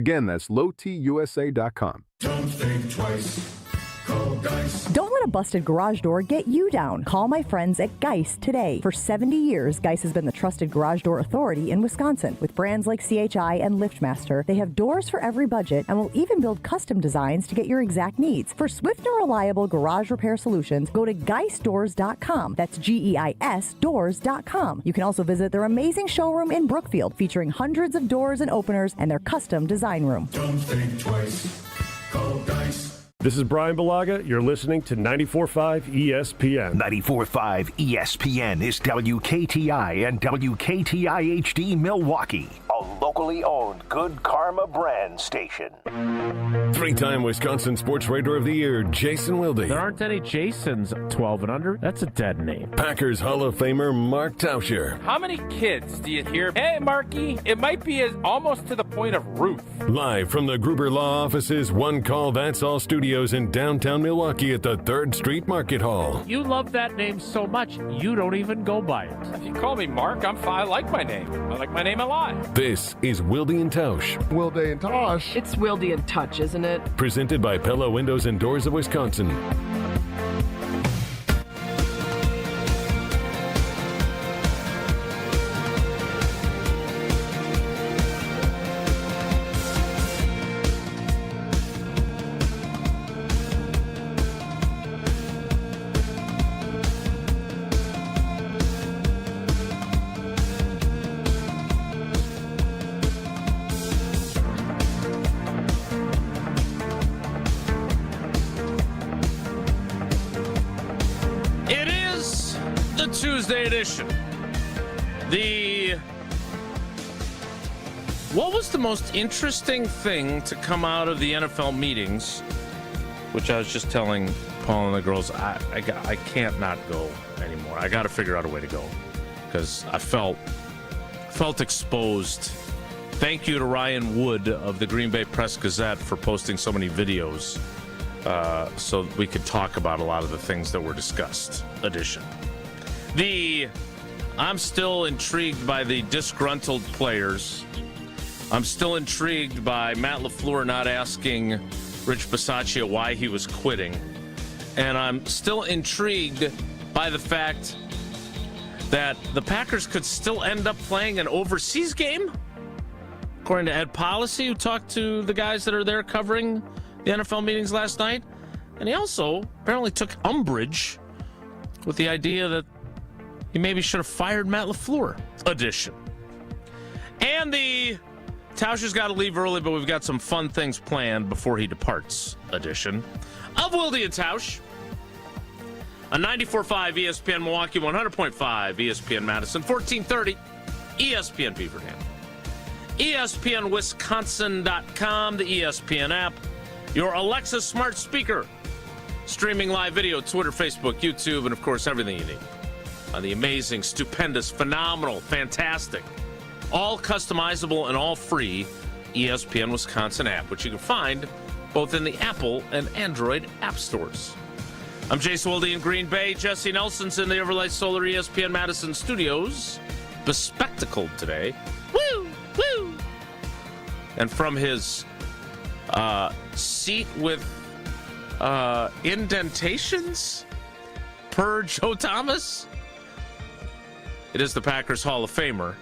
Again, that's lowtusa.com. Don't think twice. Call Geist. Don't let a busted garage door get you down. Call my friends at Geist today. For 70 years, Geist has been the trusted garage door authority in Wisconsin. With brands like CHI and LiftMaster, they have doors for every budget and will even build custom designs to get your exact needs. For swift and reliable garage repair solutions, go to geistdoors.com. That's GEIS doors.com. You can also visit their amazing showroom in Brookfield, featuring hundreds of doors and openers and their custom design room. Don't think twice. Call Geist. This is Brian Balaga. You're listening to 94.5 ESPN. 94.5 ESPN is WKTI and WKTI HD Milwaukee, a locally owned Good Karma brand station. Three-time Wisconsin Sports Writer of the Year, Jason Wilde. There aren't any Jasons 12 and under. That's a dead name. Packers Hall of Famer, Mark Tauscher. How many kids do you hear, hey, Marky, it might be almost to the point of Ruth? Live from the Gruber Law Office's One Call That's All studios in downtown Milwaukee at the 3rd Street Market Hall. You love that name so much, you don't even go by it. If you call me Mark, I'm fine. I like my name. I like my name a lot. This is Wilde and Tausch. Wilde and Tosh. It's Wilde and Touch, isn't it? Presented by Pella Windows and Doors of Wisconsin. Tuesday edition. What was the most interesting thing to come out of the NFL meetings, which I was just telling Paul and the girls, I can't not go anymore. I got to figure out a way to go because I felt exposed. Thank you to Ryan Wood of the Green Bay Press-Gazette for posting so many videos so we could talk about a lot of the things that were discussed edition. I'm still intrigued by the disgruntled players. I'm still intrigued by Matt LaFleur not asking Rich Bisaccia why he was quitting. And I'm still intrigued by the fact that the Packers could still end up playing an overseas game, according to Ed Policy, who talked to the guys that are there covering the NFL meetings last night. And he also apparently took umbrage with the idea that he maybe should have fired Matt LaFleur edition. And the Tauscher's got to leave early, but we've got some fun things planned before he departs edition of Wilde and Tausch on 94.5 ESPN Milwaukee, 100.5 ESPN Madison, 1430 ESPN Beaverdam, ESPNWisconsin.com, the ESPN app, your Alexa smart speaker, streaming live video, Twitter, Facebook, YouTube, and of course everything you need on the amazing, stupendous, phenomenal, fantastic, all customizable and all free ESPN Wisconsin app, which you can find both in the Apple and Android app stores. I'm Jason Wilde in Green Bay. Jesse Nelson's in the Everlight Solar ESPN Madison studios, bespectacled today. Woo! Woo! And from his seat with indentations per Joe Thomas, it is the Packers Hall of Famer.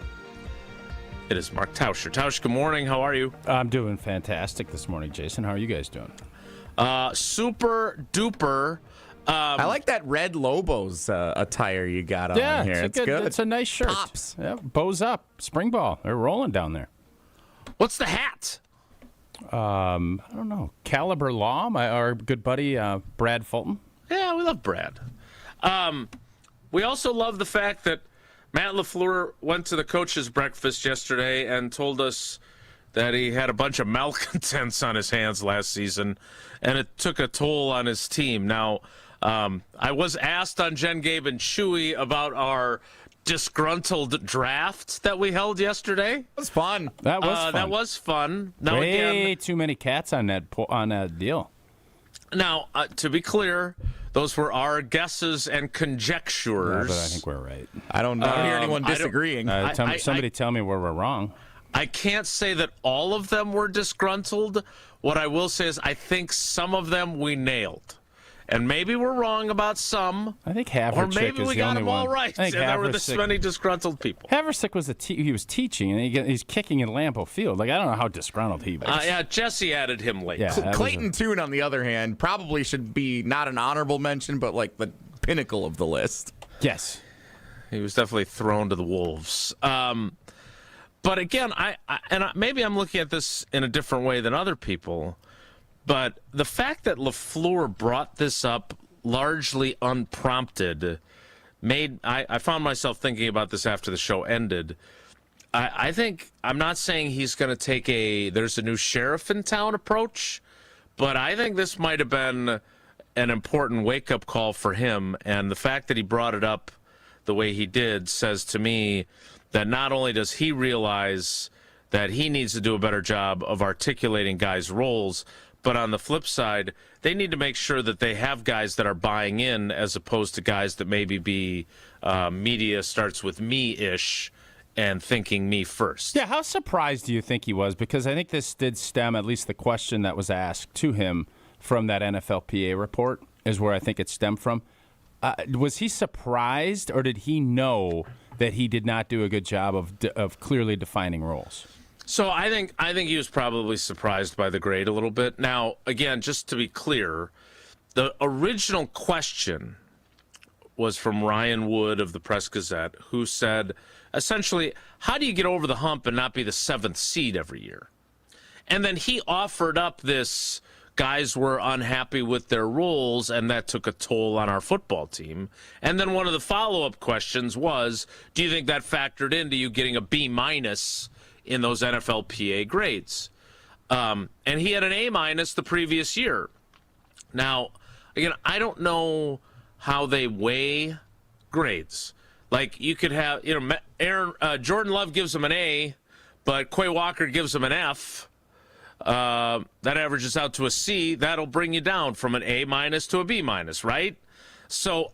It is Mark Tauscher. Tauscher, good morning. How are you? I'm doing fantastic this morning, Jason. How are you guys doing? Super duper. I like that red Lobos attire you got on here. It's good. It's a nice shirt. Pops. Yeah, bows up. Spring ball. They're rolling down there. What's the hat? I don't know. Caliber Law, our good buddy Brad Fulton. Yeah, we love Brad. We also love the fact that Matt LaFleur went to the coach's breakfast yesterday and told us that he had a bunch of malcontents on his hands last season, and it took a toll on his team. Now, I was asked on Jen, Gabe, and Chewy about our disgruntled draft that we held yesterday. It was fun. That was fun. That was fun. Now, Way too many cats on that deal. Now, to be clear, those were our guesses and conjectures. Yeah, but I think we're right. I don't hear anyone disagreeing. Somebody tell me where we're wrong. I can't say that all of them were disgruntled. What I will say is I think some of them we nailed. And maybe we're wrong about some. I think Haversick or maybe we got them all right. And there were this many disgruntled people. Haversick was he was teaching, and he's kicking in Lambeau Field. Like, I don't know how disgruntled he was. Yeah, Jesse added him late. Yeah, Clayton Tune, on the other hand, probably should be not an honorable mention, but like the pinnacle of the list. Yes. He was definitely thrown to the wolves. But again, maybe I'm looking at this in a different way than other people. But the fact that LaFleur brought this up largely unprompted I found myself thinking about this after the show ended. I think, I'm not saying he's going to take there's a new sheriff in town approach, but I think this might have been an important wake-up call for him. And the fact that he brought it up the way he did says to me that not only does he realize that he needs to do a better job of articulating guys' roles, but on the flip side, they need to make sure that they have guys that are buying in as opposed to guys that maybe be media starts with me-ish and thinking me first. Yeah, how surprised do you think he was? Because I think this did stem, at least the question that was asked to him from that NFLPA report is where I think it stemmed from. Was he surprised, or did he know that he did not do a good job of clearly defining roles? So I think he was probably surprised by the grade a little bit. Now, again, just to be clear, the original question was from Ryan Wood of the Press-Gazette, who said, essentially, how do you get over the hump and not be the 7th seed every year? And then he offered up this, guys were unhappy with their roles, and that took a toll on our football team. And then one of the follow-up questions was, do you think that factored into you getting a B- in those NFLPA grades? And he had an A- the previous year. Now, again, I don't know how they weigh grades. Like, you could have, Jordan Love gives him an A, but Quay Walker gives him an F. That averages out to a C. That'll bring you down from an A- to a B-, right? So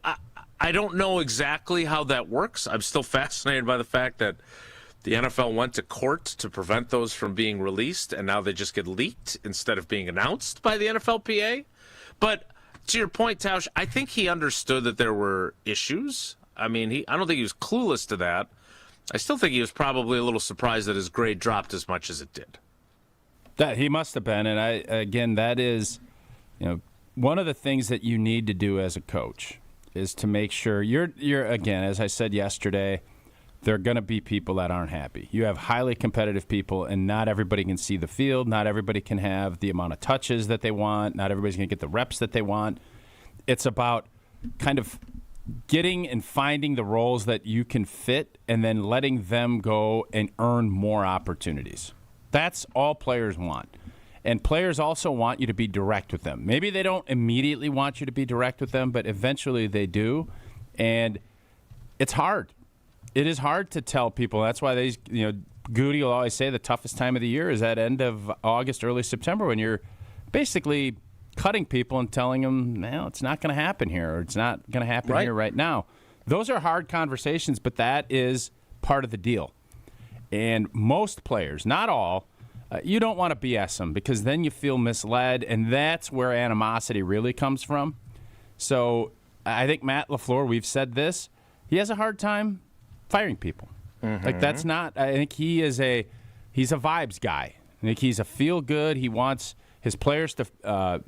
I don't know exactly how that works. I'm still fascinated by the fact that the NFL went to court to prevent those from being released, and now they just get leaked instead of being announced by the NFLPA. But to your point, Tausch, I think he understood that there were issues. I mean, I don't think he was clueless to that. I still think he was probably a little surprised that his grade dropped as much as it did. That he must have been, and that is, one of the things that you need to do as a coach is to make sure you're again, as I said yesterday, there are going to be people that aren't happy. You have highly competitive people, and not everybody can see the field. Not everybody can have the amount of touches that they want. Not everybody's going to get the reps that they want. It's about kind of getting and finding the roles that you can fit and then letting them go and earn more opportunities. That's all players want. And players also want you to be direct with them. Maybe they don't immediately want you to be direct with them, but eventually they do. And it's hard. It is hard to tell people. That's why Goody will always say the toughest time of the year is that end of August, early September, when you're basically cutting people and telling them, no, it's not going to happen here, or it's not going to happen here right now. Those are hard conversations, but that is part of the deal. And most players, not all, you don't want to BS them because then you feel misled, and that's where animosity really comes from. So I think Matt LaFleur, we've said this, he has a hard time firing people. Mm-hmm. Like, that's not, I think he's a vibes guy. I think he's a feel-good. He wants his players to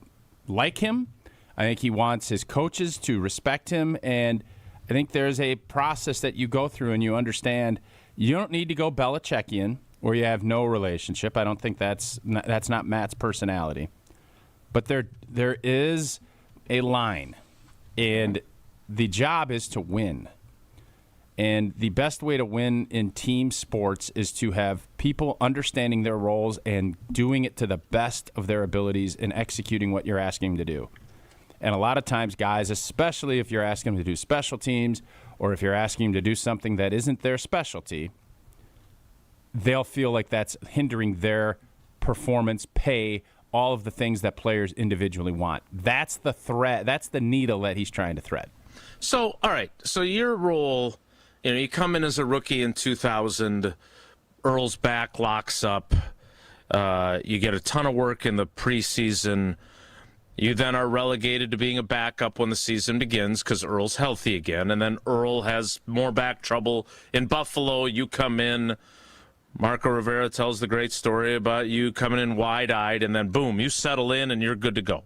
like him. I think he wants his coaches to respect him. And I think there's a process that you go through and you understand you don't need to go Belichickian where you have no relationship. I don't think that's not Matt's personality. But there is a line, and the job is to win. And the best way to win in team sports is to have people understanding their roles and doing it to the best of their abilities and executing what you're asking them to do. And a lot of times, guys, especially if you're asking them to do special teams or if you're asking them to do something that isn't their specialty, they'll feel like that's hindering their performance, pay, all of the things that players individually want. That's the thread. That's the needle that he's trying to thread. So, all right. So your role, you come in as a rookie in 2000. Earl's back locks up. You get a ton of work in the preseason. You then are relegated to being a backup when the season begins because Earl's healthy again. And then Earl has more back trouble in Buffalo. You come in. Marco Rivera tells the great story about you coming in wide-eyed, and then boom, you settle in and you're good to go.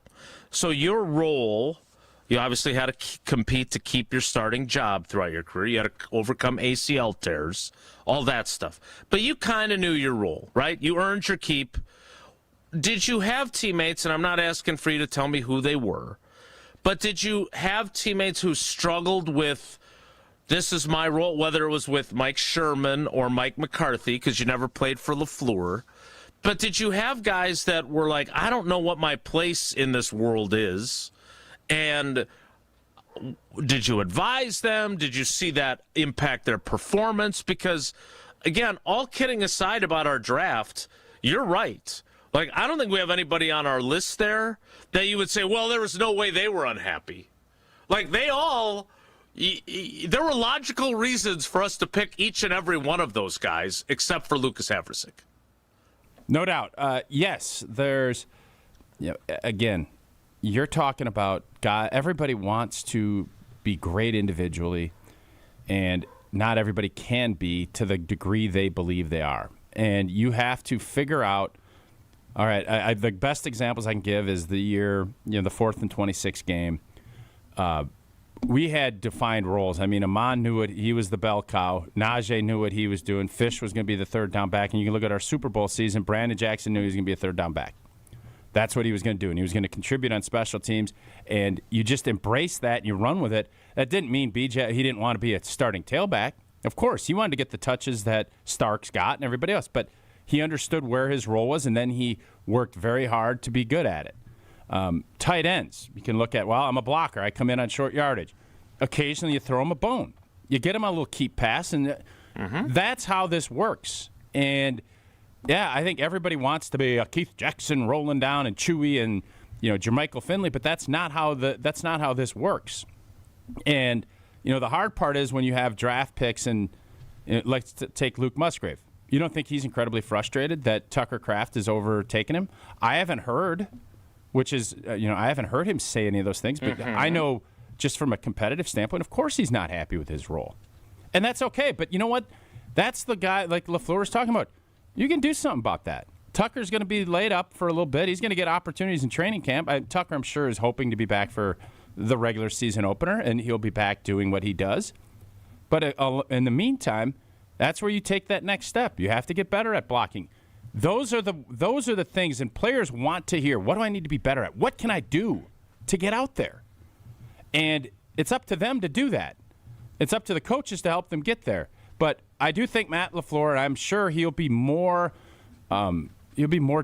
So your role, you obviously had to compete to keep your starting job throughout your career. You had to overcome ACL tears, all that stuff. But you kind of knew your role, right? You earned your keep. Did you have teammates, and I'm not asking for you to tell me who they were, but did you have teammates who struggled with, this is my role, whether it was with Mike Sherman or Mike McCarthy, because you never played for LaFleur. But did you have guys that were like, I don't know what my place in this world is? And did you advise them? Did you see that impact their performance? Because, again, all kidding aside about our draft, you're right. Like, I don't think we have anybody on our list there that you would say, well, there was no way they were unhappy. Like, they all... There were logical reasons for us to pick each and every one of those guys, except for Lucas Havrisik. No doubt. Yes, there's, again, you're talking about everybody wants to be great individually, and not everybody can be to the degree they believe they are. And you have to figure out, all right, the best examples I can give is the year, the 4th and 26 game. We had defined roles. I mean, Amon knew it. He was the bell cow. Najee knew what he was doing. Fish was going to be the third down back. And you can look at our Super Bowl season. Brandon Jackson knew he was going to be a third down back. That's what he was going to do. And he was going to contribute on special teams. And you just embrace that and you run with it. That didn't mean BJ, he didn't want to be a starting tailback. Of course, he wanted to get the touches that Starks got and everybody else. But he understood where his role was, and then he worked very hard to be good at it. Tight ends, you can look at, well, I'm a blocker. I come in on short yardage. Occasionally you throw him a bone. You get him a little keep pass, and that's how this works. And, yeah, I think everybody wants to be a Keith Jackson rolling down and Chewy and, Jermichael Finley, but that's not how this works. And, the hard part is when you have draft picks and let's take Luke Musgrave. You don't think he's incredibly frustrated that Tucker Kraft has overtaken him? I haven't heard, which is, I haven't heard him say any of those things, but I know just from a competitive standpoint, of course he's not happy with his role. And that's okay, but you know what? That's the guy like LaFleur was talking about. You can do something about that. Tucker's going to be laid up for a little bit. He's going to get opportunities in training camp. Tucker, I'm sure, is hoping to be back for the regular season opener, and he'll be back doing what he does. But in the meantime, that's where you take that next step. You have to get better at blocking. Those are the things, and players want to hear, what do I need to be better at? What can I do to get out there? And it's up to them to do that. It's up to the coaches to help them get there. But I do think Matt LaFleur, I'm sure he'll be more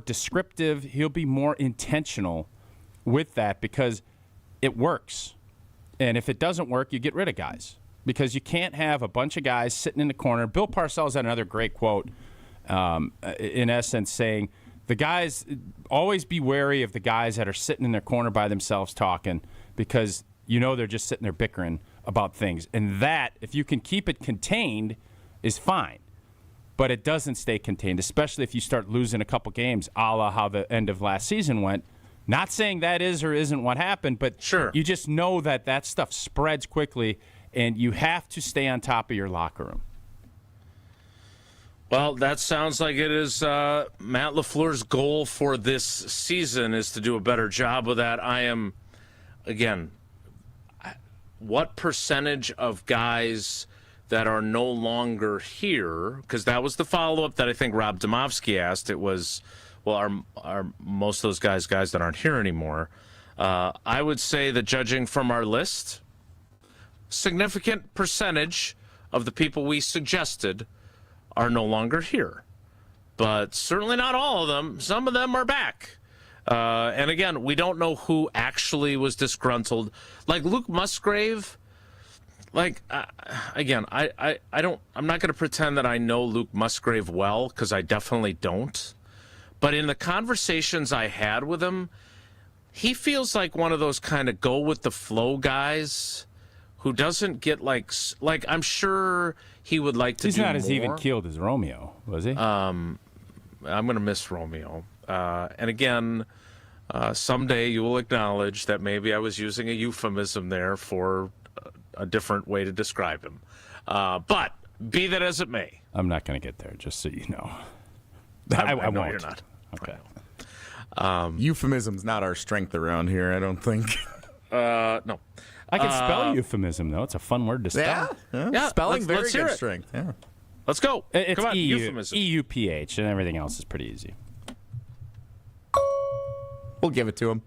descriptive. He'll be more intentional with that because it works. And if it doesn't work, you get rid of guys because you can't have a bunch of guys sitting in the corner. Bill Parcells had another great quote, in essence, saying, the guys, always be wary of the guys that are sitting in their corner by themselves talking because they're just sitting there bickering about things. And that, if you can keep it contained, is fine. But it doesn't stay contained, especially if you start losing a couple games, a la how the end of last season went. Not saying that is or isn't what happened, but sure, you just know that stuff spreads quickly, and you have to stay on top of your locker room. Well, that sounds like it is Matt LaFleur's goal for this season is to do a better job with that. I am, again, what percentage of guys that are no longer here, because that was the follow-up that I think Rob Domofsky asked. It was, well, are most of those guys that aren't here anymore? I would say that judging from our list, significant percentage of the people we suggested are no longer here. But certainly not all of them. Some of them are back. And again, we don't know who actually was disgruntled. Like Luke Musgrave, again, I'm not going to pretend that I know Luke Musgrave well, because I definitely don't. But in the conversations I had with him, he feels like one of those kind of go with the flow guys who doesn't get like I'm sure he would like to. He's do not as more. even keeled as Romeo, was he? I'm going to miss Romeo. And again, someday you will acknowledge that maybe I was using a euphemism there for a different way to describe him. But be that as it may. I'm not going to get there, just so you know. I won't. know you're not. Okay. Euphemism's not our strength around here, I don't think. No. I can spell euphemism, though. It's a fun word to spell. Yeah. Spelling let's very hear good it. strength. Yeah. Let's go. It's Come on, EU, euphemism. EUPH, and everything else is pretty easy. We'll give it to him.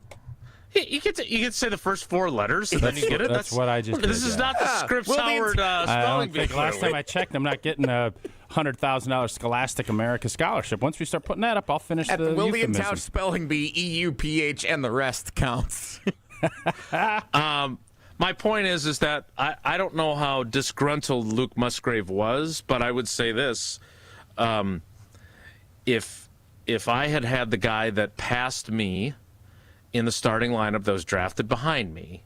You get to say the first 4 letters, and then you get it. That's what I just This did, is yeah. not the Scripps Well, Howard I spelling don't bee. think last clearly. time I checked, I'm not getting a $100,000 Scholastic America scholarship. Once we start putting that up, I'll finish At the William euphemism. Tausch spelling bee, EUPH, and the rest counts. My point is that I don't know how disgruntled Luke Musgrave was, but I would say this: if I had the guy that passed me in the starting lineup that was drafted behind me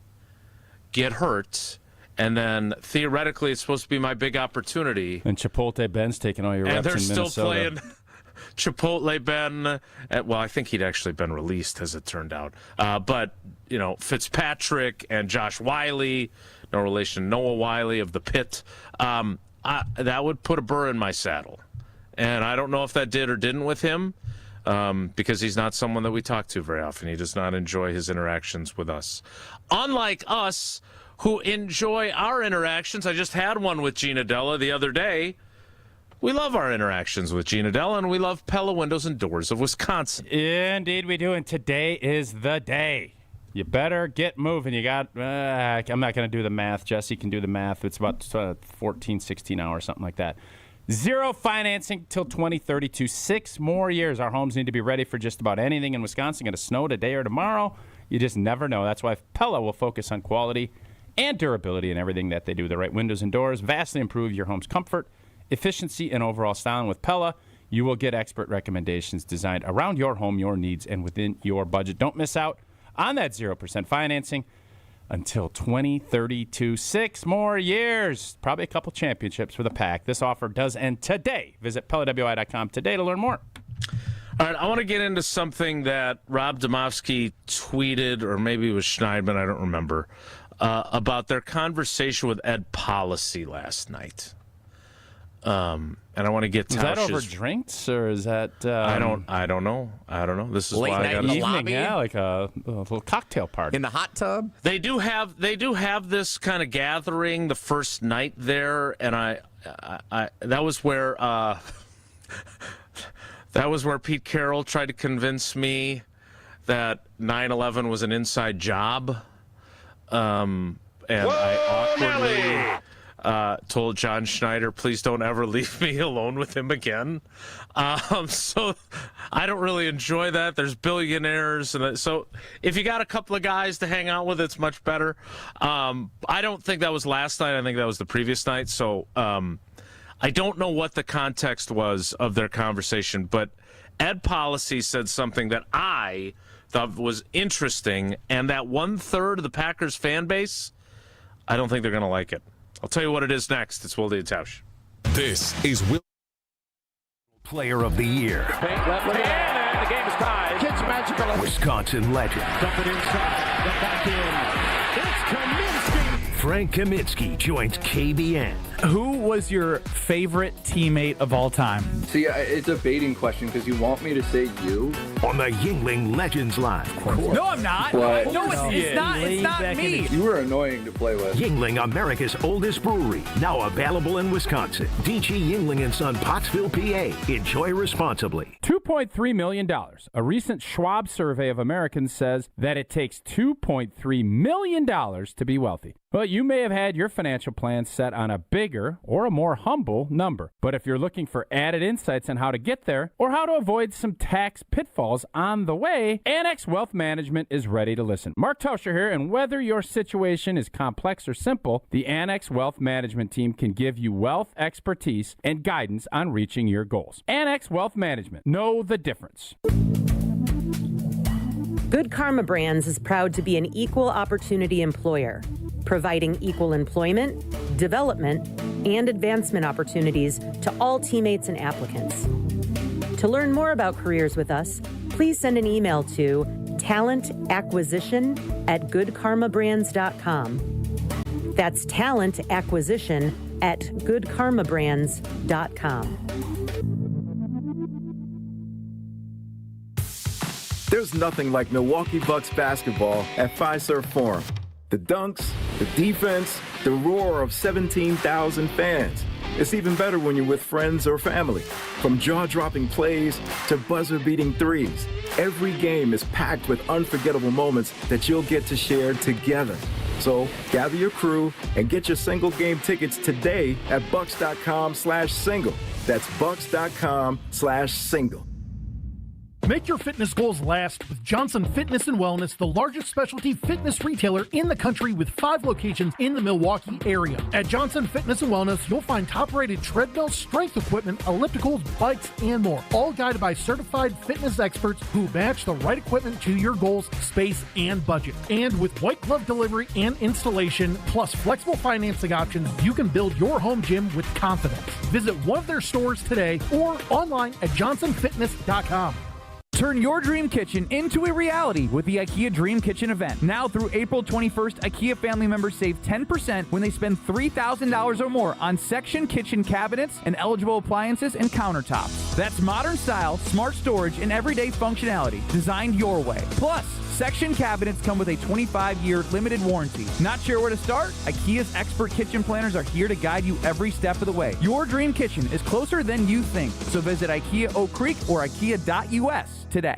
get hurt, and then theoretically it's supposed to be my big opportunity, And Chipotle Ben's taking all your and reps they're in still Minnesota. playing Chipotle Ben. Well, I think he'd actually been released, as it turned out. But Fitzpatrick and Josh Wiley, no relation to Noah Wiley of the Pit. That would put a burr in my saddle, and I don't know if that did or didn't with him. Because he's not someone that we talk to very often. He does not enjoy his interactions with us. Unlike us, who enjoy our interactions. I just had one with Gina Della the other day. We love our interactions with Gina Della, and we love Pella Windows and Doors of Wisconsin. Indeed we do, and today is the day. You better get moving. You got, I'm not going to do the math. Jesse can do the math. It's about 14, 16 hours, something like that. 0 financing till 2032. 6 more years. Our homes need to be ready for just about anything in Wisconsin. Going to snow today or tomorrow. You just never know. That's why Pella will focus on quality and durability in everything that they do. The right windows and doors vastly improve your home's comfort, efficiency, and overall styling. With Pella, you will get expert recommendations designed around your home, your needs, and within your budget. Don't miss out on that 0% financing until 2032. 6 more years. Probably a couple championships for the Pack. This offer does end today. Visit PellaWI.com today to learn more. All right, I want to get into something that Rob Domofsky tweeted, or maybe it was Schneidman, I don't remember, about their conversation with Ed Policy last night. And I want to get Tausch's... Is that over drinks, or is that... I don't know. This is Late why I night got in the evening, lobby? yeah, like a little cocktail party. In the hot tub? They do have this kind of gathering the first night there, and I that was where Pete Carroll tried to convince me that 9/11 was an inside job, and I awkwardly told John Schneider, please don't ever leave me alone with him again. So I don't really enjoy that. There's billionaires. And so if you got a couple of guys to hang out with, it's much better. I don't think that was last night. I think that was the previous night. So I don't know what the context was of their conversation, but Ed Policy said something that I thought was interesting, and that 1/3 of the Packers fan base, I don't think they're going to like it. I'll tell you what it is next. It's Wilde and Tausch. This is Will Player of the Year. Left hand, and the game is tied. Kids magical. Wisconsin legend. Dump it inside. The back in. It's Kaminsky. Frank Kaminsky joins KBN. Who was your favorite teammate of all time? See, it's a baiting question because you want me to say you. On the Yingling Legends Line. No, I'm not. What? No, it's not. It's not me. You were annoying to play with. Yingling, America's oldest brewery, now available in Wisconsin. DG Yingling & Son, Pottsville, PA. Enjoy responsibly. $2.3 million. A recent Schwab survey of Americans says that it takes $2.3 million to be wealthy. Well, you may have had your financial plan set on a bigger or a more humble number. But if you're looking for added insights on how to get there or how to avoid some tax pitfalls on the way, Annex Wealth Management is ready to listen. Mark Tauscher here, and whether your situation is complex or simple, the Annex Wealth Management team can give you wealth expertise and guidance on reaching your goals. Annex Wealth Management. Know the difference. Good Karma Brands is proud to be an equal opportunity employer, providing equal employment, development, and advancement opportunities to all teammates and applicants. To learn more about careers with us, please send an email to talentacquisition@goodkarmabrands.com. That's talentacquisition@goodkarmabrands.com. There's nothing like Milwaukee Bucks basketball at Fiserv Forum. The dunks, the defense, the roar of 17,000 fans. It's even better when you're with friends or family. From jaw-dropping plays to buzzer-beating threes, every game is packed with unforgettable moments that you'll get to share together. So gather your crew and get your single game tickets today at bucks.com/single. That's bucks.com/single. Make your fitness goals last with Johnson Fitness and Wellness, the largest specialty fitness retailer in the country with 5 locations in the Milwaukee area. At Johnson Fitness and Wellness, you'll find top-rated treadmills, strength equipment, ellipticals, bikes, and more, all guided by certified fitness experts who match the right equipment to your goals, space, and budget. And with white glove delivery and installation, plus flexible financing options, you can build your home gym with confidence. Visit one of their stores today or online at johnsonfitness.com. Turn your dream kitchen into a reality with the IKEA Dream Kitchen event. Now through April 21st, IKEA family members save 10% when they spend $3,000 or more on section kitchen cabinets and eligible appliances and countertops. That's modern style, smart storage, and everyday functionality designed your way. Plus, section cabinets come with a 25-year limited warranty. Not sure where to start? IKEA's expert kitchen planners are here to guide you every step of the way. Your dream kitchen is closer than you think. So visit IKEA Oak Creek or IKEA.us today.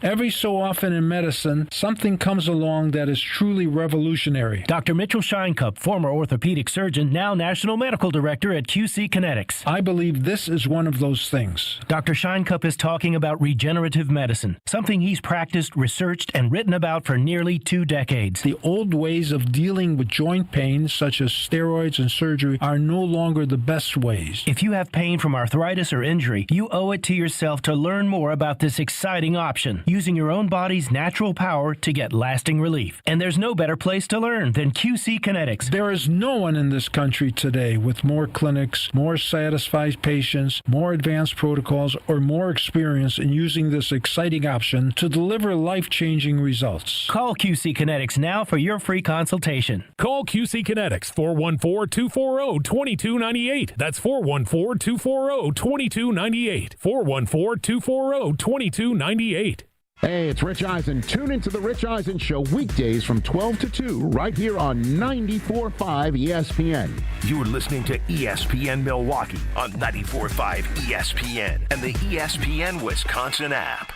Every so often in medicine, something comes along that is truly revolutionary. Dr. Mitchell Scheinkup, former orthopedic surgeon, now National Medical Director at QC Kinetics. I believe this is one of those things. Dr. Scheinkup is talking about regenerative medicine, something he's practiced, researched, and written about for nearly 2 decades. The old ways of dealing with joint pain, such as steroids and surgery, are no longer the best ways. If you have pain from arthritis or injury, you owe it to yourself to learn more about this exciting option, using your own body's natural power to get lasting relief. And there's no better place to learn than QC Kinetics. There is no one in this country today with more clinics, more satisfied patients, more advanced protocols, or more experience in using this exciting option to deliver life-changing results. Call QC Kinetics now for your free consultation. Call QC Kinetics, 414-240-2298. That's 414-240-2298. 414-240-2298. Hey, it's Rich Eisen. Tune into The Rich Eisen Show weekdays from 12 to 2 right here on 94.5 ESPN. You're listening to ESPN Milwaukee on 94.5 ESPN and the ESPN Wisconsin app.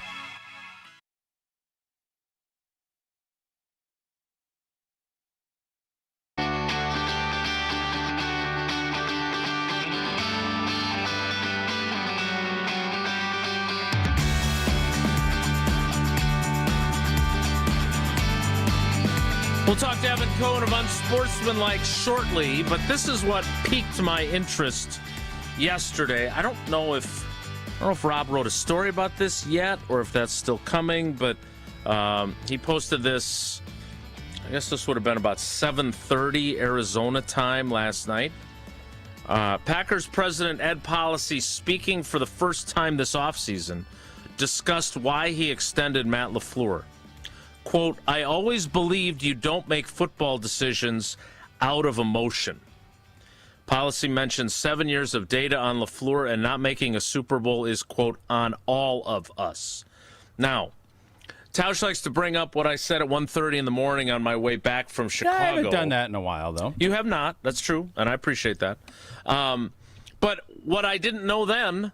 We'll talk to Evan Cohen of Unsportsmanlike shortly, but this is what piqued my interest yesterday. I don't know if Rob wrote a story about this yet or if that's still coming, but he posted this, I guess this would have been about 7:30 Arizona time last night. Packers president Ed Policy, speaking for the first time this offseason, discussed why he extended Matt LaFleur. Quote, I always believed you don't make football decisions out of emotion. Policy mentions 7 years of data on LaFleur and not making a Super Bowl is, quote, on all of us. Now, Tausch likes to bring up what I said at 1:30 in the morning on my way back from Chicago. I haven't done that in a while, though. You have not. That's true, and I appreciate that. But what I didn't know then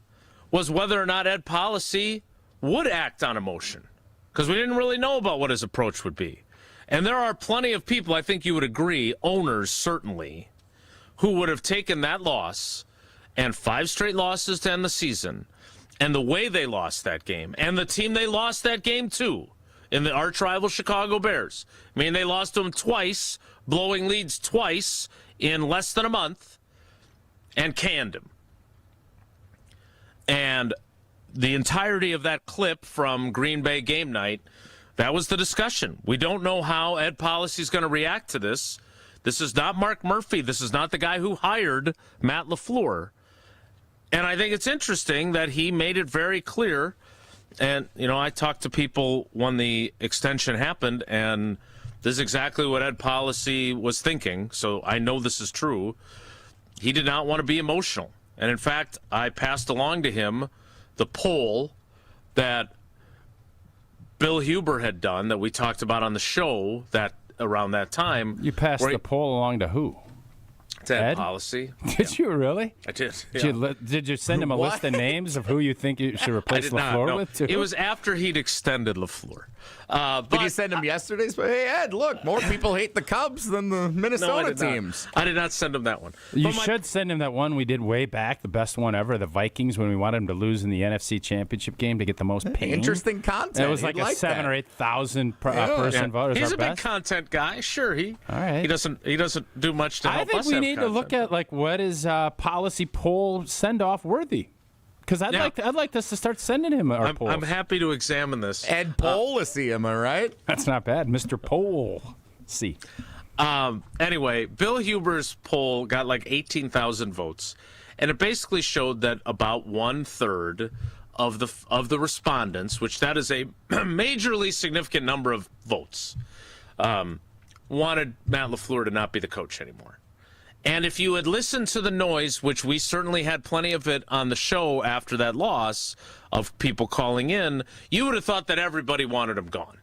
was whether or not Ed Policy would act on emotion, because we didn't really know about what his approach would be. And there are plenty of people, I think you would agree, owners certainly, who would have taken that loss and 5 straight losses to end the season, and the way they lost that game, and the team they lost that game to, in the arch rival Chicago Bears. I mean, they lost to them twice, blowing leads twice in less than a month, and canned him. And the entirety of that clip from Green Bay game night That was the discussion. We don't know how Ed Policy is going to react to this. This is not Mark Murphy. This is not the guy who hired Matt LaFleur. And I think it's interesting that he made it very clear. And, I talked to people when the extension happened, and this is exactly what Ed Policy was thinking. So I know this is true. He did not want to be emotional. And, in fact, I passed along to him the poll that Bill Huber had done that we talked about on the show that around that time. You passed the poll along to who? To Ed Policy. Did you really? I did. Did you send him a list of names of who you think you should replace LaFleur with? Too? It was after he'd extended LaFleur. Did you send him yesterday? Hey, Ed, look, more people hate the Cubs than the Minnesota teams. I did not send him that one. You should send him that one we did way back, the best one ever, the Vikings, when we wanted him to lose in the NFC Championship game to get the most pain. Interesting content. It was like a 7,000 or 8,000 person vote. He's a big content guy. Sure, all right. He doesn't do much to help us. I think we need to look at what is Policy poll send off worthy. Because I'd like us to start sending him our polls. I'm happy to examine this. Ed Policy, am I right? That's not bad, Mr. Policy. Anyway, Bill Huber's poll got like 18,000 votes, and it basically showed that about 1/3 of the respondents, which that is a majorly significant number of votes, wanted Matt LaFleur to not be the coach anymore. And if you had listened to the noise, which we certainly had plenty of it on the show after that loss of people calling in, you would have thought that everybody wanted him gone.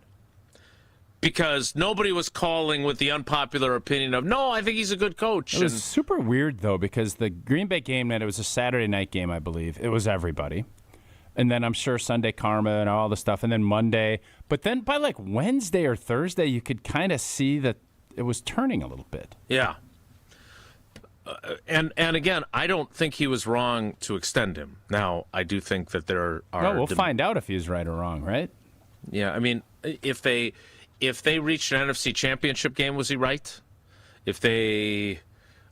Because nobody was calling with the unpopular opinion of, no, I think he's a good coach. It was super weird, though, because the Green Bay game night, it was a Saturday night game, I believe. It was everybody. And then I'm sure Sunday Karma and all the stuff. And then Monday. But then by like Wednesday or Thursday, you could kind of see that it was turning a little bit. Yeah. And again, I don't think he was wrong to extend him. Now, I do think that there are... Well, we'll find out if he's right or wrong, right? Yeah, I mean, if they reached an NFC Championship game, was he right? If they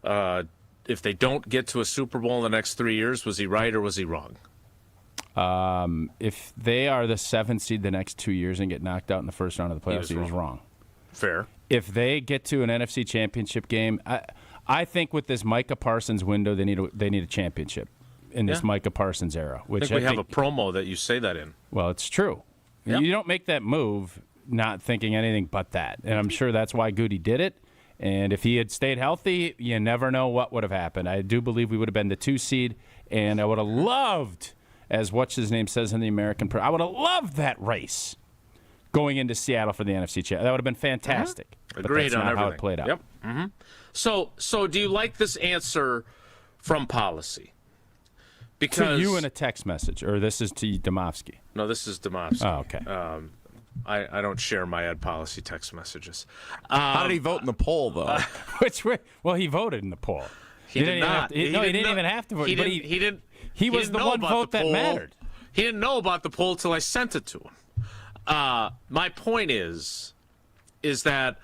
don't get to a Super Bowl in the next 3 years, was he right or was he wrong? If they are the 7th seed the next 2 years and get knocked out in the first round of the playoffs, he was wrong. Fair. If they get to an NFC Championship game... I think with this Micah Parsons window, they need a championship in this Micah Parsons era. Which I think we have a promo that you say that in. Well, it's true. Yep. You don't make that move not thinking anything but that. And I'm sure that's why Goody did it. And if he had stayed healthy, you never know what would have happened. I do believe we would have been the 2 seed, and I would have loved, as what's-his-name says in the American Press, I would have loved that race going into Seattle for the NFC Championship. That would have been fantastic. Agreed but that's on not everything. how it played out. Yep. Mm-hmm. So do you like this answer from Policy? Because to you in a text message, or this is to Domofsky? No, this is Domofsky. Oh, okay. I don't share my Ed Policy text messages. How did he vote in the poll, though? Well, he voted in the poll. He did not. He didn't even have to vote. He didn't. He was the one vote that mattered. He didn't know about the poll till I sent it to him. My point is that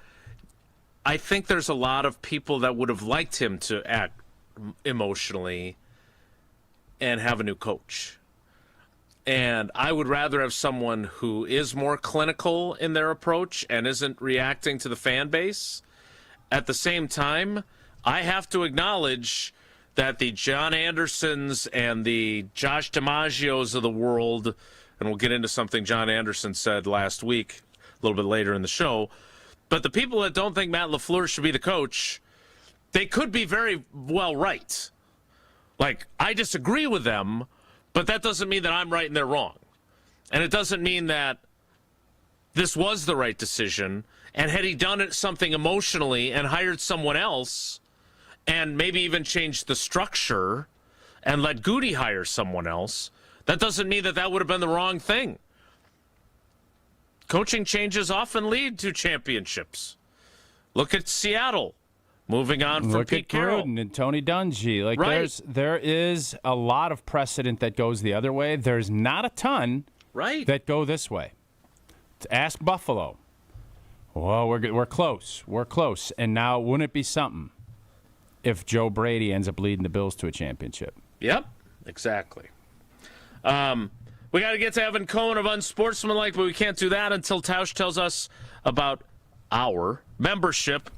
I think there's a lot of people that would have liked him to act emotionally and have a new coach. And I would rather have someone who is more clinical in their approach and isn't reacting to the fan base. At the same time, I have to acknowledge that the John Andersons and the Josh DiMaggios of the world, and we'll get into something John Anderson said last week, a little bit later in the show, but the people that don't think Matt LaFleur should be the coach, they could be very well right. Like, I disagree with them, but that doesn't mean that I'm right and they're wrong. And it doesn't mean that this was the right decision. And had he done something emotionally and hired someone else and maybe even changed the structure and let Goody hire someone else, that doesn't mean that that would have been the wrong thing. Coaching changes often lead to championships. Look at Seattle. Moving on from Pete Carroll. Gruden and Tony Dungy. Right. There is a lot of precedent that goes the other way. There's not a ton that go this way. Ask Buffalo. Well, we're close. We're close. And now, wouldn't it be something if Joe Brady ends up leading the Bills to a championship? Yep, exactly. We got to get to Evan Cohen of Unsportsmanlike, but we can't do that until Tausch tells us about our membership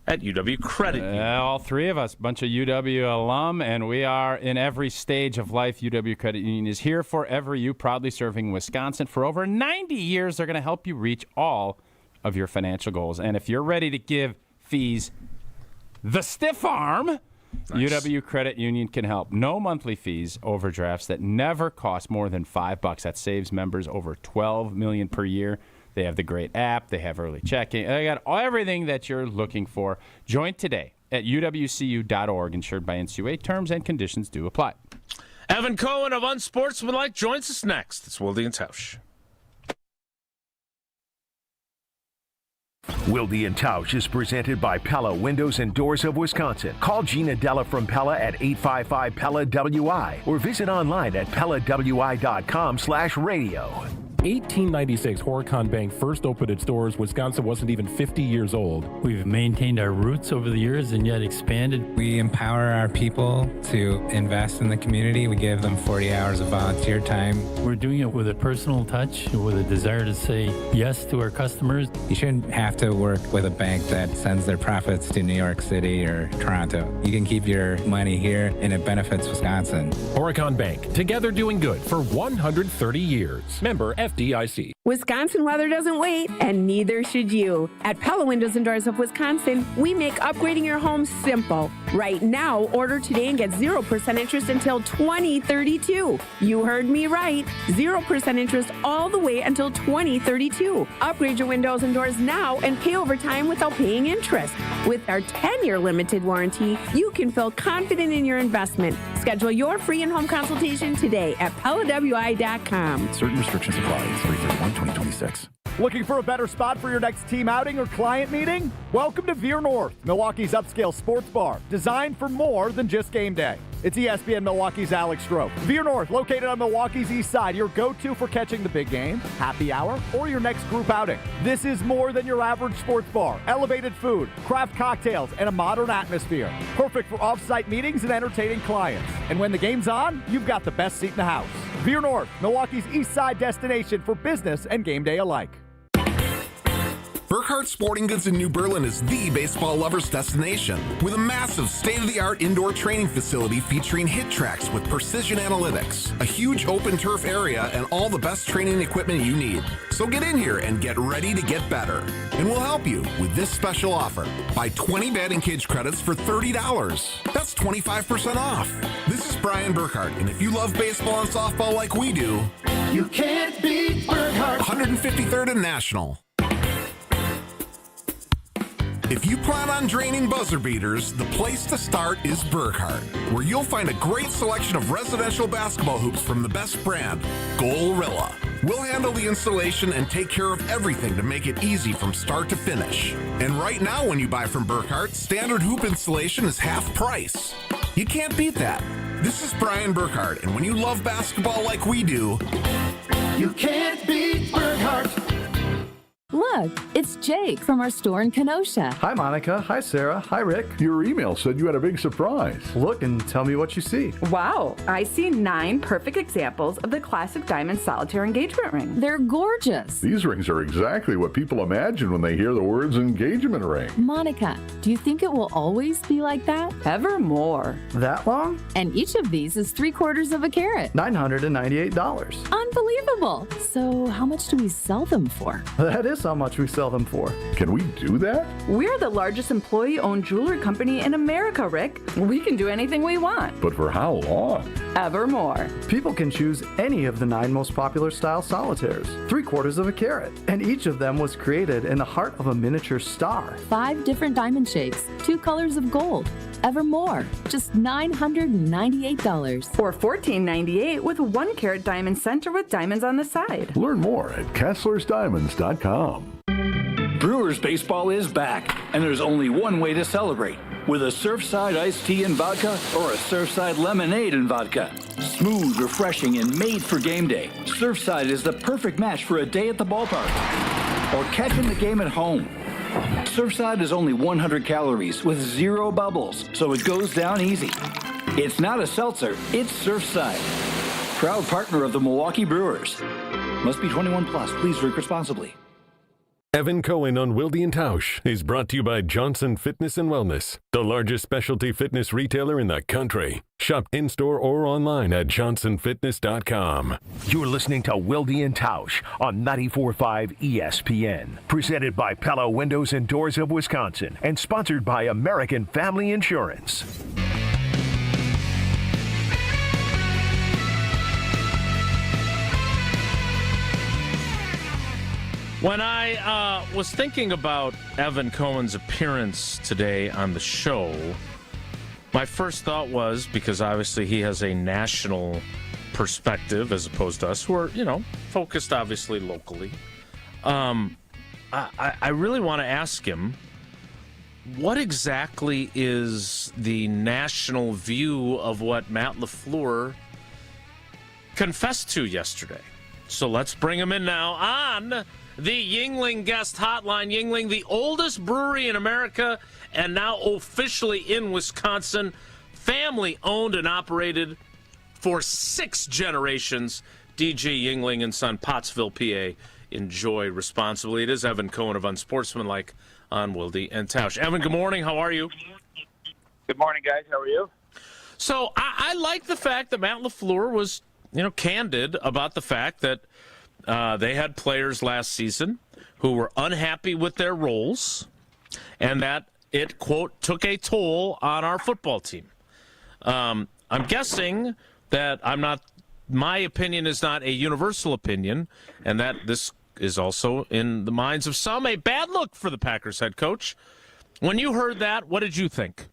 at UW Credit Union. All three of us, bunch of UW alum, and we are in every stage of life. UW Credit Union is here forever. You, proudly serving Wisconsin for over 90 years. They're going to help you reach all of your financial goals. And if you're ready to give fees the stiff arm, nice. UW Credit Union can help. No monthly fees, overdrafts that never cost more than $5. That saves members over $12 million per year. They have the great app. They have early checking. They got everything that you're looking for. Join today at uwcu.org, insured by NCUA. Terms and conditions do apply. Evan Cohen of Unsportsmanlike joins us next. It's Wilde and Tausch. Wilde and Tausch is presented by Pella Windows and Doors of Wisconsin. Call Gina Della from Pella at 855-PELLA-WI or visit online at PellaWI.com/radio. 1896, Horicon Bank first opened its doors. Wisconsin wasn't even 50 years old. We've maintained our roots over the years and yet expanded. We empower our people to invest in the community. We give them 40 hours of volunteer time. We're doing it with a personal touch, with a desire to say yes to our customers. You shouldn't have to work with a bank that sends their profits to New York City or Toronto. You can keep your money here and it benefits Wisconsin. Horicon Bank, together doing good for 130 years. Member FDIC. Wisconsin weather doesn't wait, and neither should you. At Pella Windows and Doors of Wisconsin, we make upgrading your home simple. Right now, order today and get 0% interest until 2032. You heard me right. 0% interest all the way until 2032. Upgrade your windows and doors now and pay over time without paying interest. With our 10-year limited warranty, you can feel confident in your investment. Schedule your free in-home consultation today at PellaWI.com. Certain restrictions apply. 3/31/2026. Looking for a better spot for your next team outing or client meeting? Welcome to Veer North, Milwaukee's upscale sports bar, designed for more than just game day. It's ESPN Milwaukee's Alex Stroh. Veer North, located on Milwaukee's east side, your go-to for catching the big game, happy hour, or your next group outing. This is more than your average sports bar. Elevated food, craft cocktails, and a modern atmosphere. Perfect for off-site meetings and entertaining clients. And when the game's on, you've got the best seat in the house. Veer North, Milwaukee's east side destination for business and game day alike. Burkhardt Sporting Goods in New Berlin is the baseball lover's destination, with a massive state-of-the-art indoor training facility featuring hit tracks with precision analytics, a huge open turf area, and all the best training equipment you need. So get in here and get ready to get better. And we'll help you with this special offer. Buy 20 batting cage credits for $30. That's 25% off. This is Brian Burkhardt, and if you love baseball and softball like we do, you can't beat Burkhardt. 153rd and National. If you plan on draining buzzer beaters, the place to start is Burkhardt, where you'll find a great selection of residential basketball hoops from the best brand, Gorilla. We'll handle the installation and take care of everything to make it easy from start to finish. And right now, when you buy from Burkhardt, standard hoop installation is half price. You can't beat that. This is Brian Burkhardt, and when you love basketball like we do, you can't beat Burkhardt. Look, it's Jake from our store in Kenosha. Hi, Monica. Hi, Sarah. Hi, Rick. Your email said you had a big surprise. Look and tell me what you see. Wow, I see 9 perfect examples of the classic diamond solitaire engagement ring. They're gorgeous. These rings are exactly what people imagine when they hear the words engagement ring. Monica, do you think it will always be like that? Evermore. That long? And each of these is 3/4 carat. $998. Unbelievable. So how much do we sell them for? That is how much we sell them for. Can we do that? We're the largest employee-owned jewelry company in America, Rick. We can do anything we want. But for how long? Evermore. People can choose any of the 9 most popular style solitaires, 3/4 carat, and each of them was created in the heart of a miniature star. 5 different diamond shapes, 2 colors of gold. Evermore, just $998. Or $1498 with 1 carat diamond center with diamonds on the side. Learn more at KesslersDiamonds.com. Brewers baseball is back, and there's only one way to celebrate. With a Surfside iced tea and vodka or a Surfside lemonade and vodka. Smooth, refreshing, and made for game day. Surfside is the perfect match for a day at the ballpark or catching the game at home. Surfside is only 100 calories with 0 bubbles, so it goes down easy. It's not a seltzer, it's Surfside. proud partner of the Milwaukee Brewers. Must be 21 plus. Please drink responsibly. Evan Cohen on Wilde and Tausch is brought to you by Johnson Fitness and Wellness, the largest specialty fitness retailer in the country. Shop in-store or online at johnsonfitness.com. You're listening to Wilde and Tausch on 94.5 ESPN. Presented by Pella Windows and Doors of Wisconsin and sponsored by American Family Insurance. When I was thinking about Evan Cohen's appearance today on the show, my first thought was, because obviously he has a national perspective as opposed to us, who are, focused obviously locally. I really want to ask him, what exactly is the national view of what Matt LaFleur confessed to yesterday? So let's bring him in now on the Yuengling guest hotline. Yuengling, the oldest brewery in America and now officially in Wisconsin, family owned and operated for 6 generations. DJ Yuengling and Son, Pottsville, PA. Enjoy responsibly. It is Evan Cohen of Unsportsmanlike on Wilde and Tausch. Evan, good morning. How are you? Good morning, guys. How are you? So I like the fact that Matt LaFleur was, candid about the fact that they had players last season who were unhappy with their roles and that it, quote, took a toll on our football team. I'm guessing that my opinion is not a universal opinion, and that this is also, in the minds of some, a bad look for the Packers head coach. When you heard that, what did you think?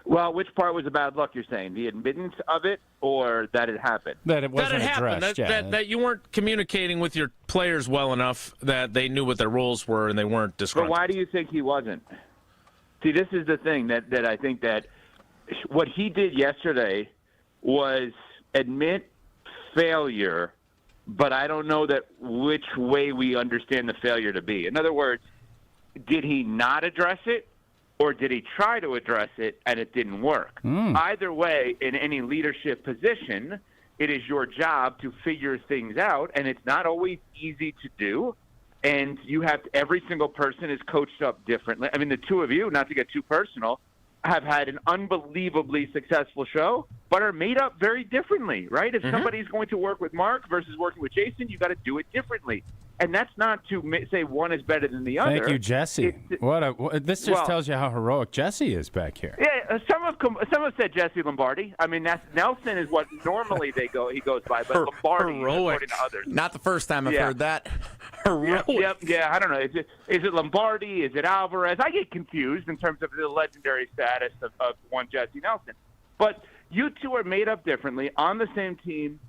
Well, which part was a bad luck, you're saying? The admittance of it or that it happened? That it wasn't addressed, that you weren't communicating with your players well enough that they knew what their roles were and they weren't disgruntled. But why do you think he wasn't? See, this is the thing that I think that what he did yesterday was admit failure, but I don't know that which way we understand the failure to be. In other words, did he not address it? Or did he try to address it and it didn't work? Either way, in any leadership position, it is your job to figure things out, and it's not always easy to do. And every single person is coached up differently. I mean, the two of you, not to get too personal, have had an unbelievably successful show, but are made up very differently, right? If somebody's going to work with Mark versus working with Jason, you got to do it differently. And that's not to say one is better than the other. Thank you, Jesse. This just tells you how heroic Jesse is back here. Yeah, some have said Jesse Lombardi. I mean, Nelson is what normally he goes by, but Lombardi, according to others. Not the first time I've heard that. Yep, I don't know. Is it Lombardi? Is it Alvarez? I get confused in terms of the legendary status of one Jesse Nelson. But you two are made up differently on the same team,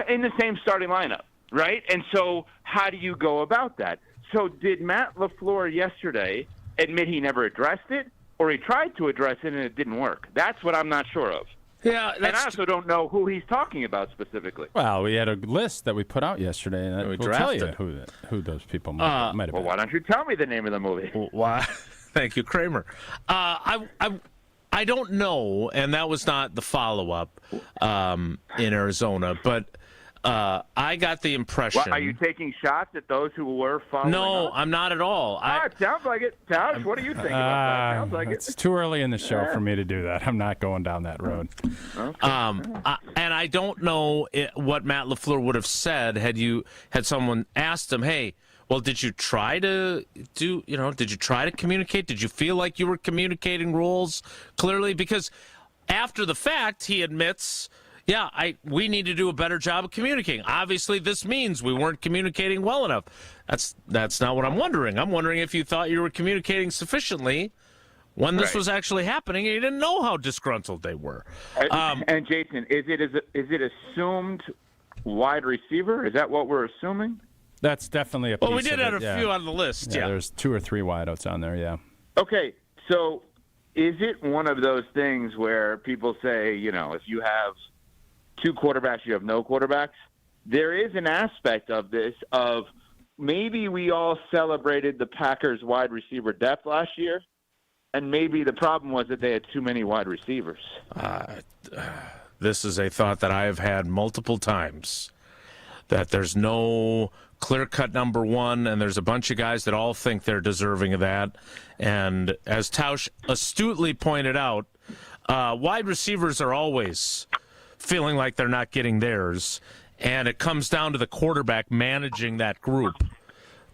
in the same starting lineup. Right? And so how do you go about that? So did Matt LaFleur yesterday admit he never addressed it, or he tried to address it and it didn't work? That's what I'm not sure of. Yeah, and I also don't know who he's talking about specifically. Well, we had a list that we put out yesterday, and we'll tell you who those people might have been. Well, why don't you tell me the name of the movie? Why? Thank you, Kramer. I don't know, and that was not the follow-up in Arizona, but I got the impression. Well, are you taking shots at those who were following? No, I'm not at all. It sounds like it. Tausch, what do you think about that? Sounds like it's too early in the show for me to do that. I'm not going down that road. Okay. And I don't know what Matt LaFleur would have said had someone asked him, hey, well, did you try to communicate? Did you feel like you were communicating roles clearly? Because after the fact, he admits, we need to do a better job of communicating. Obviously, this means we weren't communicating well enough. That's not what I'm wondering. I'm wondering if you thought you were communicating sufficiently when this was actually happening and you didn't know how disgruntled they were. And Jason, is it assumed wide receiver? Is that what we're assuming? That's definitely a piece of it. Well, we did have a few on the list, yeah. There's 2 or 3 wideouts on there, yeah. Okay, so is it one of those things where people say, if you have 2 quarterbacks, you have no quarterbacks? There is an aspect of this of maybe we all celebrated the Packers wide receiver depth last year, and maybe the problem was that they had too many wide receivers. this is a thought that I have had multiple times, that there's no clear-cut number one, and there's a bunch of guys that all think they're deserving of that. And as Tausch astutely pointed out, wide receivers are always feeling like they're not getting theirs, and it comes down to the quarterback managing that group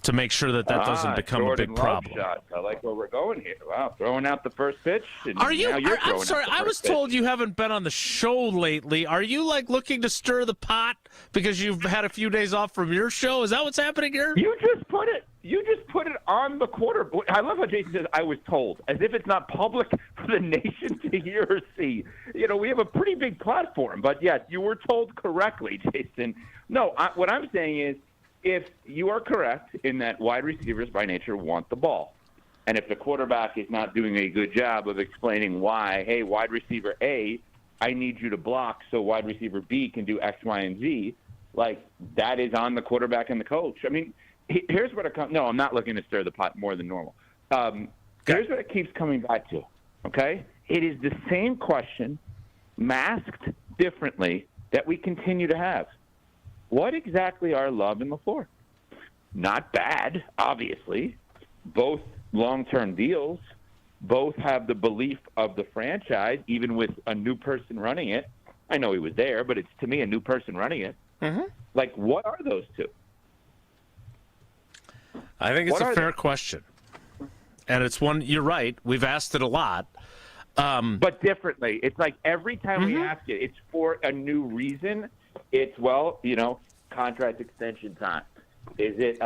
to make sure that doesn't become a big problem. Shots. I like where we're going here. Wow, throwing out the first pitch. And Are you? I'm sorry. I was told you haven't been on the show lately. Are you looking to stir the pot because you've had a few days off from your show? Is that what's happening here? You just put it on the quarter. I love how Jason says, "I was told," as if it's not public for the nation to hear or see. We have a pretty big platform, but yes, you were told correctly, Jason. No, what I'm saying is, if you are correct in that wide receivers by nature want the ball, and if the quarterback is not doing a good job of explaining why, hey, wide receiver A, I need you to block so wide receiver B can do X, Y, and Z, that is on the quarterback and the coach. I mean, here's what it comes. No, I'm not looking to stir the pot more than normal. Here's what it keeps coming back to, okay? It is the same question masked differently that we continue to have. What exactly are Love and LaFleur? Not bad, obviously. Both long-term deals. Both have the belief of the franchise, even with a new person running it. I know he was there, but it's, to me, a new person running it. Mm-hmm. What are those two? I think it's a fair question. And it's one, you're right, we've asked it a lot. But differently. It's every time we ask it, it's for a new reason. It's, contract extension time. Is it,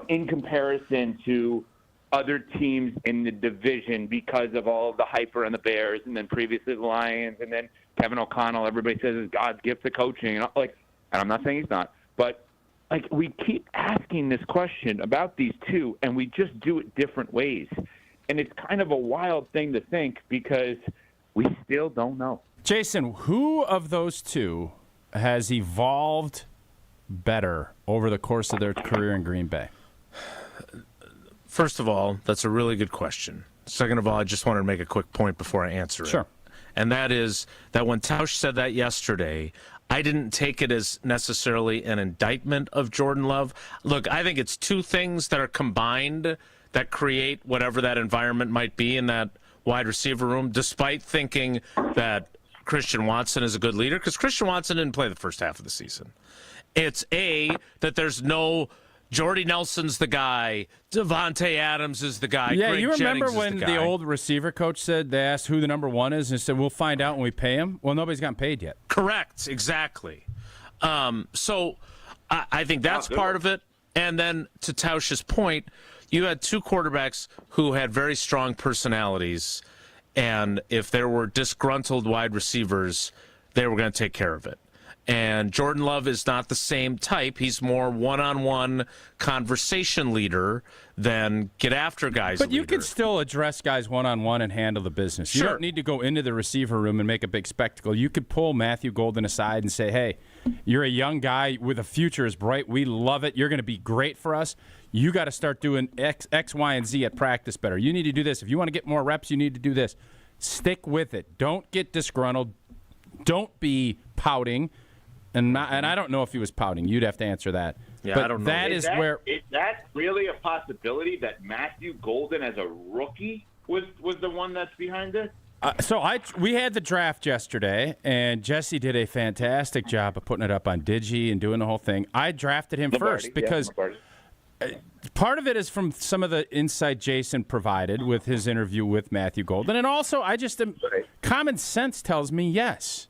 in comparison to other teams in the division because of all of the hype around the Bears and then previously the Lions and then Kevin O'Connell, everybody says is God's gift to coaching. And I'm not saying he's not, but we keep asking this question about these two and we just do it different ways. And it's kind of a wild thing to think because we still don't know. Jason, who of those two has evolved better over the course of their career in Green Bay? First of all, that's a really good question. Second of all, I just wanted to make a quick point before I answer it. Sure. And that is that when Tausch said that yesterday, I didn't take it as necessarily an indictment of Jordan Love. Look, I think it's two things that are combined that create whatever that environment might be in that wide receiver room, despite thinking that Christian Watson is a good leader, because Christian Watson didn't play the first half of the season. It's that there's no Jordy Nelson's the guy, Devontae Adams is the guy. Yeah, Greg you remember Jennings when the old receiver coach said, they asked who the number one is, and said, we'll find out when we pay him? Well, nobody's gotten paid yet. Correct, exactly. So I think that's part of it. And then to Tausch's point, you had two quarterbacks who had very strong personalities, and if there were disgruntled wide receivers, they were going to take care of it. And Jordan Love is not the same type. He's more one-on-one conversation leader than get after guys. But you can still address guys one-on-one and handle the business. You don't need to go into the receiver room and make a big spectacle. You could pull Matthew Golden aside and say, hey, you're a young guy with a future is bright. We love it. You're going to be great for us. You got to start doing X, Y, and Z at practice better. You need to do this. If you want to get more reps, you need to do this. Stick with it. Don't get disgruntled. Don't be pouting. And I don't know if he was pouting. You'd have to answer that. Yeah, but I don't know. Is that really a possibility that Matthew Golden as a rookie was the one that's behind this? We had the draft yesterday, and Jesse did a fantastic job of putting it up on Digi and doing the whole thing. I drafted him first because part of it is from some of the insight Jason provided with his interview with Matthew Golden. And also, common sense tells me yes.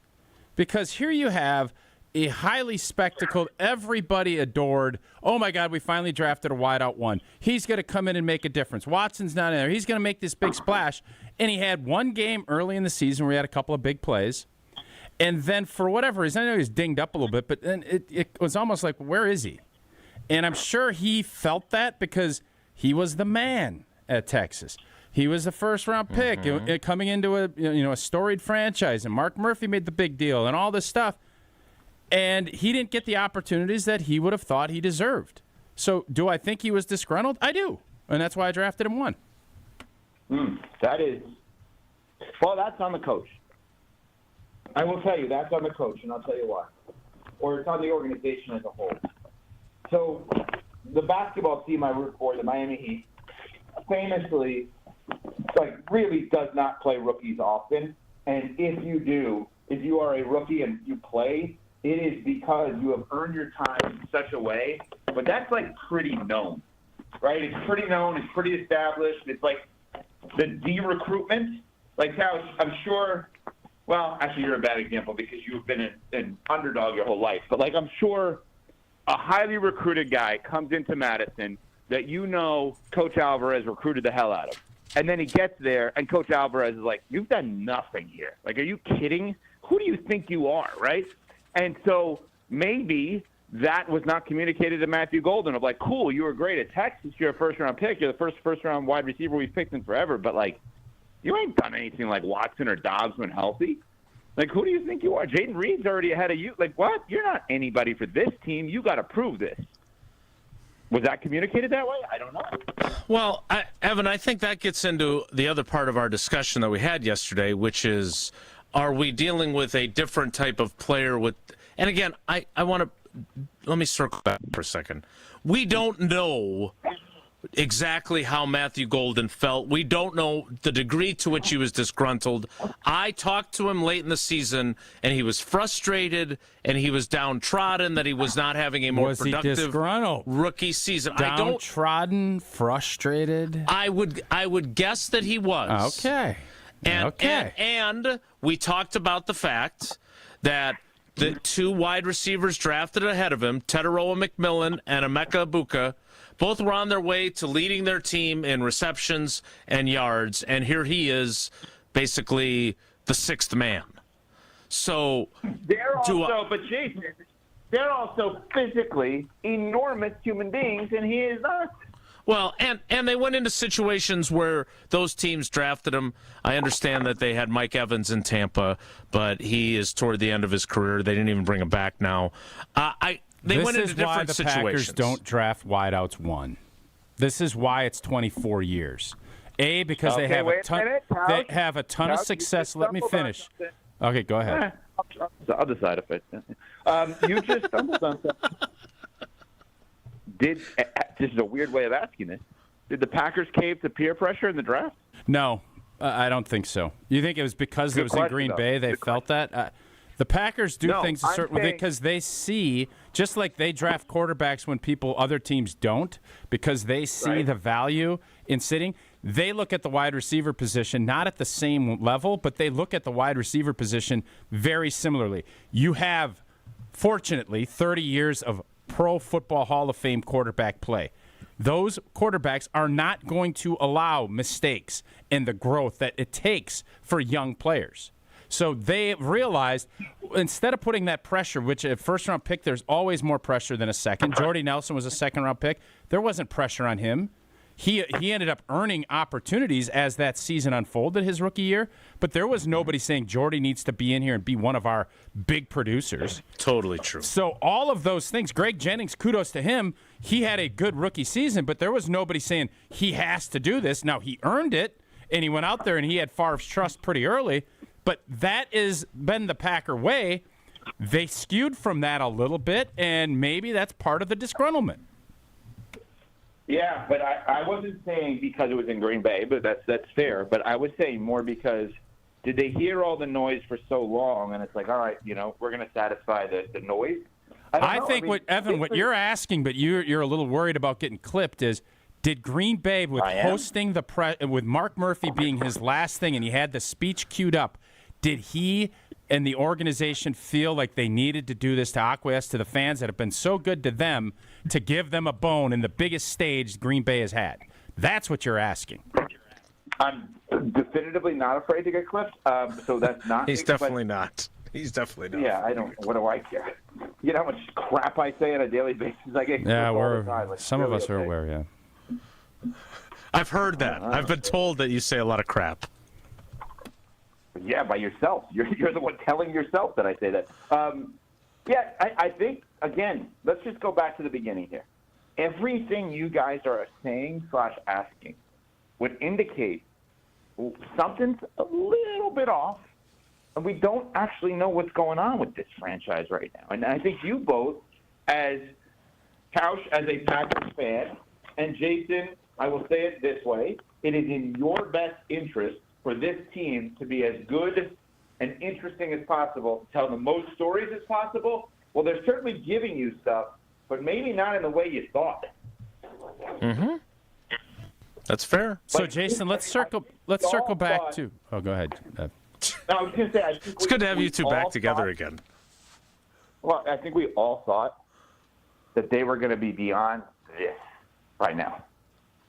Because here you have a highly spectacled, everybody adored, oh, my God, we finally drafted a wideout one. He's going to come in and make a difference. Watson's not in there. He's going to make this big splash. And he had one game early in the season where he had a couple of big plays. And then for whatever reason, I know he was dinged up a little bit, but then it was almost like, where is he? And I'm sure he felt that because he was the man at Texas. He was the first-round pick coming into a storied franchise, and Mark Murphy made the big deal and all this stuff. And he didn't get the opportunities that he would have thought he deserved. So do I think he was disgruntled? I do. And that's why I drafted him one. That's on the coach. I will tell you, that's on the coach, and I'll tell you why. Or it's on the organization as a whole. So the basketball team I root for, the Miami Heat, famously, really does not play rookies often. And if you do, if you are a rookie and you play, it is because you have earned your time in such a way. But that's, pretty known, right? It's pretty known. It's pretty established. It's like the de-recruitment. How I'm sure – well, actually, you're a bad example because you've been an underdog your whole life. But, I'm sure a highly recruited guy comes into Madison that Coach Alvarez recruited the hell out of. And then he gets there, and Coach Alvarez is like, you've done nothing here. Are you kidding? Who do you think you are, right? And so maybe that was not communicated to Matthew Golden of cool, you were great at Texas. You're a first-round pick. You're the first-round wide receiver we've picked in forever. But, you ain't done anything like Watson or Dobbs when healthy. Who do you think you are? Jaden Reed's already ahead of you. What? You're not anybody for this team. You got to prove this. Was that communicated that way? I don't know. Well, Evan, I think that gets into the other part of our discussion that we had yesterday, which is, are we dealing with a different type of player with – and again, I want to – let me circle back for a second. We don't know – exactly how Matthew Golden felt. We don't know the degree to which he was disgruntled. I talked to him late in the season, and he was frustrated, and he was downtrodden that he was not having a more productive rookie season. Downtrodden, frustrated? I would guess that he was. Okay. And we talked about the fact that the two wide receivers drafted ahead of him, Teteroa McMillan and Emeka Ibuka, both were on their way to leading their team in receptions and yards, and here he is, basically the sixth man. So they're also physically enormous human beings, and he is not. Well, and they went into situations where those teams drafted him. I understand that they had Mike Evans in Tampa, but he is toward the end of his career. They didn't even bring him back now. They went into different situations. This is why the Packers don't draft wideouts one. This is why it's 24 years. Because they have a ton of success. Let me finish. Okay, go ahead. I'll decide if it. You just stumbled on something. This is a weird way of asking it. Did the Packers cave to peer pressure in the draft? No, I don't think so. You think it was because it was in Green Bay they felt that? The Packers do things a certain way because they see, just like they draft quarterbacks when other teams don't, because they see the value in sitting. They look at the wide receiver position, not at the same level, but they look at the wide receiver position very similarly. You have, fortunately, 30 years of Pro Football Hall of Fame quarterback play. Those quarterbacks are not going to allow mistakes and the growth that it takes for young players. So they realized, instead of putting that pressure, which a first-round pick, there's always more pressure than a second. Jordy Nelson was a second-round pick. There wasn't pressure on him. He ended up earning opportunities as that season unfolded his rookie year, but there was nobody saying Jordy needs to be in here and be one of our big producers. Totally true. So all of those things, Greg Jennings, kudos to him. He had a good rookie season, but there was nobody saying he has to do this. Now, he earned it, and he went out there and he had Favre's trust pretty early. But that has been the Packer way. They skewed from that a little bit, and maybe that's part of the disgruntlement. Yeah, but I wasn't saying because it was in Green Bay, but that's fair. But I was saying more because did they hear all the noise for so long, and it's like, all right, we're going to satisfy the noise? I think what you're asking, but you're a little worried about getting clipped, is did Green Bay, with hosting with Mark Murphy being his last thing, and he had the speech queued up, did he and the organization feel like they needed to do this to acquiesce to the fans that have been so good to them to give them a bone in the biggest stage Green Bay has had? That's what you're asking. I'm definitively not afraid to get clipped, so that's not. He's definitely not. He's definitely not. Yeah, I don't. What do I care? You know how much crap I say on a daily basis? I get all the time. Some of us are aware, yeah. I've heard that. I've been told that you say a lot of crap. Yeah, by yourself. You're the one telling yourself that I say that. I think, again, let's just go back to the beginning here. Everything you guys are saying/asking would indicate something's a little bit off, we don't actually know what's going on with this franchise right now. And I think you both, as Tausch, as a Packers fan, and Jason, I will say it this way, it is in your best interest for this team to be as good and interesting as possible, tell the most stories as possible. Well, they're certainly giving you stuff, but maybe not in the way you thought. Mm-hmm. That's fair. So, Jason, let's circle back to. Oh, go ahead. No, I was going to say, I think it's good to have you two back together again. Well, I think we all thought that they were going to be beyond this right now.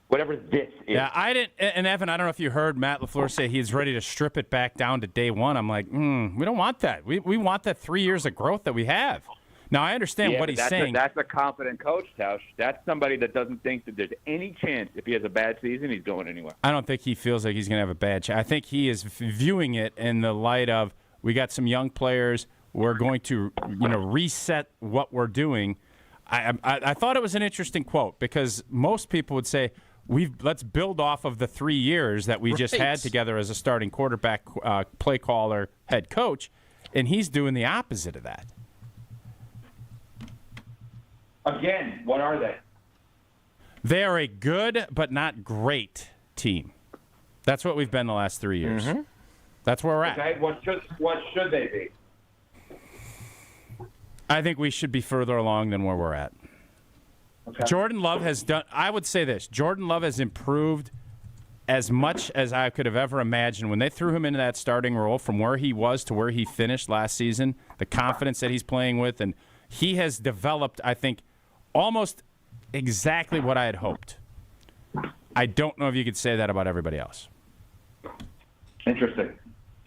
Whatever this is. Yeah, I didn't. And Evan, I don't know if you heard Matt LaFleur say he's ready to strip it back down to day one. I'm like, we don't want that. We want that 3 years of growth that we have. Now, I understand what he's saying. That's a confident coach, Tausch. That's somebody that doesn't think that there's any chance if he has a bad season, he's going anywhere. I don't think he feels like he's going to have a bad chance. I think he is viewing it in the light of we got some young players. We're going to reset what we're doing. I thought it was an interesting quote because most people would say, let's build off of the 3 years that we just had together as a starting quarterback, play caller, head coach, and he's doing the opposite of that. Again, what are they? They are a good but not great team. That's what we've been the last 3 years. Mm-hmm. That's where we're at. Okay, what should they be? I think we should be further along than where we're at. Okay. Jordan Love has done. I would say this: Jordan Love has improved as much as I could have ever imagined when they threw him into that starting role. From where he was to where he finished last season, the confidence that he's playing with, and he has developed, I think, almost exactly what I had hoped. I don't know if you could say that about everybody else. Interesting.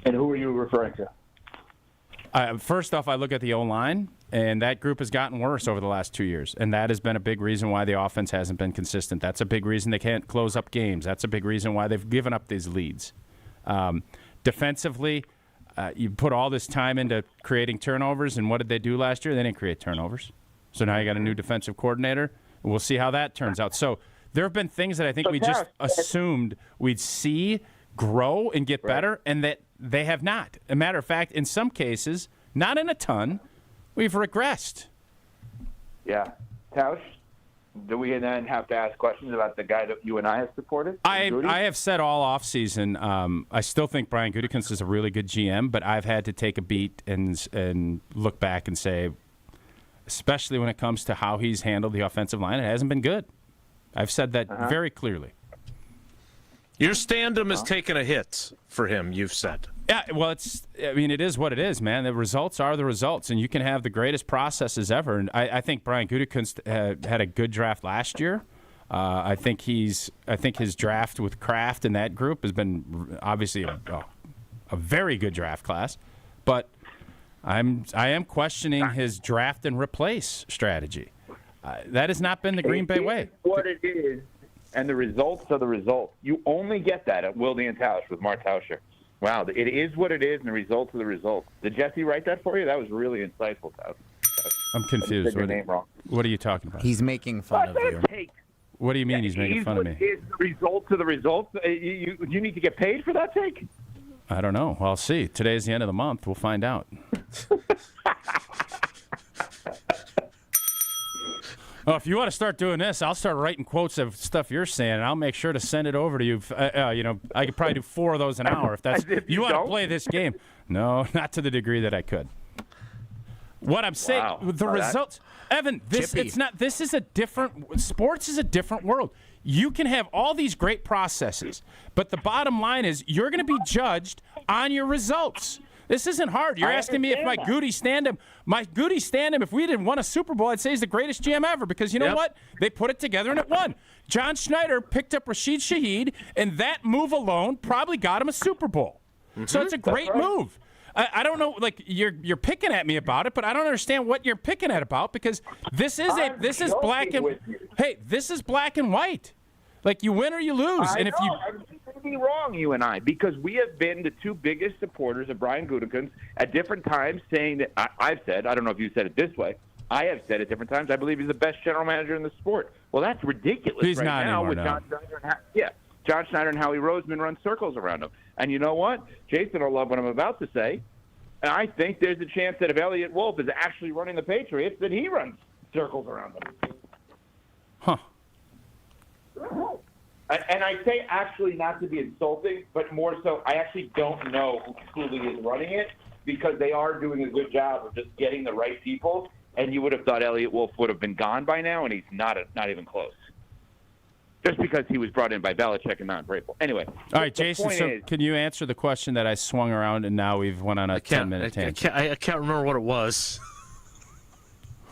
And who are you referring to? First off, I look at the O-line, and that group has gotten worse over the last 2 years, and that has been a big reason why the offense hasn't been consistent. That's a big reason they can't close up games. That's a big reason why they've given up these leads. Defensively, you put all this time into creating turnovers, and what did they do last year? They didn't create turnovers. So now you got a new defensive coordinator. We'll see how that turns out. So there have been things that I think we just assumed we'd see grow and get better, and that they have not. As a matter of fact, in some cases, not in a ton, we've regressed. Yeah. Tausch, do we then have to ask questions about the guy that you and I have supported? I have said all offseason, I still think Brian Gutekunst is a really good GM, but I've had to take a beat and look back and say, especially when it comes to how he's handled the offensive line, it hasn't been good. I've said that very clearly. Your stand-up is taking a hit for him, you've said. Yeah, well, it is what it is, man. The results are the results, and you can have the greatest processes ever. And I think Brian Gutekunst had a good draft last year. I think his draft with Kraft and that group has been obviously a very good draft class. But I am questioning his draft and replace strategy. That has not been the Green Bay way. What it is, and the results are the results. You only get that at Wilde and Tausch with Mark Tauscher. Wow, it is what it is, and the results are the results. Did Jesse write that for you? That was really insightful, Tausch. I'm confused. You said your name wrong. What are you talking about? He's making fun of you. What do you mean he's making fun of me? Is the results of the results? You need to get paid for that take? I don't know. Well, I'll see. Today's the end of the month. We'll find out. Well, if you want to start doing this, I'll start writing quotes of stuff you're saying, and I'll make sure to send it over to you. I could probably do 4 of those an hour if that's. You want to play this game? No, not to the degree that I could. What I'm saying, the results, Evan. It's not. This is a different. Sports is a different world. You can have all these great processes, but the bottom line is you're going to be judged on your results. This isn't hard. You're asking me if my Goody stand-him, if we didn't won a Super Bowl, I'd say he's the greatest GM ever because you know what? They put it together and it won. John Schneider picked up Rashid Shaheed, and that move alone probably got him a Super Bowl. Mm-hmm. So it's a great move. I don't know, like you're picking at me about it, but I don't understand what you're picking at about because this is black and white. Like you win or you lose, I'm going to be wrong, you and I, because we have been the 2 biggest supporters of Brian Gutekunst at different times, saying that I've said, I don't know if you said it this way, I have said at different times, I believe he's the best general manager in the sport. Well, that's ridiculous. He's right not now anymore, with no. John Schneider and Howie Roseman run circles around him. And you know what? Jason will love what I'm about to say. And I think there's a chance that if Elliott Wolf is actually running the Patriots, that he runs circles around them. Huh. And I say actually not to be insulting, but more so I actually don't know who truly is running it because they are doing a good job of just getting the right people. And you would have thought Elliott Wolf would have been gone by now, and he's not even close. Just because he was brought in by Belichick and not Vrabel. Anyway. All right, Jason, so can you answer the question that I swung around and now we've went on a 10-minute tangent? I can't remember what it was.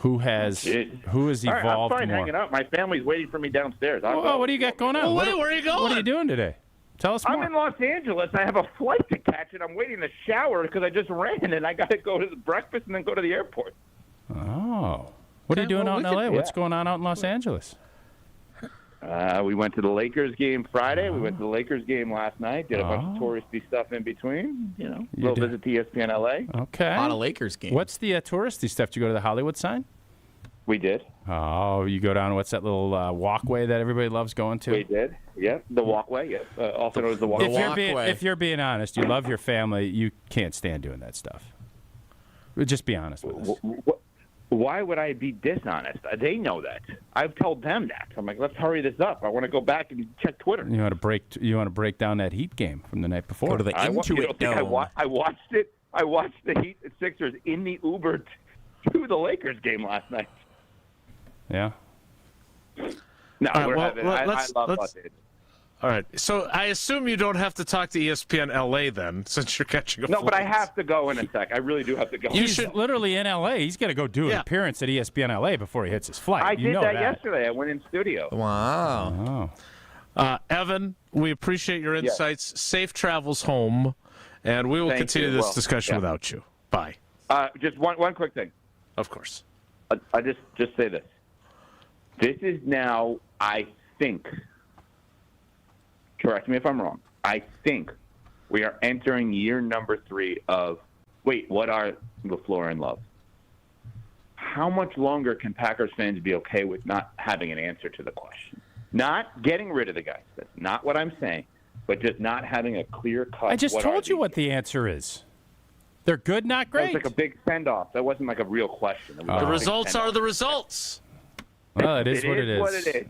Who has evolved All right, I'm fine more? hanging out. My family's waiting for me downstairs. Oh, what do you got going on? Well, wait, where are you going? What are you doing today? Tell us more. I'm in Los Angeles. I have a flight to catch, and I'm waiting to shower because I just ran, and I got to go to the breakfast and then go to the airport. Oh. What are you doing out in L.A.? What's going on out in Los Angeles? We went to the Lakers game Friday. We went to the Lakers game last night. Did a bunch of touristy stuff in between. Little visit to ESPN LA. Okay. On a Lakers game. What's the touristy stuff? Did you go to the Hollywood sign? We did. Oh, you go down, what's that little walkway that everybody loves going to? We did. Yep, the walkway. Yep, also known as the walkway. If you're being honest, you love your family, you can't stand doing that stuff. Just be honest with us. Why would I be dishonest? They know that. I've told them that. I'm like, let's hurry this up. I want to go back and check Twitter. You want to break down that Heat game from the night before? Go to the Intuit Dome. I watched it. I watched the Heat and Sixers in the Uber to the Lakers game last night. Yeah. No, All right, I love Los Angeles. All right. So I assume you don't have to talk to ESPN LA then, since you're catching a flight. No, but I have to go in a sec. I really do have to go. He's literally in LA. He's got to go do an appearance at ESPN LA before he hits his flight. I did that yesterday. I went in studio. Wow. Evan, we appreciate your insights. Yes. Safe travels home, and we will continue this discussion without you. Bye. Just one quick thing. Of course. I just say this. This is now, I think, correct me if I'm wrong, I think we are entering year number 3 of, what are LaFleur and Love? How much longer can Packers fans be okay with not having an answer to the question? Not getting rid of the guys. That's not what I'm saying. But just not having a clear cut. I just told you what the answer is. They're good, not great. That was like a big send-off. That wasn't like a real question. The results are the results. Well, it is what it is. What it is.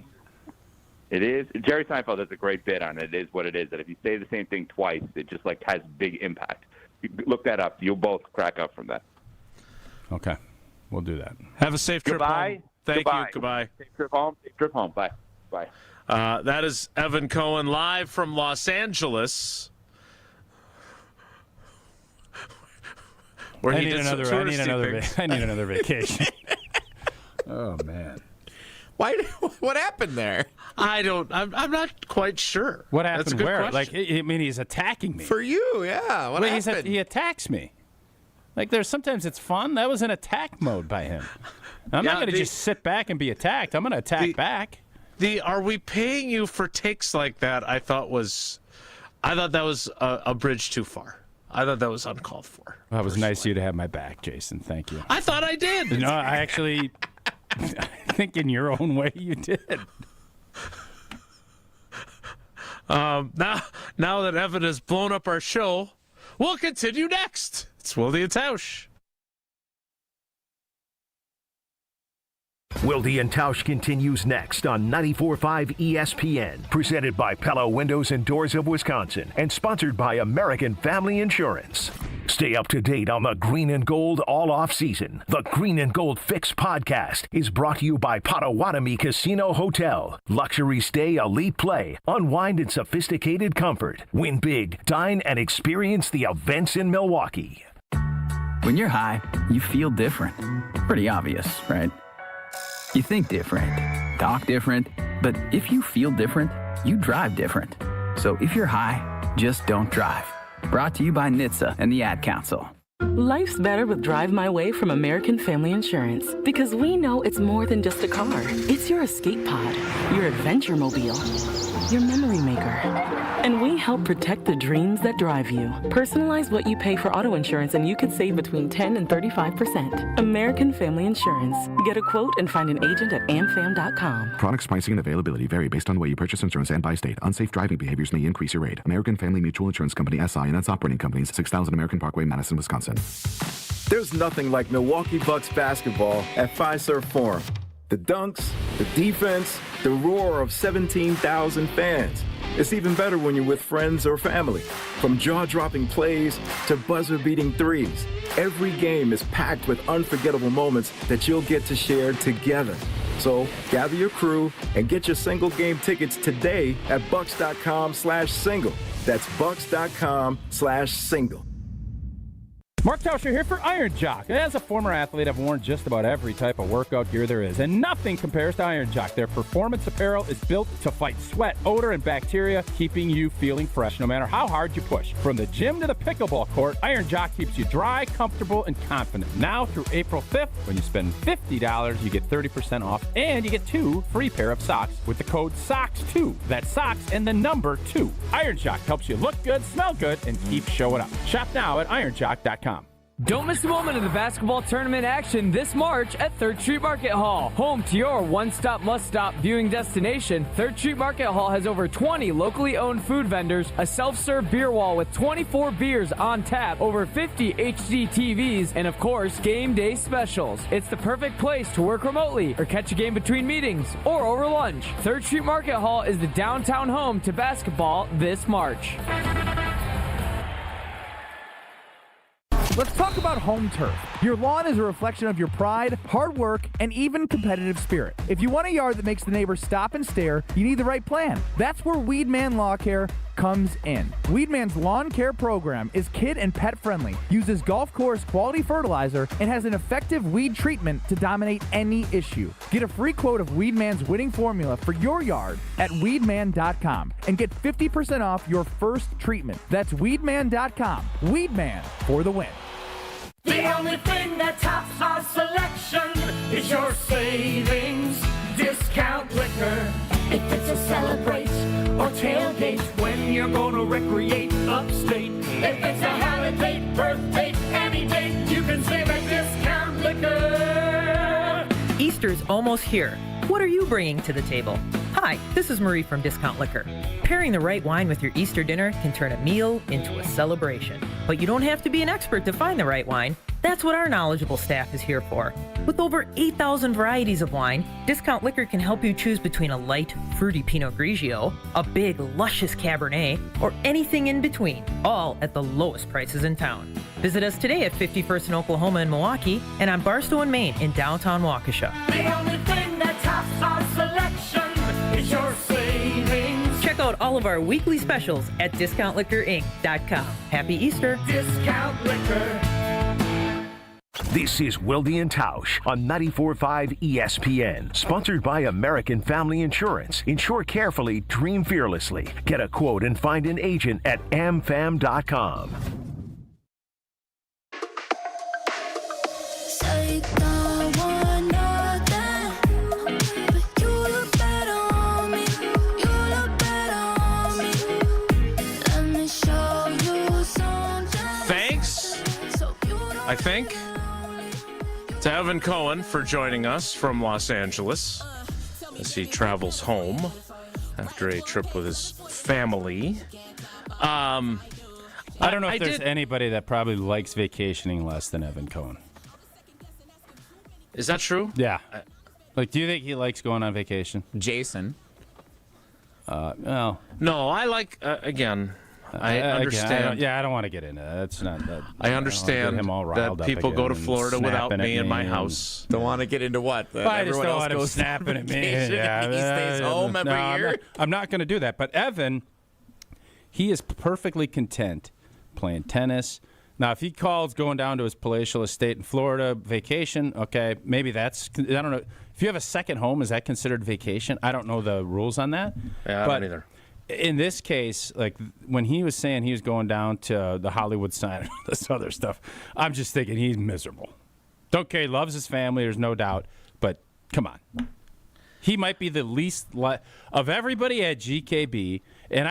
It is. Jerry Seinfeld has a great bit on it. It is what it is. That if you say the same thing twice, it just like has big impact. You look that up. You'll both crack up from that. Okay, we'll do that. Have a safe trip home. Thank you. Goodbye. Safe trip home. Safe trip home. Bye. Bye. That is Evan Cohen live from Los Where I need another vacation. Oh man. What happened there? I'm not quite sure. What happened? That's a good where? question. Like, I mean, he's attacking me. For you, yeah. What happened? He attacks me. Like, sometimes it's fun. That was an attack mode by him. I'm not going to just sit back and be attacked. I'm going to attack back. Are we paying you for takes like that? I thought that was a bridge too far. I thought that was uncalled for. Well, it was nice of you to have my back, Jason. Thank you. I thought I did. No, I actually I think in your own way you did. Now that Evan has blown up our show, we'll continue next. It's Wilde and Tausch. Wilde and Tausch continues next on 94.5 ESPN, presented by Pella Windows and Doors of Wisconsin, and sponsored by American Family Insurance. Stay up to date on the Green and Gold all off season. The Green and Gold Fix podcast is brought to you by Potawatomi Casino Hotel. Luxury stay, elite play, unwind in sophisticated comfort. Win big, dine, and experience the events in Milwaukee. When you're high, you feel different. Pretty obvious, right? You think different, talk different, but if you feel different, you drive different. So if you're high, just don't drive. Brought to you by NHTSA and the Ad Council. Life's better with Drive My Way from American Family Insurance, because we know it's more than just a car. It's your escape pod, your adventure mobile, your memory maker. And we help protect the dreams that drive you. Personalize what you pay for auto insurance and you could save between 10 and 35%. American Family Insurance. Get a quote and find an agent at amfam.com. Products, pricing, and availability vary based on the way you purchase insurance and by state. Unsafe driving behaviors may increase your rate. American Family Mutual Insurance Company, SI, and its operating companies, 6000 American Parkway, Madison, Wisconsin. Wisconsin. There's nothing like Milwaukee Bucks basketball at Fiserv Forum. The dunks, the defense, the roar of 17,000 fans. It's even better when you're with friends or family. From jaw-dropping plays to buzzer-beating threes, every game is packed with unforgettable moments that you'll get to share together. So gather your crew and get your single game tickets today at bucks.com/single. That's bucks.com/single. Mark Tauscher here for Iron Jock. As a former athlete, I've worn just about every type of workout gear there is, and nothing compares to Iron Jock. Their performance apparel is built to fight sweat, odor, and bacteria, keeping you feeling fresh no matter how hard you push. From the gym to the pickleball court, Iron Jock keeps you dry, comfortable, and confident. Now through April 5th, when you spend $50, you get 30% off, and you get 2 free pair of socks with the code SOCKS2. That's socks and the number 2. Iron Jock helps you look good, smell good, and keep showing up. Shop now at ironjock.com. Don't miss a moment of the basketball tournament action this March at 3rd Street Market Hall. Home to your one-stop, must-stop viewing destination, 3rd Street Market Hall has over 20 locally owned food vendors, a self-serve beer wall with 24 beers on tap, over 50 HD TVs, and of course, game day specials. It's the perfect place to work remotely or catch a game between meetings or over lunch. 3rd Street Market Hall is the downtown home to basketball this March. Let's talk about home turf. Your lawn is a reflection of your pride, hard work, and even competitive spirit. If you want a yard that makes the neighbors stop and stare, you need the right plan. That's where Weedman Lawn Care comes in. Weedman's lawn care program is kid and pet friendly, uses golf course quality fertilizer, and has an effective weed treatment to dominate any issue. Get a free quote of Weedman's winning formula for your yard at weedman.com and get 50% off your first treatment. That's weedman.com. Weedman for the win. The only thing that tops our selection is your savings discount liquor. If it's a celebrate or tailgate, when you're gonna recreate upstate. If it's a holiday, birthday, any day, you can save at discount liquor. Easter's almost here. What are you bringing to the table? Hi, this is Marie from Discount Liquor. Pairing the right wine with your Easter dinner can turn a meal into a celebration. But you don't have to be an expert to find the right wine. That's what our knowledgeable staff is here for. With over 8,000 varieties of wine, Discount Liquor can help you choose between a light, fruity Pinot Grigio, a big, luscious Cabernet, or anything in between, all at the lowest prices in town. Visit us today at 51st in Oklahoma and Milwaukee, and on Barstow and Main in downtown Waukesha. The only thing that tops our selection is your savings. Check out all of our weekly specials at DiscountLiquorInc.com. Happy Easter! Discount Liquor. This is Wilde and Tausch on 94.5 ESPN. Sponsored by American Family Insurance. Insure carefully, dream fearlessly. Get a quote and find an agent at amfam.com. Thanks, I think, to Evan Cohen for joining us from Los Angeles as he travels home after a trip with his family. I don't know if there's anybody that probably likes vacationing less than Evan Cohen. Is that true? Yeah. Like, do you think he likes going on vacation? Jason. Well. No, I like, again, I understand. I don't want to get into that. That's not that. I understand that people go to Florida without me in my house. Don't want to get into what? I just don't want him snapping at me. Yeah, he stays home every year. I'm not going to do that. But Evan, he is perfectly content playing tennis. Now, if he calls going down to his palatial estate in Florida, vacation, okay, maybe that's, I don't know. If you have a second home, is that considered vacation? I don't know the rules on that. Yeah, I don't either. In this case, like when he was saying he was going down to the Hollywood sign and this other stuff, I'm just thinking he's miserable. Don't care. He loves his family. There's no doubt. But come on. He might be the least of everybody at GKB. And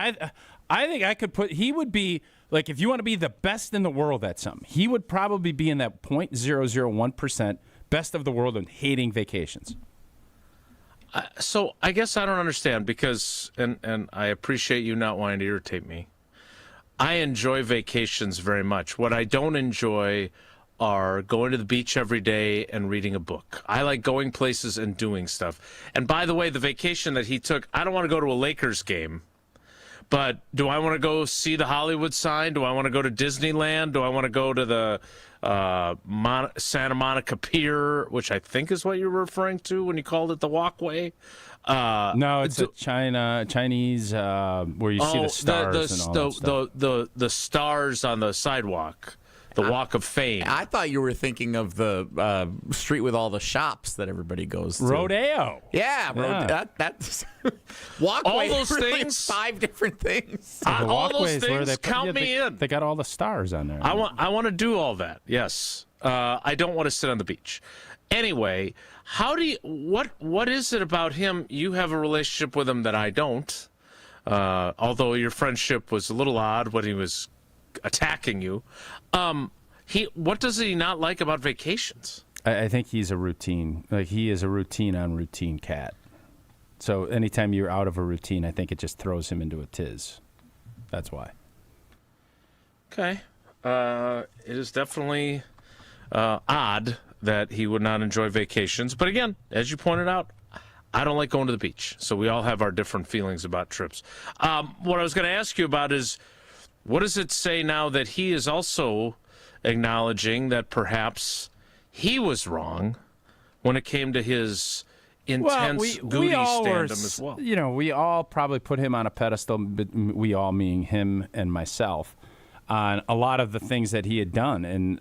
I think I could put, he would be, like, if you want to be the best in the world at something, he would probably be in that 0.001% best of the world in hating vacations. So I guess I don't understand because, and I appreciate you not wanting to irritate me. I enjoy vacations very much. What I don't enjoy are going to the beach every day and reading a book. I like going places and doing stuff. And by the way, the vacation that he took, I don't want to go to a Lakers game. But do I want to go see the Hollywood sign? Do I want to go to Disneyland? Do I want to go to the Santa Monica Pier, which I think is what you were referring to when you called it the walkway? No, it's a Chinese where you see the stars and all that stuff. The stars on the sidewalk. The Walk of Fame. I thought you were thinking of the street with all the shops that everybody goes to. Rodeo. Yeah. That's walkway. All those really things. 5 different things. All those things count me in. They got all the stars on there. I want to do all that. Yes. I don't want to sit on the beach. Anyway, what is it about him? You have a relationship with him that I don't. Although your friendship was a little odd when he was attacking you. What does he not like about vacations? I think he's a routine. Like, he is a routine on routine cat. So anytime you're out of a routine, I think it just throws him into a tiz. That's why. Okay. It is definitely odd that he would not enjoy vacations. But again, as you pointed out, I don't like going to the beach. So we all have our different feelings about trips. What I was going to ask you about is, what does it say now that he is also acknowledging that perhaps he was wrong when it came to his intense Goody stand-up as well? You know, we all probably put him on a pedestal, but we all, meaning him and myself, on a lot of the things that he had done. And,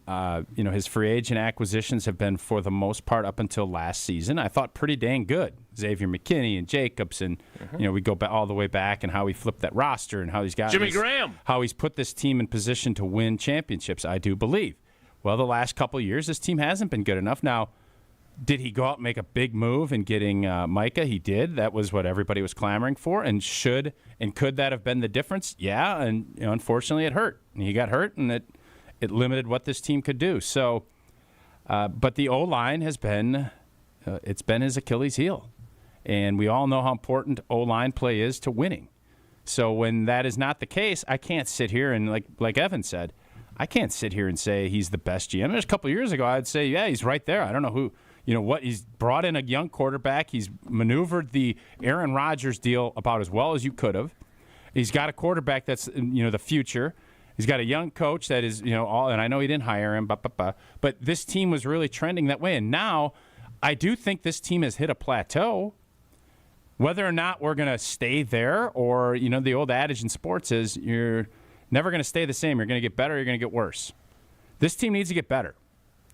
his free agent acquisitions have been, for the most part, up until last season, I thought pretty dang good. Xavier McKinney and Jacobs, and, we go all the way back and how he flipped that roster and how he's got Jimmy Graham. How he's put this team in position to win championships, I do believe. Well, the last couple of years, this team hasn't been good enough. Now, did he go out and make a big move in getting Micah? He did. That was what everybody was clamoring for. And could that have been the difference? Yeah, and unfortunately it hurt. And he got hurt, and it limited what this team could do. So, but the O-line has been, it's been his Achilles heel. And we all know how important O-line play is to winning. So when that is not the case, I can't sit here and, like Evan said, I can't sit here and say he's the best GM. There's a couple of years ago, I'd say, yeah, he's right there. I don't know who. He's brought in a young quarterback. He's maneuvered the Aaron Rodgers deal about as well as you could have. He's got a quarterback that's, the future. He's got a young coach that is, and I know he didn't hire him, but this team was really trending that way. And now I do think this team has hit a plateau. Whether or not we're going to stay there, or, the old adage in sports is you're never going to stay the same. You're going to get better, you're going to get worse. This team needs to get better.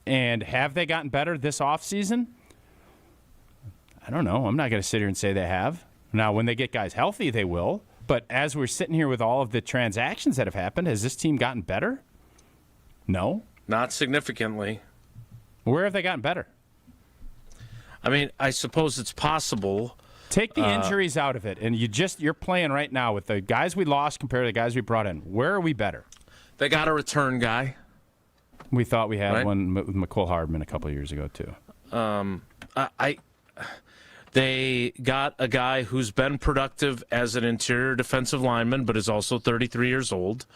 And have they gotten better this offseason? I don't know. I'm not going to sit here and say they have. Now, when they get guys healthy, they will. But as we're sitting here with all of the transactions that have happened, has this team gotten better? No. Not significantly. Where have they gotten better? I mean, I suppose it's possible. Take the injuries out of it, and you're playing right now with the guys we lost compared to the guys we brought in. Where are we better? They got a return guy. We thought we had one with McCole Hardman a couple of years ago, too. They got a guy who's been productive as an interior defensive lineman, but is also 33 years old.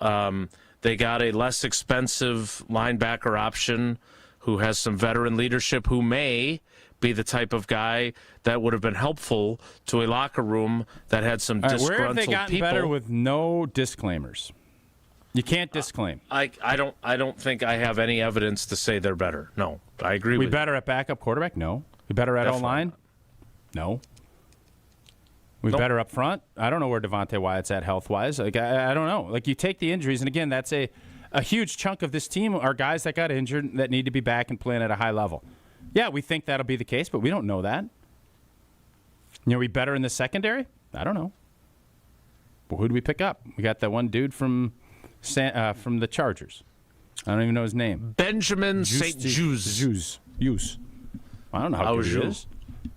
They got a less expensive linebacker option who has some veteran leadership, who may be the type of guy that would have been helpful to a locker room that had some disgruntled people. Where have they gotten better with no disclaimers? You can't disclaim. I don't think I have any evidence to say they're better. No, I agree with you. We better at backup quarterback? No. We better at O-line? No. We better up front? I don't know where Devontae Wyatt's at health-wise. I don't know. You take the injuries, and again, that's a huge chunk of this team are guys that got injured that need to be back and playing at a high level. Yeah, we think that'll be the case, but we don't know that. Are we better in the secondary? I don't know. Well, who do we pick up? We got that one dude from the Chargers. I don't even know his name. Benjamin St. Juice. I don't know how good he is.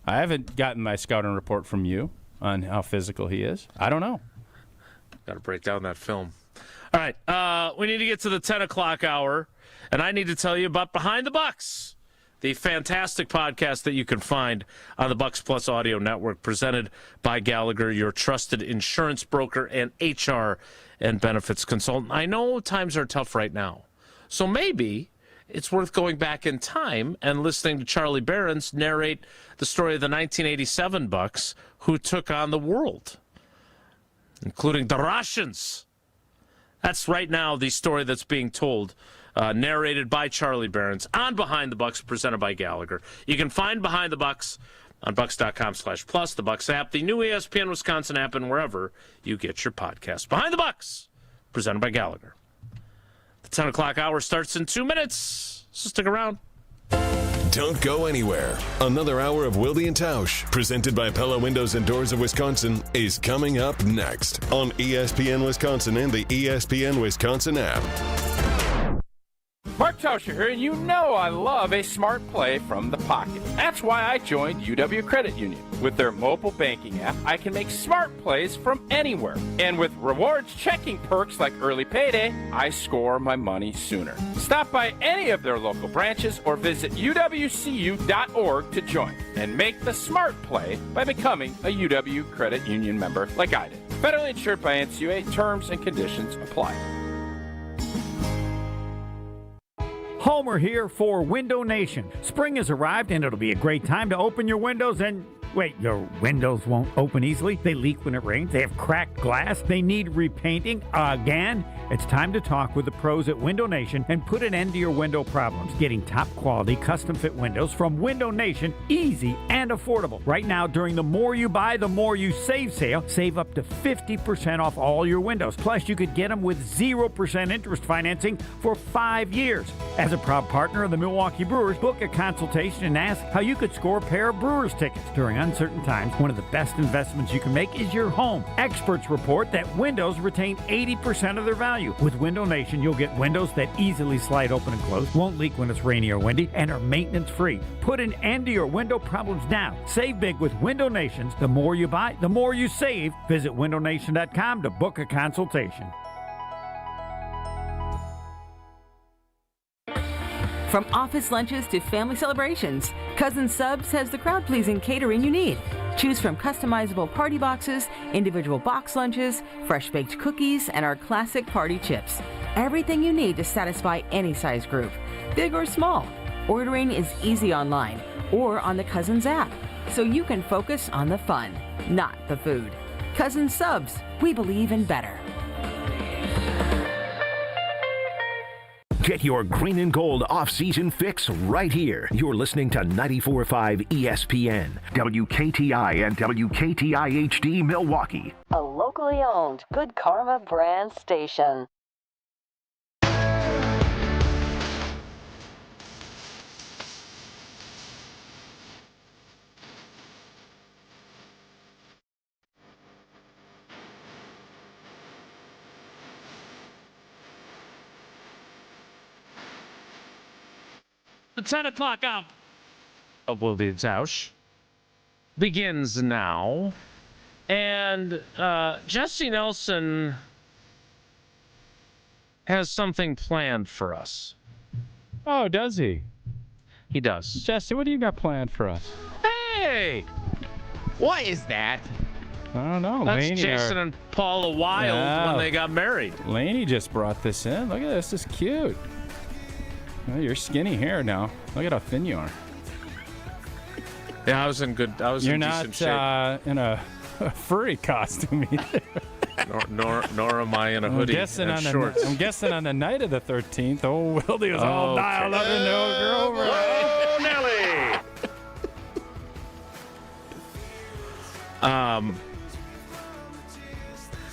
I haven't gotten my scouting report from you on how physical he is. I don't know. Got to break down that film. All right, we need to get to the 10 o'clock hour, and I need to tell you about Behind the Bucks, the fantastic podcast that you can find on the Bucks Plus Audio Network, presented by Gallagher, your trusted insurance broker and HR and benefits consultant. I know times are tough right now, so maybe it's worth going back in time and listening to Charlie Berens narrate the story of the 1987 Bucks who took on the world, including the Russians. That's right now the story that's being told, narrated by Charlie Berens on Behind the Bucks, presented by Gallagher. You can find Behind the Bucks on Bucks.com/plus, the Bucks app, the new ESPN Wisconsin app, and wherever you get your podcast. Behind the Bucks, presented by Gallagher. The 10 o'clock hour starts in 2 minutes, so stick around. Don't go anywhere. Another hour of Wilde and Tausch, presented by Pella Windows and Doors of Wisconsin, is coming up next on ESPN Wisconsin and the ESPN Wisconsin app. Mark Tauscher here, and you know I love a smart play from the pocket. That's why I joined UW Credit Union. With their mobile banking app, I can make smart plays from anywhere. And with rewards checking perks like early payday, I score my money sooner. Stop by any of their local branches or visit uwcu.org to join and make the smart play by becoming a UW Credit Union member like I did. Federally insured by NCUA. Terms and conditions apply. Homer here for Window Nation. Spring has arrived and it'll be a great time to open your windows and... Wait, your windows won't open easily? They leak when it rains? They have cracked glass? They need repainting again? It's time to talk with the pros at Window Nation and put an end to your window problems. Getting top quality custom fit windows from Window Nation, easy and affordable. Right now, during the More You Buy, the More You Save sale, save up to 50% off all your windows. Plus, you could get them with 0% interest financing for 5 years. As a proud partner of the Milwaukee Brewers, book a consultation and ask how you could score a pair of Brewers tickets. During uncertain times, one of the best investments you can make is your home. Experts report that windows retain 80% of their value. With Window Nation, you'll get windows that easily slide open and close, won't leak when it's rainy or windy, and are maintenance-free. Put an end to your window problems now. Save big with Window Nations. The more you buy, the more you save. Visit windownation.com to book a consultation. From office lunches to family celebrations, Cousin Subs has the crowd-pleasing catering you need. Choose from customizable party boxes, individual box lunches, fresh-baked cookies, and our classic party chips. Everything you need to satisfy any size group, big or small. Ordering is easy online or on the Cousins app, so you can focus on the fun, not the food. Cousin Subs, we believe in better. Get your green and gold off-season fix right here. You're listening to 94.5 ESPN, WKTI and WKTI HD Milwaukee. A locally owned Good Karma brand station. The 10 o'clock hour of Wilde and Tausch begins now. And Jesse Nelson has something planned for us. Oh, does he? He does. Jesse, what do you got planned for us? Hey! What is that? I don't know. That's Laney Jason and Paula Wild when they got married. Laney just brought this in. Look at this. This is cute. Well, you're skinny here now. Look at how thin you are. Yeah, I was in decent shape. You're not in a furry costume either. nor am I in a hoodie and shorts. I'm guessing on the night of the 13th, Wilde was all dialed up into Grover. Oh, Nelly!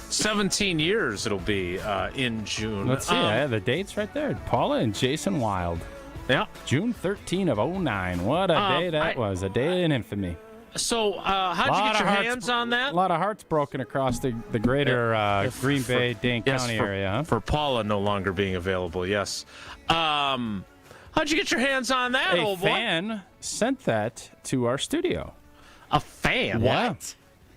17 years it'll be in June. Let's see. I have the dates right there. Paula and Jason Wild. Yeah. June 13 of 09. What a day that was. A day in infamy. So how'd you get your hands on that? A lot of hearts broken across the greater Green Bay, Dane County area. Huh? For Paula no longer being available, yes. How'd you get your hands on that, old boy? A fan sent that to our studio. A fan? What?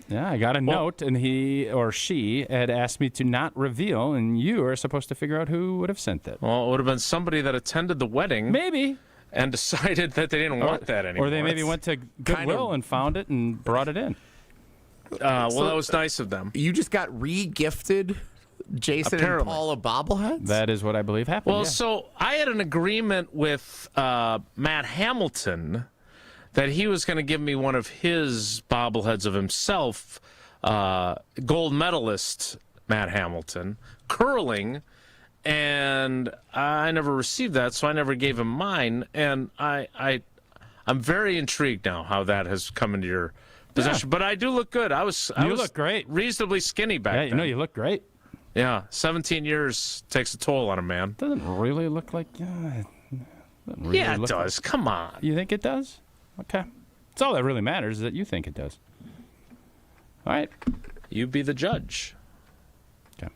Yeah, I got a note, and he or she had asked me to not reveal, and you are supposed to figure out who would have sent it. Well, it would have been somebody that attended the wedding. Maybe. and decided that they didn't want that anymore. Or they maybe went to Goodwill and found it and brought it in. Well, that was nice of them. You just got re-gifted Jason Apparently. and Paula bobbleheads? That is what I believe happened. Well, yeah. so I had an agreement with Matt Hamilton that he was going to give me one of his bobbleheads of himself, gold medalist Matt Hamilton, curling, and I never received that, so I never gave him mine. And I'm very intrigued now how that has come into your possession. But I do look good. I was look great. Reasonably skinny back then. You look great. Yeah, 17 years takes a toll on a man. Doesn't really look like. Yeah, it does. Come on. You think it does? Okay. That's all that really matters is that you think it does. All right. You be the judge. Okay.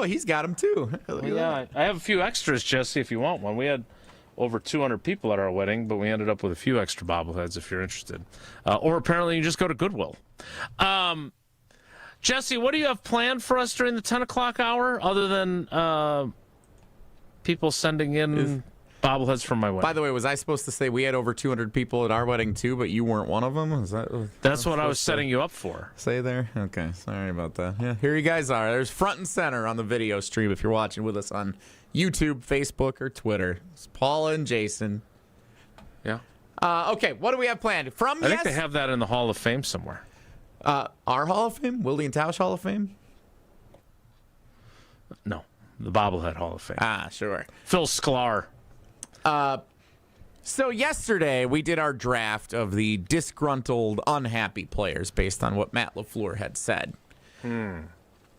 He's got them too. Yeah, I have a few extras, Jesse, if you want one. We had over 200 people at our wedding, but we ended up with a few extra bobbleheads if you're interested. Or apparently you just go to Goodwill. Jesse, what do you have planned for us during the 10 o'clock hour other than people sending in bobbleheads from my wedding? By the way, was I supposed to say we had over 200 people at our wedding too, but you weren't one of them? That's what I was setting you up for. Say there? Okay, sorry about that. Yeah, here you guys are. There's front and center on the video stream if you're watching with us on YouTube, Facebook, or Twitter. It's Paula and Jason. Yeah. Okay, what do we have planned? I think they have that in the Hall of Fame somewhere. Our Hall of Fame? Willie and Tausch Hall of Fame? No, the Bobblehead Hall of Fame. Ah, sure. Phil Sklar. So yesterday we did our draft of the disgruntled, unhappy players based on what Matt LaFleur had said.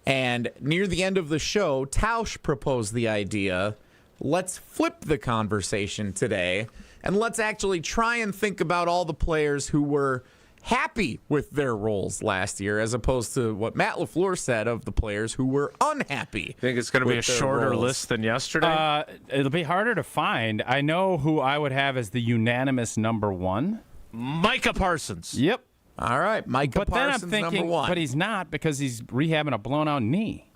And near the end of the show, Tausch proposed the idea, let's flip the conversation today, and let's actually try and think about all the players who were happy with their roles last year, as opposed to what Matt LaFleur said of the players who were unhappy. Think it's going to be a shorter list than yesterday? It'll be harder to find. I know who I would have as the unanimous number one. Micah Parsons. Yep. All right, Micah Parsons, then I'm thinking, number one. But he's not, because he's rehabbing a blown-out knee.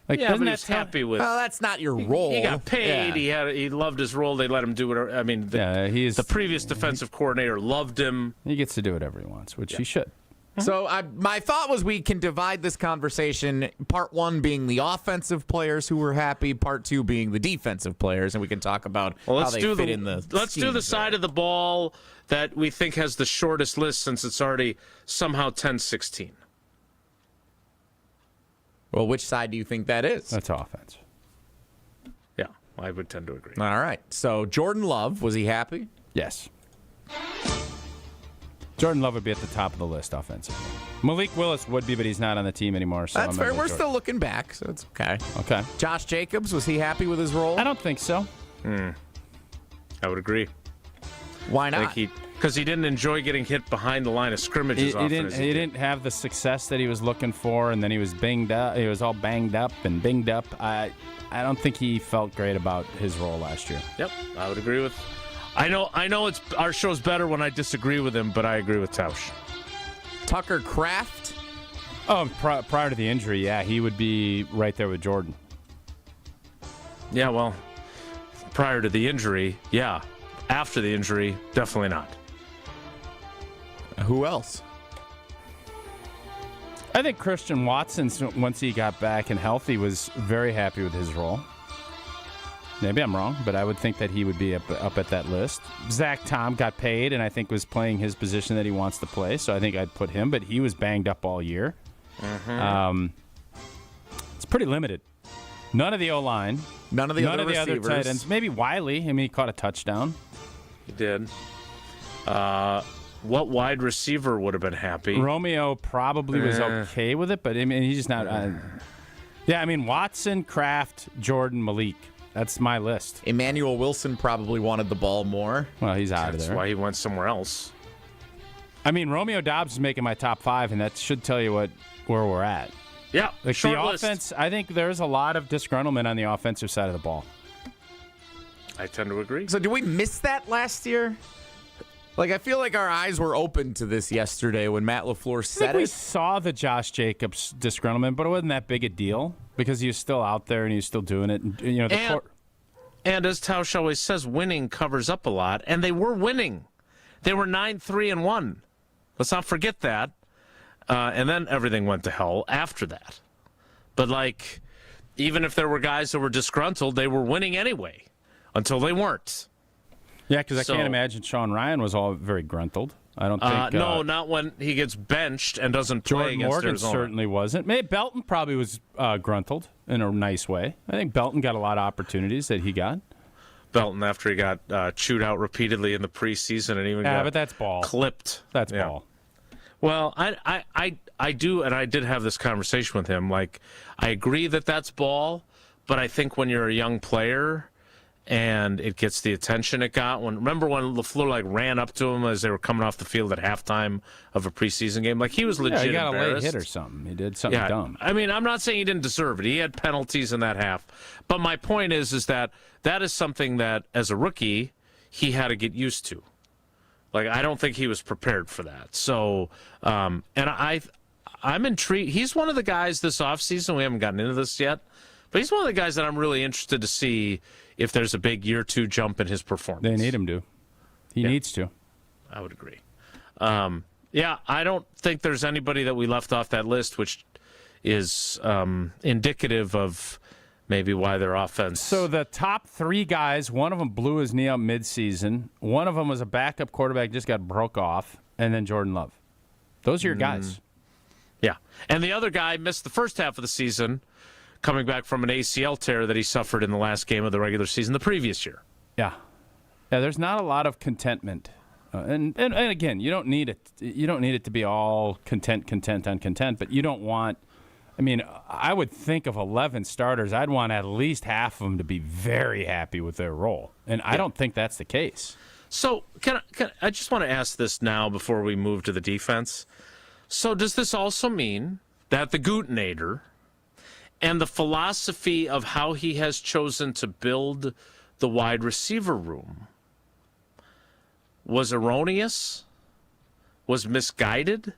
Like, yeah, but he's happy with. Well, that's not your role. He got paid. Yeah. He loved his role. They let him do whatever. I mean, the previous defensive coordinator loved him. He gets to do whatever he wants, which he should. So my thought was we can divide this conversation, part one being the offensive players who were happy, part two being the defensive players, and we can talk about how they fit in the Let's do the side of the ball that we think has the shortest list, since it's already somehow 10-16. Well, which side do you think that is? That's offense. Yeah, I would tend to agree. All right. So Jordan Love, was he happy? Yes. Jordan Love would be at the top of the list offensively. Malik Willis would be, but he's not on the team anymore. So That's fair. We're still looking back, so it's okay. Okay. Josh Jacobs, was he happy with his role? I don't think so. I would agree. Why not? Because he didn't enjoy getting hit behind the line of scrimmage as often as he didn't have the success that he was looking for, and then he was banged up. He was all banged up and binged up. I don't think he felt great about his role last year. Yep, I would agree with. I know it's our show's better when I disagree with him, but I agree with Tausch. Tucker Kraft. Oh, prior to the injury, yeah, he would be right there with Jordan. Yeah, well, prior to the injury, yeah. After the injury, definitely not. Who else? I think Christian Watson, once he got back and healthy, was very happy with his role. Maybe I'm wrong, but I would think that he would be up at that list. Zach Tom got paid and I think was playing his position that he wants to play, so I think I'd put him, but he was banged up all year. It's pretty limited. None of the O-line. None of the other tight ends. Maybe Wiley. I mean, he caught a touchdown. He did. What wide receiver would have been happy? Romeo probably was okay with it, but I mean, he's just not. I mean, Watson, Kraft, Jordan, Malik. That's my list. Emmanuel Wilson probably wanted the ball more. Well, he's out of there. That's why he went somewhere else. I mean, Romeo Doubs is making my top 5, and that should tell you where we're at. Yeah, like short the list. offense, I think there's a lot of disgruntlement on the offensive side of the ball. I tend to agree. So, did we miss that last year? Like, I feel like our eyes were open to this yesterday when Matt LaFleur said We it. saw the Josh Jacobs disgruntlement, but it wasn't that big a deal because he was still out there and he was still doing it. And, And as Tausch always says, winning covers up a lot, and they were winning. They were 9-3-1. Let's not forget that. And then everything went to hell after that. But, like, even if there were guys that were disgruntled, they were winning anyway until they weren't. Yeah, because I can't imagine Sean Ryan was all very gruntled. I don't think. No, not when he gets benched and doesn't play Jordan against Morgan Arizona. certainly wasn't. Maybe Belton probably was gruntled in a nice way. I think Belton got a lot of opportunities that he got. Belton, after he got chewed out repeatedly in the preseason and even got but that's ball. Clipped. That's ball. Well, I do, and I did have this conversation with him. Like, I agree that that's ball, but I think when you're a young player and it gets the attention it got, remember when LaFleur ran up to him as they were coming off the field at halftime of a preseason game? Like, he was legit he got embarrassed. a late hit or something. He did something dumb. I mean, I'm not saying he didn't deserve it. He had penalties in that half. But my point is that is something that, as a rookie, he had to get used to. Like, I don't think he was prepared for that. So, and I'm intrigued. He's one of the guys this offseason, we haven't gotten into this yet, but he's one of the guys that I'm really interested to see if there's a big year 2 jump in his performance. They need him to. He needs to. I would agree. I don't think there's anybody that we left off that list, which is indicative of maybe why their offense. So the top 3 guys, one of them blew his knee out midseason. One of them was a backup quarterback, just got broke off, and then Jordan Love. Those are your guys. Yeah. And the other guy missed the first half of the season, coming back from an ACL tear that he suffered in the last game of the regular season the previous year. Yeah. Yeah, there's not a lot of contentment. And again, you don't need it. You don't need it to be all content, but you don't want. I mean, I would think of 11 starters, I'd want at least half of them to be very happy with their role. And I don't think that's the case. So I just want to ask this now before we move to the defense. So does this also mean that the Gutenator and the philosophy of how he has chosen to build the wide receiver room was erroneous? Was misguided?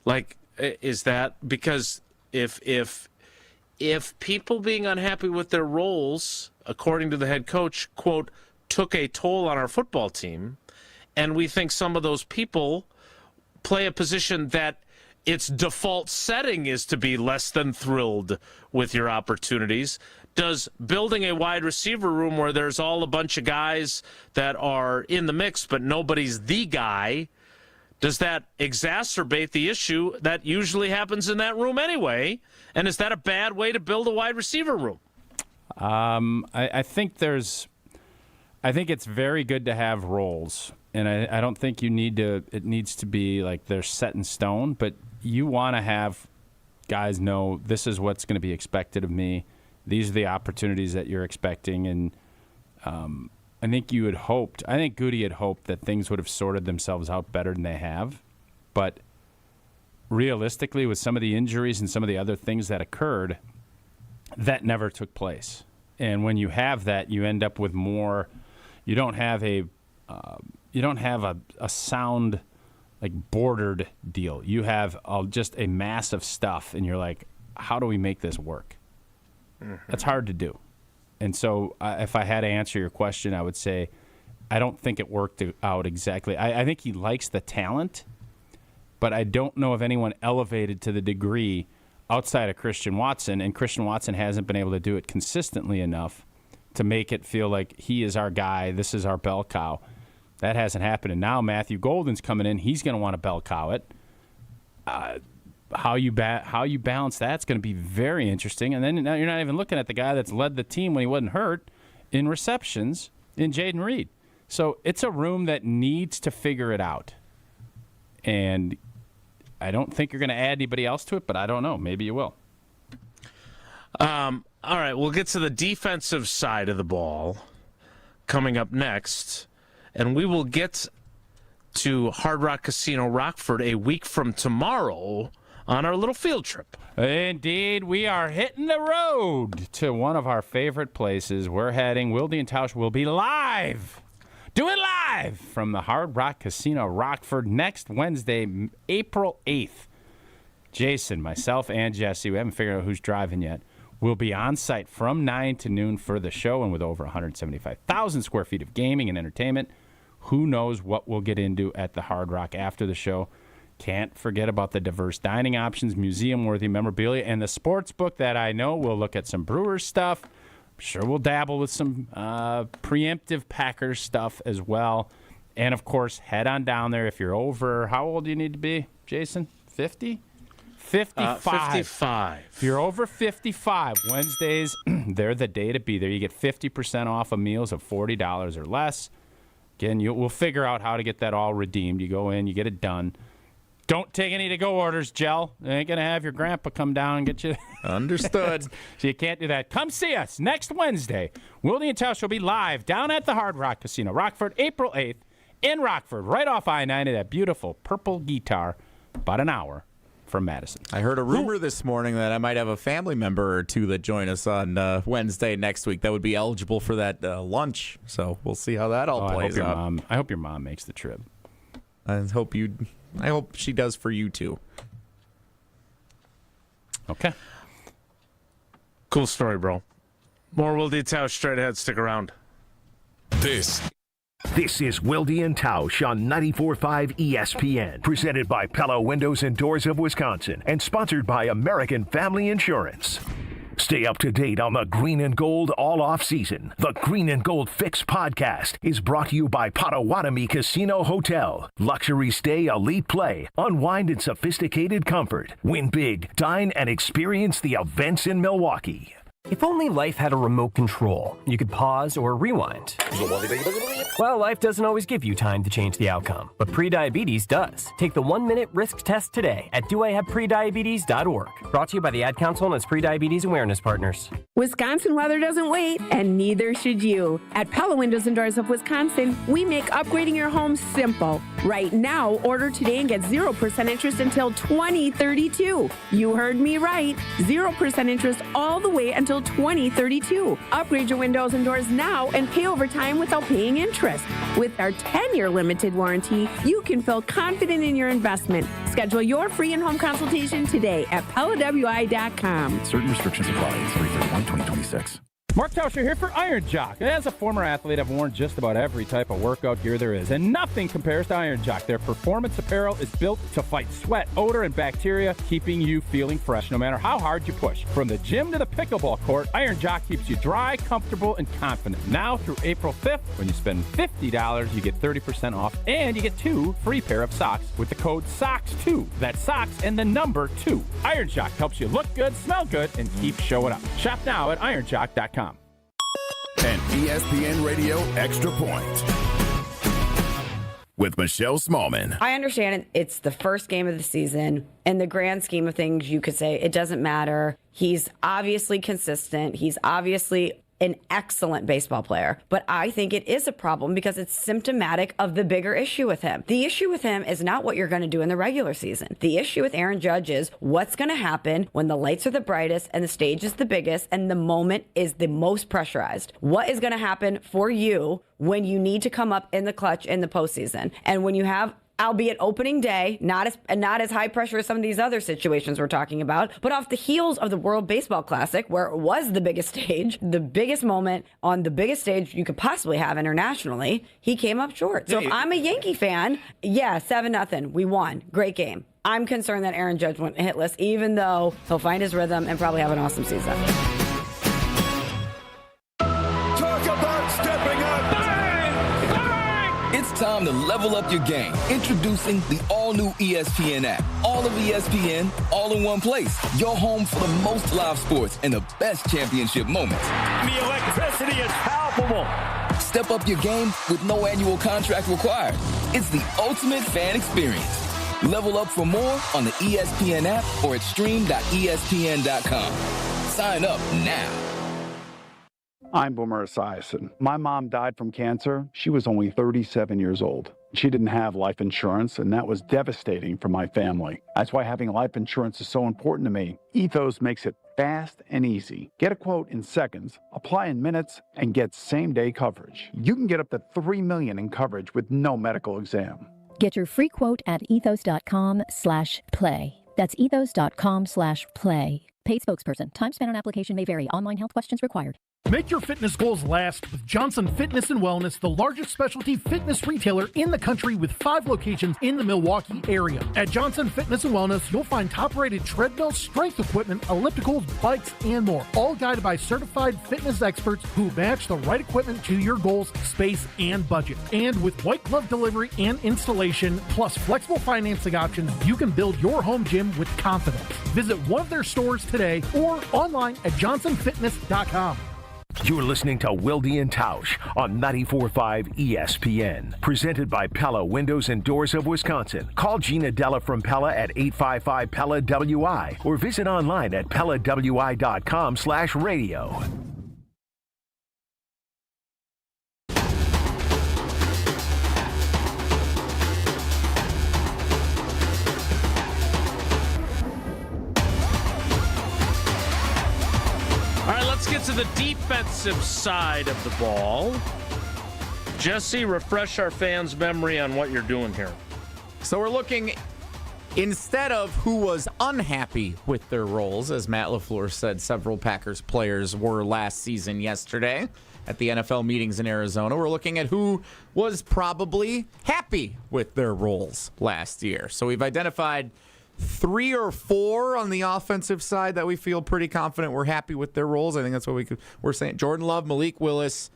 Like, is that because if people being unhappy with their roles, according to the head coach, quote, took a toll on our football team, and we think some of those people play a position that its default setting is to be less than thrilled with your opportunities, does building a wide receiver room where there's all a bunch of guys that are in the mix but nobody's the guy, does that exacerbate the issue that usually happens in that room anyway? And is that a bad way to build a wide receiver room? I think it's very good to have roles. And I don't think it needs to be like they're set in stone, but you want to have guys know this is what's going to be expected of me. These are the opportunities that you're expecting. And I think Goody had hoped that things would have sorted themselves out better than they have. But realistically, with some of the injuries and some of the other things that occurred, that never took place. And when you have that, you end up with more. You don't have a sound, like, bordered deal. You have just a mass of stuff, and you're like, how do we make this work? Mm-hmm. That's hard to do. And so if I had to answer your question, I would say I don't think it worked out exactly. I think he likes the talent, but I don't know of anyone elevated to the degree outside of Christian Watson, and Christian Watson hasn't been able to do it consistently enough to make it feel like he is our guy, this is our bell cow. That hasn't happened. And now Matthew Golden's coming in. He's going to want to bell cow it. How you balance that's going to be very interesting. And then now you're not even looking at the guy that's led the team when he wasn't hurt in receptions in Jaden Reed. So it's a room that needs to figure it out. And I don't think you're going to add anybody else to it, but I don't know. Maybe you will. All right, we'll get to the defensive side of the ball coming up next. And we will get to Hard Rock Casino Rockford a week from tomorrow on our little field trip. Indeed, we are hitting the road to one of our favorite places. We're heading. Wilde and Tausch will be live. Do it live from the Hard Rock Casino Rockford next Wednesday, April 8th. Jason, myself, and Jesse, we haven't figured out who's driving yet. will be on site from 9 to noon for the show, and with over 175,000 square feet of gaming and entertainment, who knows what we'll get into at the Hard Rock after the show. Can't forget about the diverse dining options, museum-worthy memorabilia, and the sports book that I know will look at some Brewers stuff. I'm sure we'll dabble with some preemptive Packers stuff as well. And, of course, head on down there if you're over. How old do you need to be, Jason? 50? 55. 55. If you're over 55, Wednesdays, they're the day to be there. You get 50% off of meals of $40 or less. Again, we'll figure out how to get that all redeemed. You go in, you get it done. Don't take any to-go orders, Jell. They ain't going to have your grandpa come down and get you. Understood. So you can't do that. Come see us next Wednesday. Wilde and Tausch will be live down at the Hard Rock Casino, Rockford, April 8th, in Rockford, right off I-90, that beautiful purple guitar, about an hour from Madison. I heard a rumor this morning that I might have a family member or two that join us on Wednesday next week that would be eligible for that lunch. So we'll see how that all plays out. I hope your mom makes the trip. I hope she does for you too. Okay. Cool story, bro. More Wilde Tausch straight ahead. Stick around. This is Wilde and Tausch on 94.5 ESPN, presented by Pella Windows and Doors of Wisconsin, and sponsored by American Family Insurance. Stay up to date on the Green and Gold all off season. The Green and Gold Fix podcast is brought to you by Potawatomi Casino Hotel. Luxury stay, elite play, unwind in sophisticated comfort. Win big, dine, and experience the events in Milwaukee. If only life had a remote control, you could pause or rewind. Well, life doesn't always give you time to change the outcome, but prediabetes does. Take the 1-minute risk test today at doihaveprediabetes.org. Brought to you by the Ad Council and its prediabetes awareness partners. Wisconsin weather doesn't wait, and neither should you. At Pella Windows and Doors of Wisconsin, we make upgrading your home simple. Right now, order today and get 0% interest until 2032. You heard me right. 0% interest all the way until 2032. Upgrade your windows and doors now and pay over time without paying interest. With our 10-year limited warranty, you can feel confident in your investment. Schedule your free in-home consultation today at PellaWI.com. Certain restrictions apply. 3/31/2026. Mark Tauscher here for Iron Jock. As a former athlete, I've worn just about every type of workout gear there is, and nothing compares to Iron Jock. Their performance apparel is built to fight sweat, odor, and bacteria, keeping you feeling fresh no matter how hard you push. From the gym to the pickleball court, Iron Jock keeps you dry, comfortable, and confident. Now through April 5th, when you spend $50, you get 30% off, and you get 2 free pair of socks with the code SOCKS2. That's socks and the number 2. Iron Jock helps you look good, smell good, and keep showing up. Shop now at ironjock.com. And ESPN Radio Extra Point with Michelle Smallman. I understand it's the first game of the season. In the grand scheme of things, you could say it doesn't matter. He's obviously consistent. He's obviously an excellent baseball player. But I think it is a problem because it's symptomatic of the bigger issue with him. The issue with him is not what you're going to do in the regular season. The issue with Aaron Judge is what's going to happen when the lights are the brightest and the stage is the biggest and the moment is the most pressurized. What is going to happen for you when you need to come up in the clutch in the postseason? And when you have, albeit opening day, not as high pressure as some of these other situations we're talking about, but off the heels of the World Baseball Classic, where it was the biggest stage, the biggest moment on the biggest stage you could possibly have internationally, he came up short. So if I'm a Yankee fan, 7-0, we won. Great game. I'm concerned that Aaron Judge went hitless, even though he'll find his rhythm and probably have an awesome season. Talk about stepping up. It's time to level up your game. Introducing the all-new ESPN app. All of ESPN, all in one place. Your home for the most live sports and the best championship moments. The electricity is palpable. Step up your game with no annual contract required. It's the ultimate fan experience. Level up for more on the ESPN app or at stream.espn.com. Sign up now. I'm Boomer Esiason. My mom died from cancer. She was only 37 years old. She didn't have life insurance, and that was devastating for my family. That's why having life insurance is so important to me. Ethos makes it fast and easy. Get a quote in seconds, apply in minutes, and get same-day coverage. You can get up to $3 million in coverage with no medical exam. Get your free quote at ethos.com/play. That's ethos.com/play. Paid spokesperson. Time spent on application may vary. Online health questions required. Make your fitness goals last with Johnson Fitness and Wellness, the largest specialty fitness retailer in the country with 5 locations in the Milwaukee area. At Johnson Fitness and Wellness, you'll find top-rated treadmills, strength equipment, ellipticals, bikes, and more, all guided by certified fitness experts who match the right equipment to your goals, space, and budget. And with white glove delivery and installation, plus flexible financing options, you can build your home gym with confidence. Visit one of their stores today or online at johnsonfitness.com. You're listening to Wilde and Tausch on 94.5 ESPN. Presented by Pella Windows and Doors of Wisconsin. Call Gina Della from Pella at 855-PELLA-WI or visit online at PellaWI.com/radio. All right, let's get to the defensive side of the ball. Jesse, refresh our fans' memory on what you're doing here. So we're looking, instead of who was unhappy with their roles, as Matt LaFleur said several Packers players were last season yesterday at the NFL meetings in Arizona, we're looking at who was probably happy with their roles last year. So we've identified 3 or 4 on the offensive side that we feel pretty confident we're happy with their roles. I think that's what we're saying. Jordan Love, Malik Willis,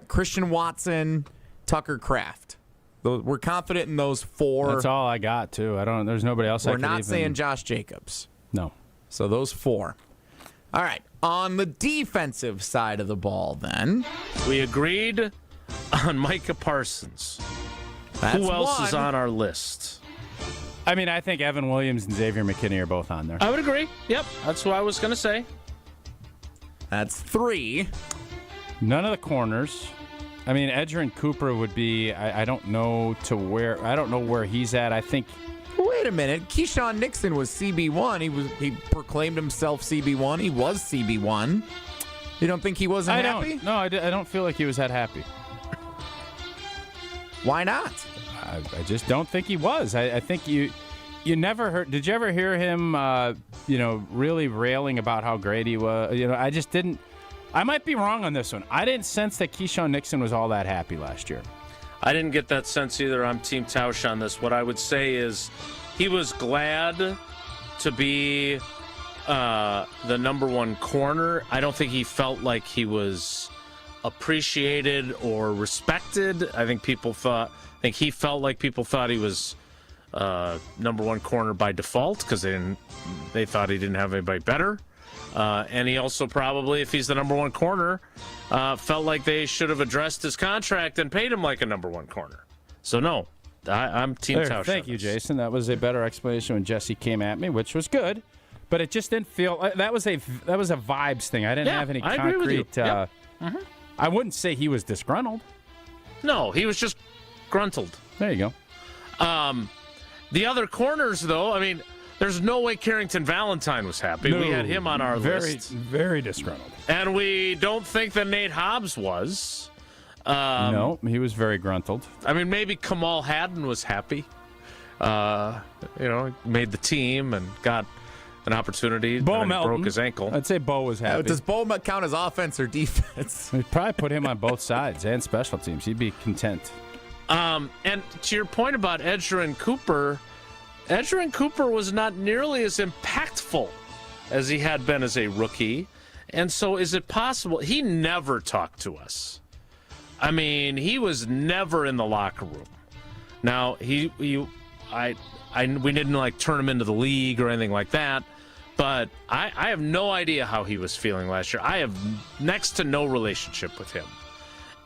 Christian Watson, Tucker Kraft. We're confident in those 4. That's all I got, too. There's nobody else We're not saying Josh Jacobs. No. So those 4. All right. On the defensive side of the ball, then. We agreed on Micah Parsons. That's Who else is one. on our list? I mean, I think Evan Williams and Xavier McKinney are both on there. I would agree. Yep, that's what I was going to say. That's 3. None of the corners. I mean, Edgerrin Cooper would be. I don't know where he's at. I think. Wait a minute. Keyshawn Nixon was CB1. He proclaimed himself CB1. He was CB1. You don't think he wasn't happy? No, I don't feel like he was that happy. Why not? I just don't think he was. I think you never heard. Did you ever hear him, really railing about how great he was? I just didn't. I might be wrong on this one. I didn't sense that Keyshawn Nixon was all that happy last year. I didn't get that sense either. I'm Team Tausch on this. What I would say is he was glad to be the number 1 corner. I don't think he felt like he was appreciated or respected. I think he felt like people thought he was number 1 corner by default because they thought he didn't have anybody better. And he also probably, if he's the number 1 corner, felt like they should have addressed his contract and paid him like a number 1 corner. So no, I'm Team Tausch. Thank you, Jason. That was a better explanation when Jesse came at me, which was good. But it just didn't feel that was a vibes thing. I didn't have any concrete. I agree with you. Yep. I wouldn't say he was disgruntled. No, he was just gruntled. There you go. The other corners, though, I mean, there's no way Carrington Valentine was happy. No, we had him on our list. Very disgruntled. And we don't think that Nate Hobbs was. No, he was very gruntled. I mean, maybe Kamal Haddon was happy. Made the team and got an opportunity. Bo Melton broke his ankle. I'd say Bo was happy. Does Bo count as offense or defense? We'd probably put him on both sides and special teams. He'd be content. And to your point about Edgerrin Cooper was not nearly as impactful as he had been as a rookie. And so is it possible? He never talked to us. I mean, he was never in the locker room. Now, we didn't turn him into the league or anything like that. But I have no idea how he was feeling last year. I have next to no relationship with him.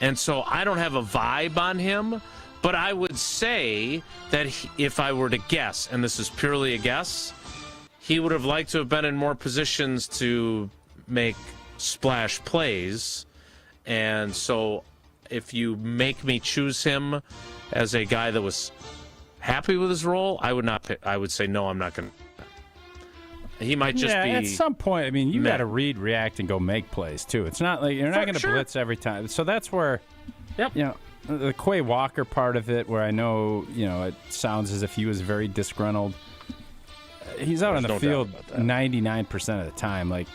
And so I don't have a vibe on him. But I would say that if I were to guess, and this is purely a guess, he would have liked to have been in more positions to make splash plays. And so if you make me choose him as a guy that was happy with his role, I would not pick. I would say, no, I'm not going to. He might just be. At some point, I mean, you got to read, react, and go make plays, too. It's not like you're not going to blitz every time. So that's where, the Quay Walker part of it, where I know, it sounds as if he was very disgruntled. he's out on the field 99% of the time. Like,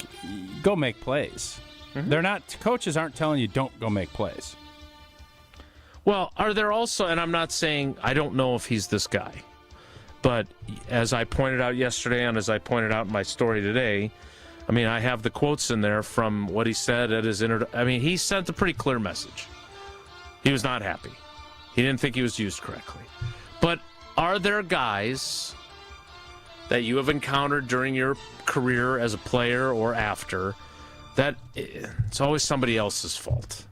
go make plays. They're not. Coaches aren't telling you don't go make plays. Well, are there also, and I'm not saying I don't know if he's this guy, but as I pointed out yesterday and as I pointed out in my story today, I mean, I have the quotes in there from what he said at his I mean, he sent a pretty clear message. He was not happy. He didn't think he was used correctly. But are there guys that you have encountered during your career as a player or after that it's always somebody else's fault?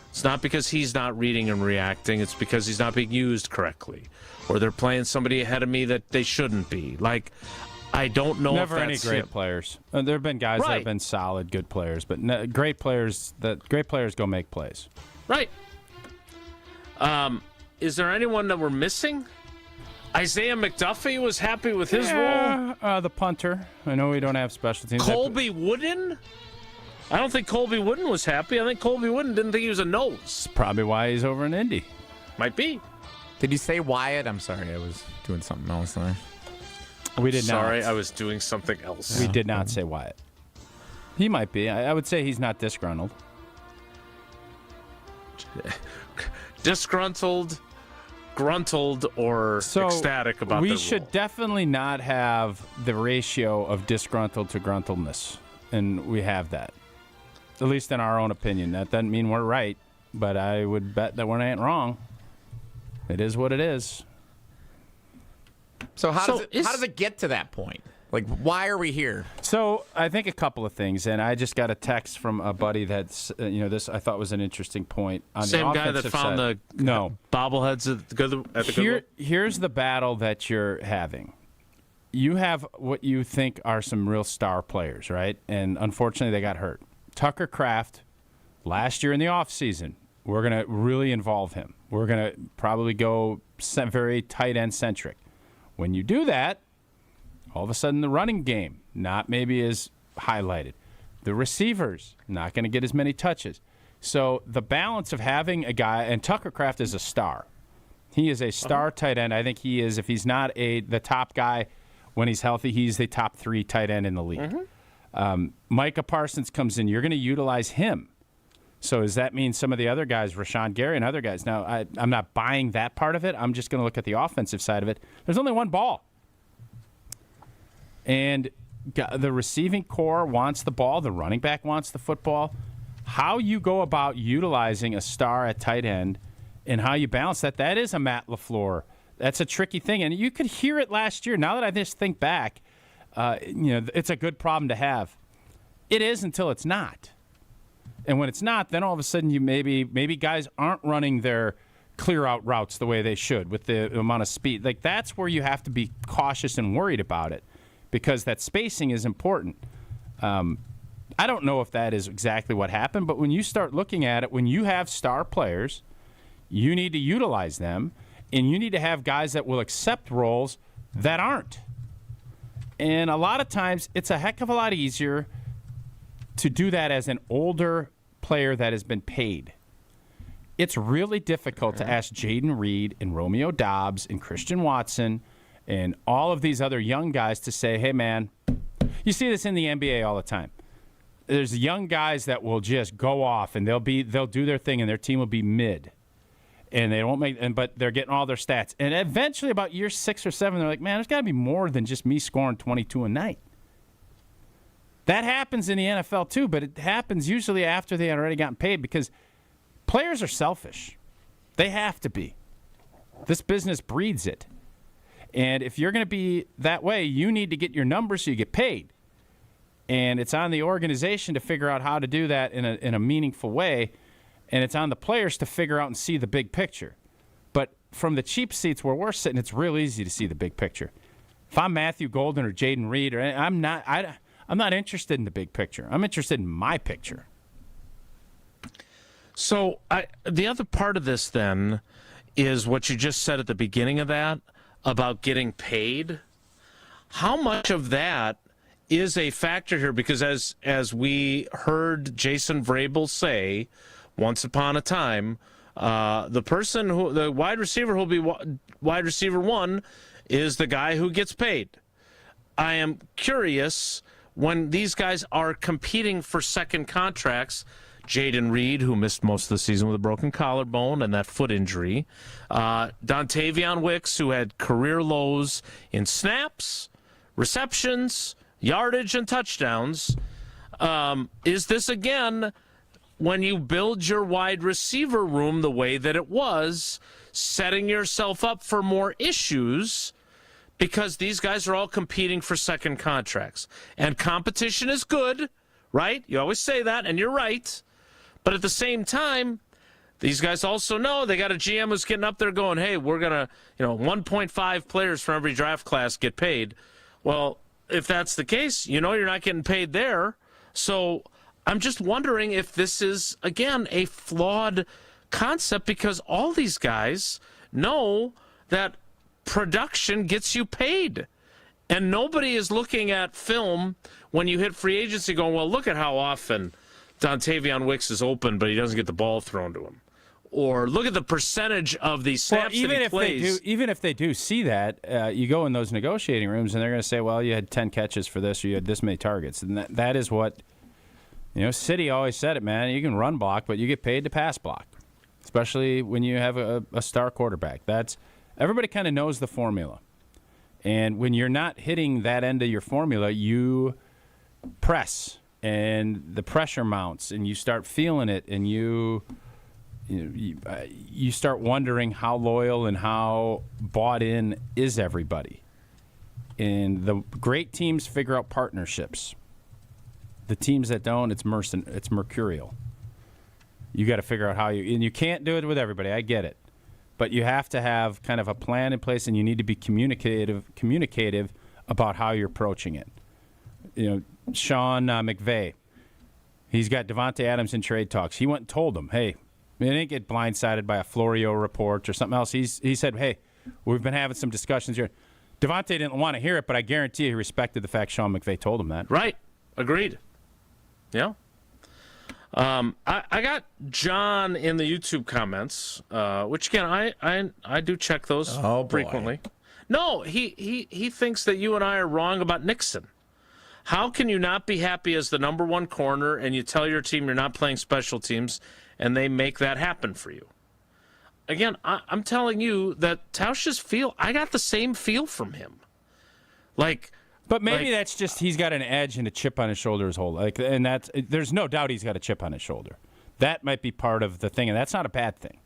It's not because he's not reading and reacting. It's because he's not being used correctly. Or they're playing somebody ahead of me that they shouldn't be. Like, I don't know Never if that's any great him. players. There have been guys that have been solid, good players, but great players go make plays. Right. Is there anyone that we're missing? Isaiah McDuffie was happy with his role. The punter. I know we don't have special teams. Colby Wooden? I don't think Colby Wooden was happy. I think Colby Wooden didn't think he was a nose. That's probably why he's over in Indy. Might be. Did you say Wyatt? I'm sorry, I was doing something else there. We did not. Sorry, I was doing something else. We did not say Wyatt. He might be. I would say he's not disgruntled. Disgruntled, gruntled, or ecstatic about we the should rule. definitely not have the ratio of disgruntled to gruntledness, and we have that. At least in our own opinion. That doesn't mean we're right, but I would bet that we ain't wrong. It is what it is. So how does it get to that point? Like, why are we here? So I think a couple of things, and I just got a text from a buddy that's this I thought was an interesting point. On Same the guy that found side. the bobbleheads at the Goodwill? Here's the battle that you're having. You have what you think are some real star players, right? And unfortunately, they got hurt. Tucker Kraft, last year in the offseason, we're going to really involve him. We're going to probably go very tight end centric. When you do that, all of a sudden the running game not maybe as highlighted. The receivers not going to get as many touches. So the balance of having a guy, and Tucker Kraft is a star. He is a star tight end. I think he is, if he's not the top guy when he's healthy, he's the top 3 tight end in the league. Micah Parsons comes in. You're going to utilize him. So does that mean some of the other guys, Rashawn Gary and other guys? Now, I'm not buying that part of it. I'm just going to look at the offensive side of it. There's only one ball. And the receiving core wants the ball. The running back wants the football. How you go about utilizing a star at tight end and how you balance that is a Matt LaFleur. That's a tricky thing. And you could hear it last year. Now that I just think back, it's a good problem to have. It is until it's not. And when it's not, then all of a sudden you maybe guys aren't running their clear out routes the way they should with the amount of speed. Like, that's where you have to be cautious and worried about it, because that spacing is important. I don't know if that is exactly what happened, but when you start looking at it, when you have star players, you need to utilize them, and you need to have guys that will accept roles that aren't. And a lot of times, it's a heck of a lot easier to do that as an older player that has been paid. It's really difficult to ask Jaden Reed and Romeo Dobbs and Christian Watson and all of these other young guys to say, hey, man, you see this in the NBA all the time. There's young guys that will just go off and they'll do their thing and their team will be mid. And they won't but they're getting all their stats. And eventually, about year 6 or 7, they're like, man, there's got to be more than just me scoring 22 a night. That happens in the NFL too, but it happens usually after they had already gotten paid, because players are selfish. They have to be. This business breeds it. And if you're going to be that way, you need to get your numbers so you get paid. And it's on the organization to figure out how to do that in a meaningful way. And it's on the players to figure out and see the big picture. But from the cheap seats where we're sitting, it's real easy to see the big picture. If I'm Matthew Golden or Jaden Reed, I'm not interested in the big picture. I'm interested in my picture. So the other part of this then is what you just said at the beginning of that about getting paid. How much of that is a factor here? Because as we heard Jason Vrabel say once upon a time, the wide receiver who'll be wide receiver 1 is the guy who gets paid. I am curious when these guys are competing for second contracts. Jaden Reed, who missed most of the season with a broken collarbone and that foot injury. Dontavion Wicks, who had career lows in snaps, receptions, yardage, and touchdowns. Is this, again, when you build your wide receiver room the way that it was, setting yourself up for more issues because these guys are all competing for second contracts? And competition is good, right? You always say that, and you're right. But at the same time, these guys also know they got a GM who's getting up there going, hey, we're going to, 1.5 players from every draft class get paid. Well, if that's the case, you're not getting paid there. So I'm just wondering if this is, again, a flawed concept because all these guys know that production gets you paid. And nobody is looking at film when you hit free agency going, well, look at how often Dontavion Wicks is open, but he doesn't get the ball thrown to him. Or look at the percentage of the snaps that he plays. Even if they do see that, you go in those negotiating rooms and they're going to say, well, you had 10 catches for this or you had this many targets. And that is what, City always said it, man. You can run block, but you get paid to pass block, especially when you have a star quarterback. Everybody kind of knows the formula. And when you're not hitting that end of your formula, you press. And the pressure mounts, and you start feeling it, and you start wondering how loyal and how bought in is everybody. And the great teams figure out partnerships. The teams that don't, it's mercurial. You got to figure out and you can't do it with everybody. I get it, but you have to have kind of a plan in place, and you need to be communicative about how you're approaching it. Sean McVay, he's got Devontae Adams in trade talks. He went and told him, hey, they didn't get blindsided by a Florio report or something else. He said, hey, we've been having some discussions here. Devontae didn't want to hear it, but I guarantee he respected the fact Sean McVay told him that. Right. Agreed. Yeah. I got John in the YouTube comments, which, again, I do check those frequently. No, he thinks that you and I are wrong about Nixon. How can you not be happy as the number one corner and you tell your team you're not playing special teams and they make that happen for you? Again, I'm telling you that Tausch's feel, I got the same feel from him. But maybe that's just he's got an edge and a chip on his shoulder his whole life. And there's no doubt he's got a chip on his shoulder. That might be part of the thing, and that's not a bad thing.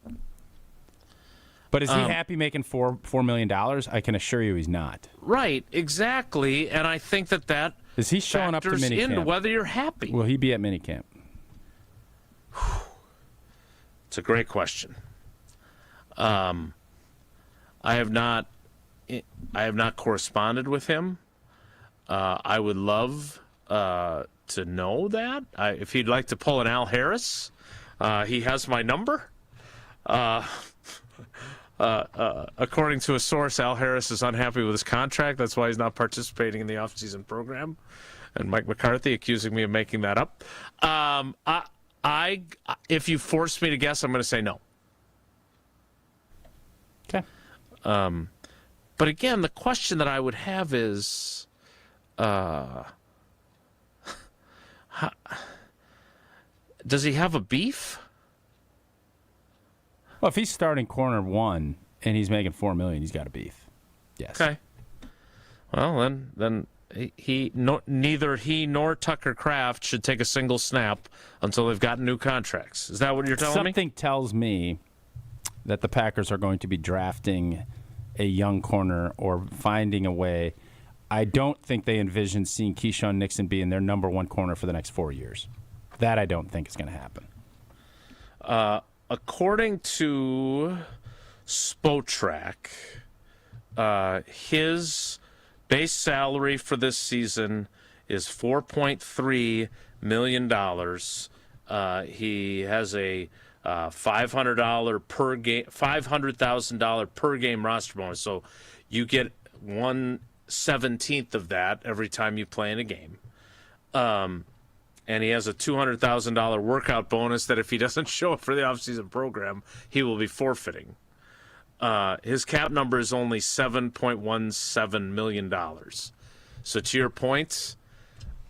But is he happy making $4 million? I can assure you he's not. Right, exactly. And I think that is he showing up to minicamp? Into whether you're happy. Will he be at minicamp? It's a great question. I have not corresponded with him. I would love to know that. If he'd like to pull an Al Harris, he has my number. According to a source, Al Harris is unhappy with his contract. That's why he's not participating in the offseason program. And Mike McCarthy accusing me of making that up. If you force me to guess, I'm going to say no. Okay. But again, the question that I would have is, does he have a beef? Well, if he's starting corner one and he's making $4 million, he's got a beef. Yes. Okay. Well, then neither he nor Tucker Kraft should take a single snap until they've gotten new contracts. Is that what you're telling me? Something tells me that the Packers are going to be drafting a young corner or finding a way. I don't think they envision seeing Keyshawn Nixon being their number one corner for the next 4 years. That I don't think is going to happen. According to Spotrac, his base salary for this season is $4.3 million. He has a $500,000 per game roster bonus. So you get 1/17 of that every time you play in a game. And he has a $200,000 workout bonus that if he doesn't show up for the offseason program, he will be forfeiting. His cap number is only $7.17 million. So to your point,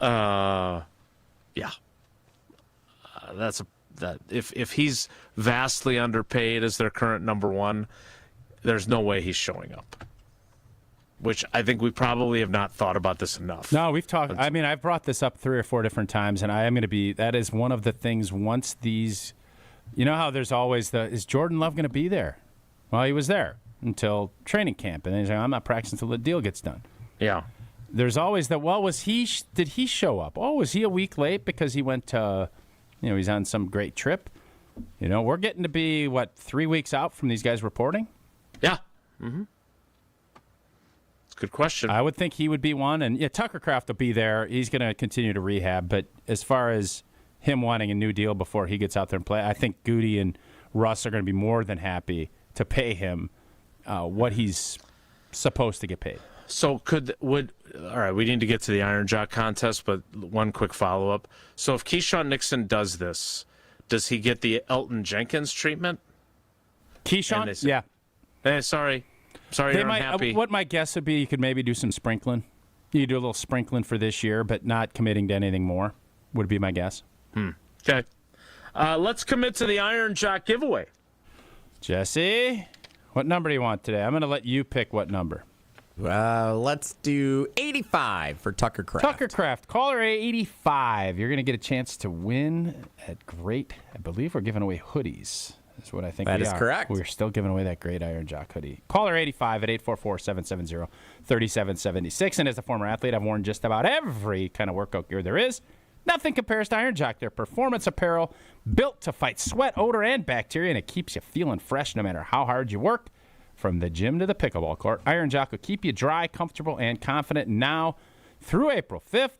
yeah, if he's vastly underpaid as their current number one, there's no way he's showing up. Which I think we probably have not thought about this enough. No, we've talked. I mean, I've brought this up 3 or 4 different times, and I am going to be. That is one of the things. Once these, you know how there's always is Jordan Love going to be there? Well, he was there until training camp, and then he's like, I'm not practicing until the deal gets done. Yeah. There's always that. Well, did he show up? Oh, was he a week late because he went to, he's on some great trip? We're getting to be 3 weeks out from these guys reporting. Yeah. Mm-hmm. Good question. I would think he would be one. And, Tucker Kraft will be there. He's going to continue to rehab. But as far as him wanting a new deal before he gets out there and play, I think Goody and Russ are going to be more than happy to pay him what he's supposed to get paid. So all right, we need to get to the Iron Jock contest, but one quick follow-up. So if Keyshawn Nixon does this, does he get the Elton Jenkins treatment? Keyshawn? Yeah. Sorry, you're unhappy. What my guess would be, you could maybe do some sprinkling. You do a little sprinkling for this year, but not committing to anything more, would be my guess. Okay. Let's commit to the Iron Jock giveaway. Jesse, what number do you want today? I'm going to let you pick what number. Let's do 85 for Tucker Kraft. Tucker Kraft, caller 85. You're going to get a chance to win at great. I believe we're giving away hoodies. That's what I think that we is are. Correct. We're still giving away that great Iron Jock hoodie. Caller 85 at 844-770-3776. And as a former athlete, I've worn just about every kind of workout gear there is. Nothing compares to Iron Jock. Their performance apparel built to fight sweat, odor, and bacteria, and it keeps you feeling fresh no matter how hard you work. From the gym to the pickleball court, Iron Jock will keep you dry, comfortable, and confident. Now through April 5th,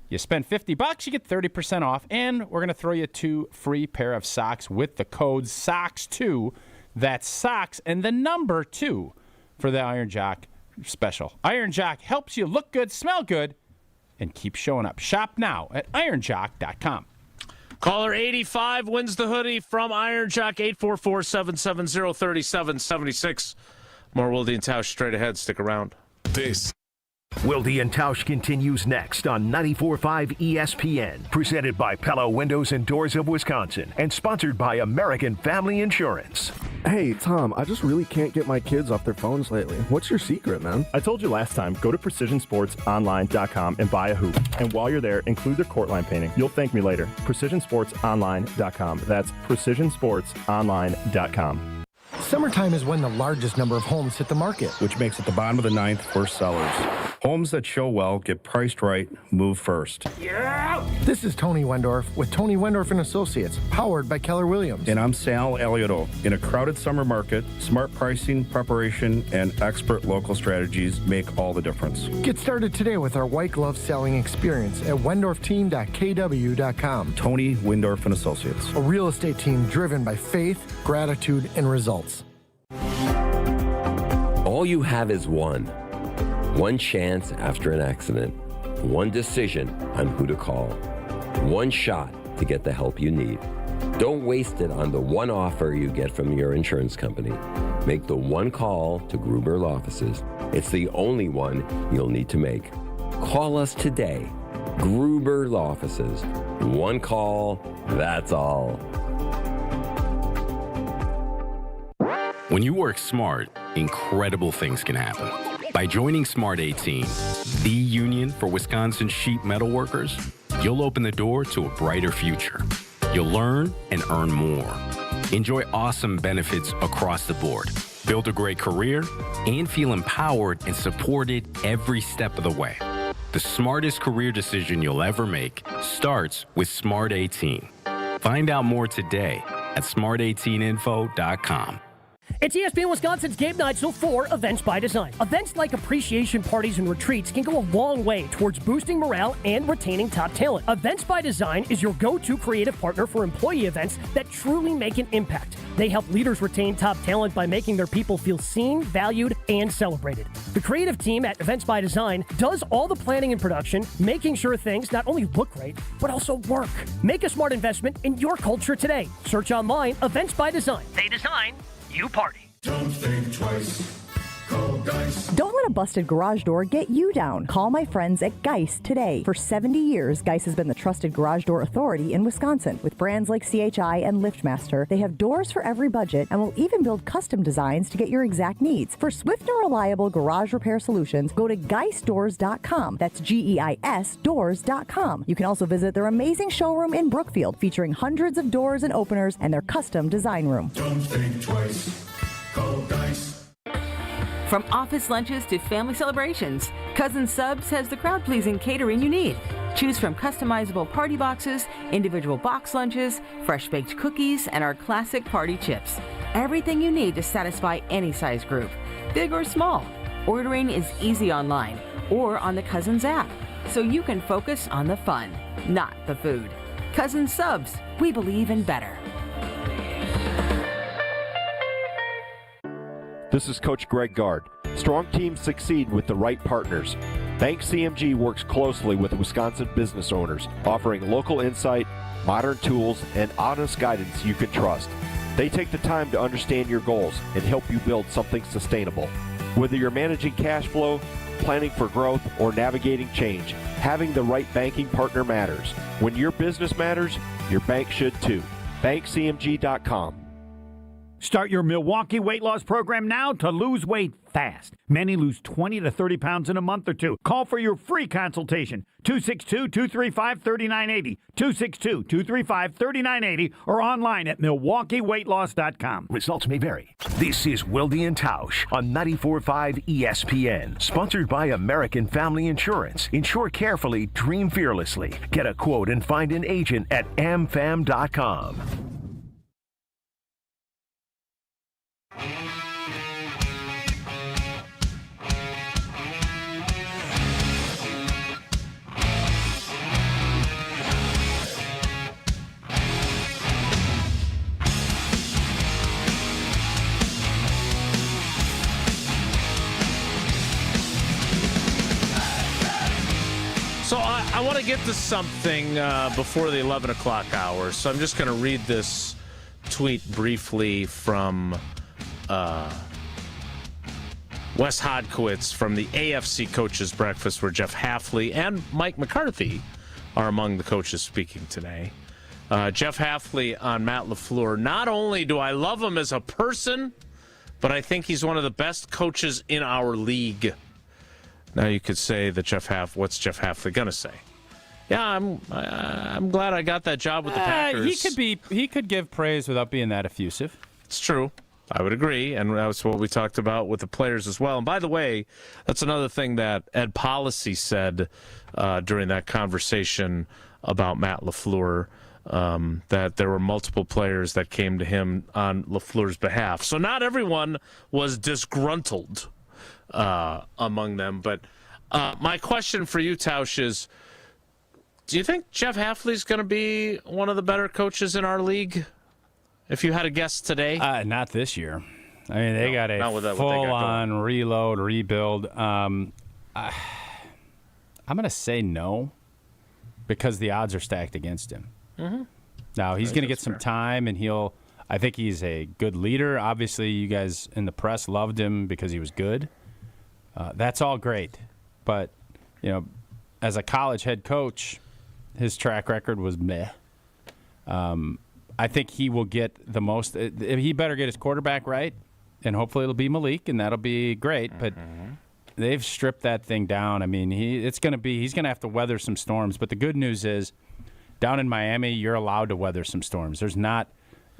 you spend $50, you get 30% off, and we're going to throw you 2 free pair of socks with the code SOCKS2. That's socks and the number 2 for the Iron Jock special. Iron Jock helps you look good, smell good, and keep showing up. Shop now at ironjock.com. Caller 85 wins the hoodie from Iron Jock, 844-770-3776. More Wilde and Tausch straight ahead. Stick around. This Wilde and Tausch continues next on 94.5 ESPN, presented by Pella Windows and Doors of Wisconsin, and sponsored by American Family Insurance. Hey, Tom, I just really can't get my kids off their phones lately. What's your secret, man? I told you last time, go to PrecisionSportsOnline.com and buy a hoop. And while you're there, include their court line painting. You'll thank me later. PrecisionSportsOnline.com. That's PrecisionSportsOnline.com. Summertime is when the largest number of homes hit the market, which makes it the bottom of the ninth for sellers. Homes that show well, get priced right, move first. Yeah! This is Tony Wendorf with Tony Wendorf & Associates, powered by Keller Williams. And I'm Sal Alioto. In a crowded summer market, smart pricing, preparation, and expert local strategies make all the difference. Get started today with our white glove selling experience at wendorfteam.kw.com. Tony Wendorf & Associates. A real estate team driven by faith, gratitude, and results. All you have is one chance after an accident, one decision on who to call, one shot to get the help you need. Don't waste it on the one offer you get from your insurance company. Make the one call to Gruber Law Offices. It's the only one you'll need to make. Call us today. Gruber Law Offices. One call, that's all. When you work smart, incredible things can happen. By joining Smart 18, the union for Wisconsin sheet metal workers, you'll open the door to a brighter future. You'll learn and earn more. Enjoy awesome benefits across the board. Build a great career and feel empowered and supported every step of the way. The smartest career decision you'll ever make starts with Smart 18. Find out more today at smart18info.com. It's ESPN Wisconsin's Game Night, so for Events by Design. Events like appreciation parties and retreats can go a long way towards boosting morale and retaining top talent. Events by Design is your go-to creative partner for employee events that truly make an impact. They help leaders retain top talent by making their people feel seen, valued, and celebrated. The creative team at Events by Design does all the planning and production, making sure things not only look great, but also work. Make a smart investment in your culture today. Search online, Events by Design. They design, you party. Don't think twice. Call Geist. Don't let a busted garage door get you down. Call my friends at Geist today. For 70 years, Geist has been the trusted garage door authority in Wisconsin. With brands like CHI and LiftMaster, they have doors for every budget and will even build custom designs to get your exact needs. For swift and reliable garage repair solutions, go to geistdoors.com. That's GEIS doors.com. You can also visit their amazing showroom in Brookfield, featuring hundreds of doors and openers and their custom design room. Don't think twice. Call Geist. From office lunches to family celebrations, Cousin Subs has the crowd-pleasing catering you need. Choose from customizable party boxes, individual box lunches, fresh-baked cookies, and our classic party chips. Everything you need to satisfy any size group, big or small. Ordering is easy online or on the Cousins app, so you can focus on the fun, not the food. Cousin Subs, we believe in better. This is Coach Greg Gard. Strong teams succeed with the right partners. Bank CMG works closely with Wisconsin business owners, offering local insight, modern tools, and honest guidance you can trust. They take the time to understand your goals and help you build something sustainable. Whether you're managing cash flow, planning for growth, or navigating change, having the right banking partner matters. When your business matters, your bank should too. BankCMG.com. Start your Milwaukee weight loss program now to lose weight fast. Many lose 20 to 30 pounds in a month or two. Call for your free consultation. 262-235-3980. 262-235-3980 or online at MilwaukeeWeightLoss.com. Results may vary. This is Wilde and Tausch on 94.5 ESPN. Sponsored by American Family Insurance. Insure carefully, dream fearlessly. Get a quote and find an agent at amfam.com. So I want to get to something before the 11 o'clock hour. So I'm just going to read this tweet briefly from Wes Hodkiewicz from the AFC Coaches Breakfast, where Jeff Hafley and Mike McCarthy are among the coaches speaking today. Jeff Hafley on Matt LaFleur. Not only do I love him as a person, but I think he's one of the best coaches in our league. Now you could say that what's Jeff Hafley going to say? Yeah, I'm glad I got that job with the Packers. He could give praise without being that effusive. It's true. I would agree, and that's what we talked about with the players as well. And by the way, that's another thing that Ed Policy said during that conversation about Matt LaFleur, that there were multiple players that came to him on LaFleur's behalf. So not everyone was disgruntled among them. But my question for you, Tausch, is do you think Jeff Hafley's going to be one of the better coaches in our league? If you had a guess today? Not this year. I mean, they got a full-on reload, rebuild. I'm going to say no because the odds are stacked against him. Mm-hmm. Now, he's going to get some time, and I think he's a good leader. Obviously, you guys in the press loved him because he was good. That's all great. But, as a college head coach, his track record was meh. I think he will get the most. He better get his quarterback right, and hopefully it'll be Malik, and that'll be great. But they've stripped that thing down. I mean, he's going to have to weather some storms. But the good news is, down in Miami, you're allowed to weather some storms. It's not.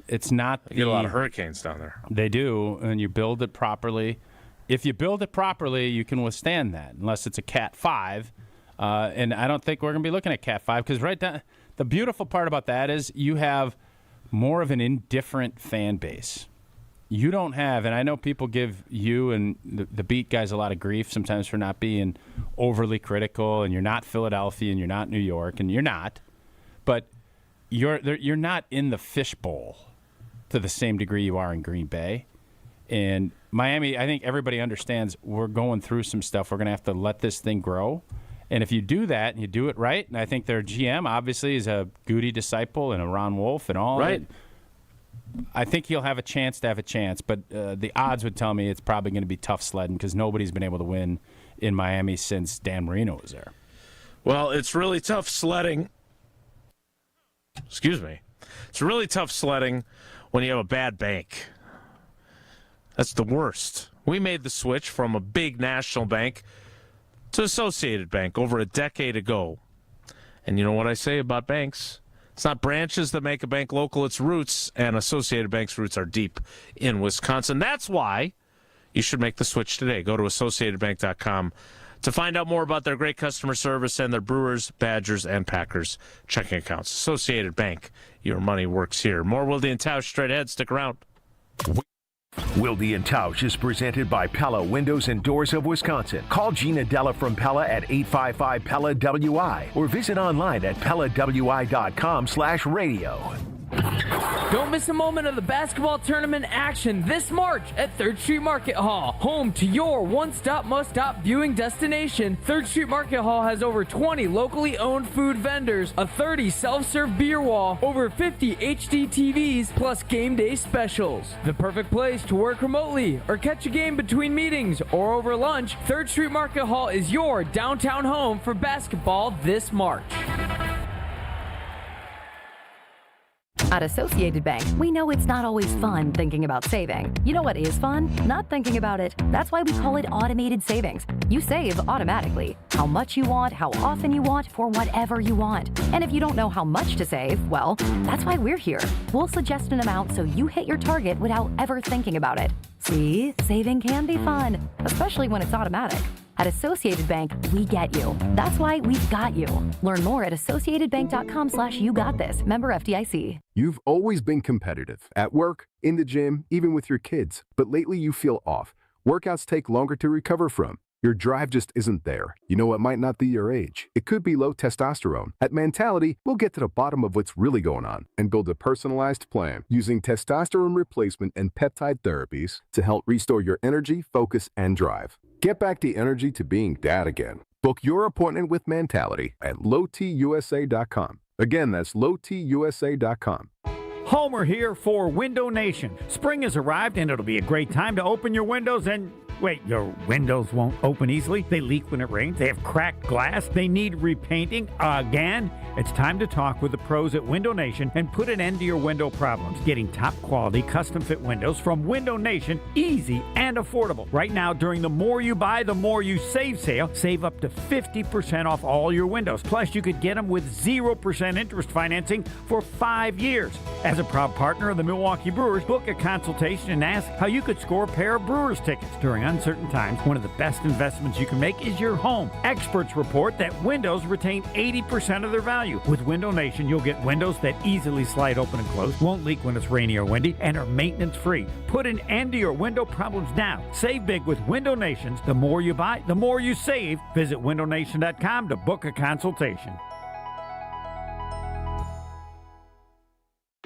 You get a lot of hurricanes down there. They do, and you build it properly. If you build it properly, you can withstand that, unless it's a Cat 5. And I don't think we're going to be looking at Cat 5 because the beautiful part about that is you have more of an indifferent fan base. You don't have, and I know people give you and the beat guys a lot of grief sometimes for not being overly critical, and you're not Philadelphia and you're not New York, and you're not, but you're not in the fishbowl to the same degree you are in Green Bay. And Miami, I think everybody understands we're going through some stuff. We're going to have to let this thing grow. And if you do that and you do it right, and I think their GM obviously is a Goody disciple and a Ron Wolf and all. Right. I think he'll have a chance to have a chance, but the odds would tell me it's probably going to be tough sledding because nobody's been able to win in Miami since Dan Marino was there. Well, it's really tough sledding. Excuse me. It's really tough sledding when you have a bad bank. That's the worst. We made the switch from a big national bank to Associated Bank over a decade ago. And you know what I say about banks? It's not branches that make a bank local, it's roots, and Associated Bank's roots are deep in Wisconsin. That's why you should make the switch today. Go to AssociatedBank.com to find out more about their great customer service and their Brewers, Badgers, and Packers checking accounts. Associated Bank, your money works here. More Wilde and Tausch straight ahead. Stick around. Wilde and Tausch is presented by Pella Windows and Doors of Wisconsin. Call Gina Della from Pella at 855-PELLA-WI or visit online at PellaWI.com/radio. Don't miss a moment of the basketball tournament action this March at 3rd Street Market Hall. Home to your one-stop, must-stop viewing destination, 3rd Street Market Hall has over 20 locally owned food vendors, a 30 self-serve beer wall, over 50 HD TVs, plus game day specials. The perfect place to work remotely or catch a game between meetings or over lunch, 3rd Street Market Hall is your downtown home for basketball this March. At Associated Bank, we know it's not always fun thinking about saving. You know what is fun? Not thinking about it. That's why we call it automated savings. You save automatically. How much you want, how often you want, for whatever you want. And if you don't know how much to save, well, that's why we're here. We'll suggest an amount so you hit your target without ever thinking about it. See, saving can be fun, especially when it's automatic. At Associated Bank, we get you. That's why we've got you. Learn more at associatedbank.com/yougotthis. Member FDIC. You've always been competitive. At work, in the gym, even with your kids. But lately you feel off. Workouts take longer to recover from. Your drive just isn't there. You know, it might not be your age. It could be low testosterone. At Mentality, we'll get to the bottom of what's really going on and build a personalized plan using testosterone replacement and peptide therapies to help restore your energy, focus, and drive. Get back the energy to being dad again. Book your appointment with Mentality at lowtusa.com. Again, that's lowtusa.com. Homer here for Window Nation. Spring has arrived and it'll be a great time to open your windows and... Wait, your windows won't open easily? They leak when it rains? They have cracked glass? They need repainting again? It's time to talk with the pros at Window Nation and put an end to your window problems. Getting top quality custom fit windows from Window Nation, easy and affordable. Right now, during the More You Buy, the More You Save sale, save up to 50% off all your windows. Plus, you could get them with 0% interest financing for 5 years. As a proud partner of the Milwaukee Brewers, book a consultation and ask how you could score a pair of Brewers tickets. During uncertain times, one of the best investments you can make is your home. Experts report that windows retain 80% of their value. With Window Nation, you'll get windows that easily slide open and close, won't leak when it's rainy or windy, and are maintenance-free. Put an end to your window problems now. Save big with Window Nations. The more you buy, the more you save. Visit windownation.com to book a consultation.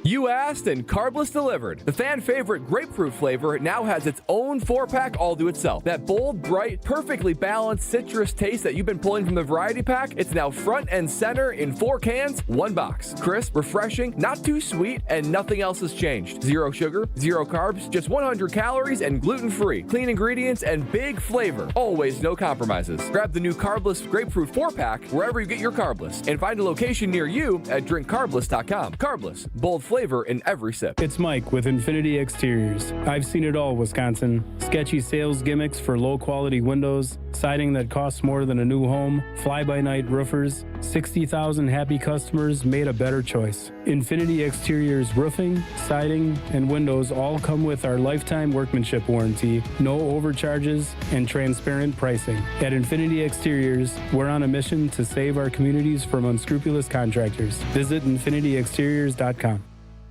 You asked and Carbless delivered. The fan favorite grapefruit flavor now has its own 4-pack all to itself. That bold, bright, perfectly balanced citrus taste that you've been pulling from the variety pack, it's now front and center in 4 cans, 1 box. Crisp, refreshing, not too sweet, and nothing else has changed. 0 sugar, 0 carbs, just 100 calories and gluten-free. Clean ingredients and big flavor. Always no compromises. Grab the new Carbless grapefruit 4-pack wherever you get your Carbless and find a location near you at drinkcarbless.com. Carbless, bold flavor in every sip. It's Mike with Infinity Exteriors. I've seen it all, Wisconsin. Sketchy sales gimmicks for low-quality windows, siding that costs more than a new home, fly-by-night roofers. 60,000 happy customers made a better choice. Infinity Exteriors roofing, siding, and windows all come with our lifetime workmanship warranty, no overcharges, and transparent pricing. At Infinity Exteriors, we're on a mission to save our communities from unscrupulous contractors. Visit infinityexteriors.com.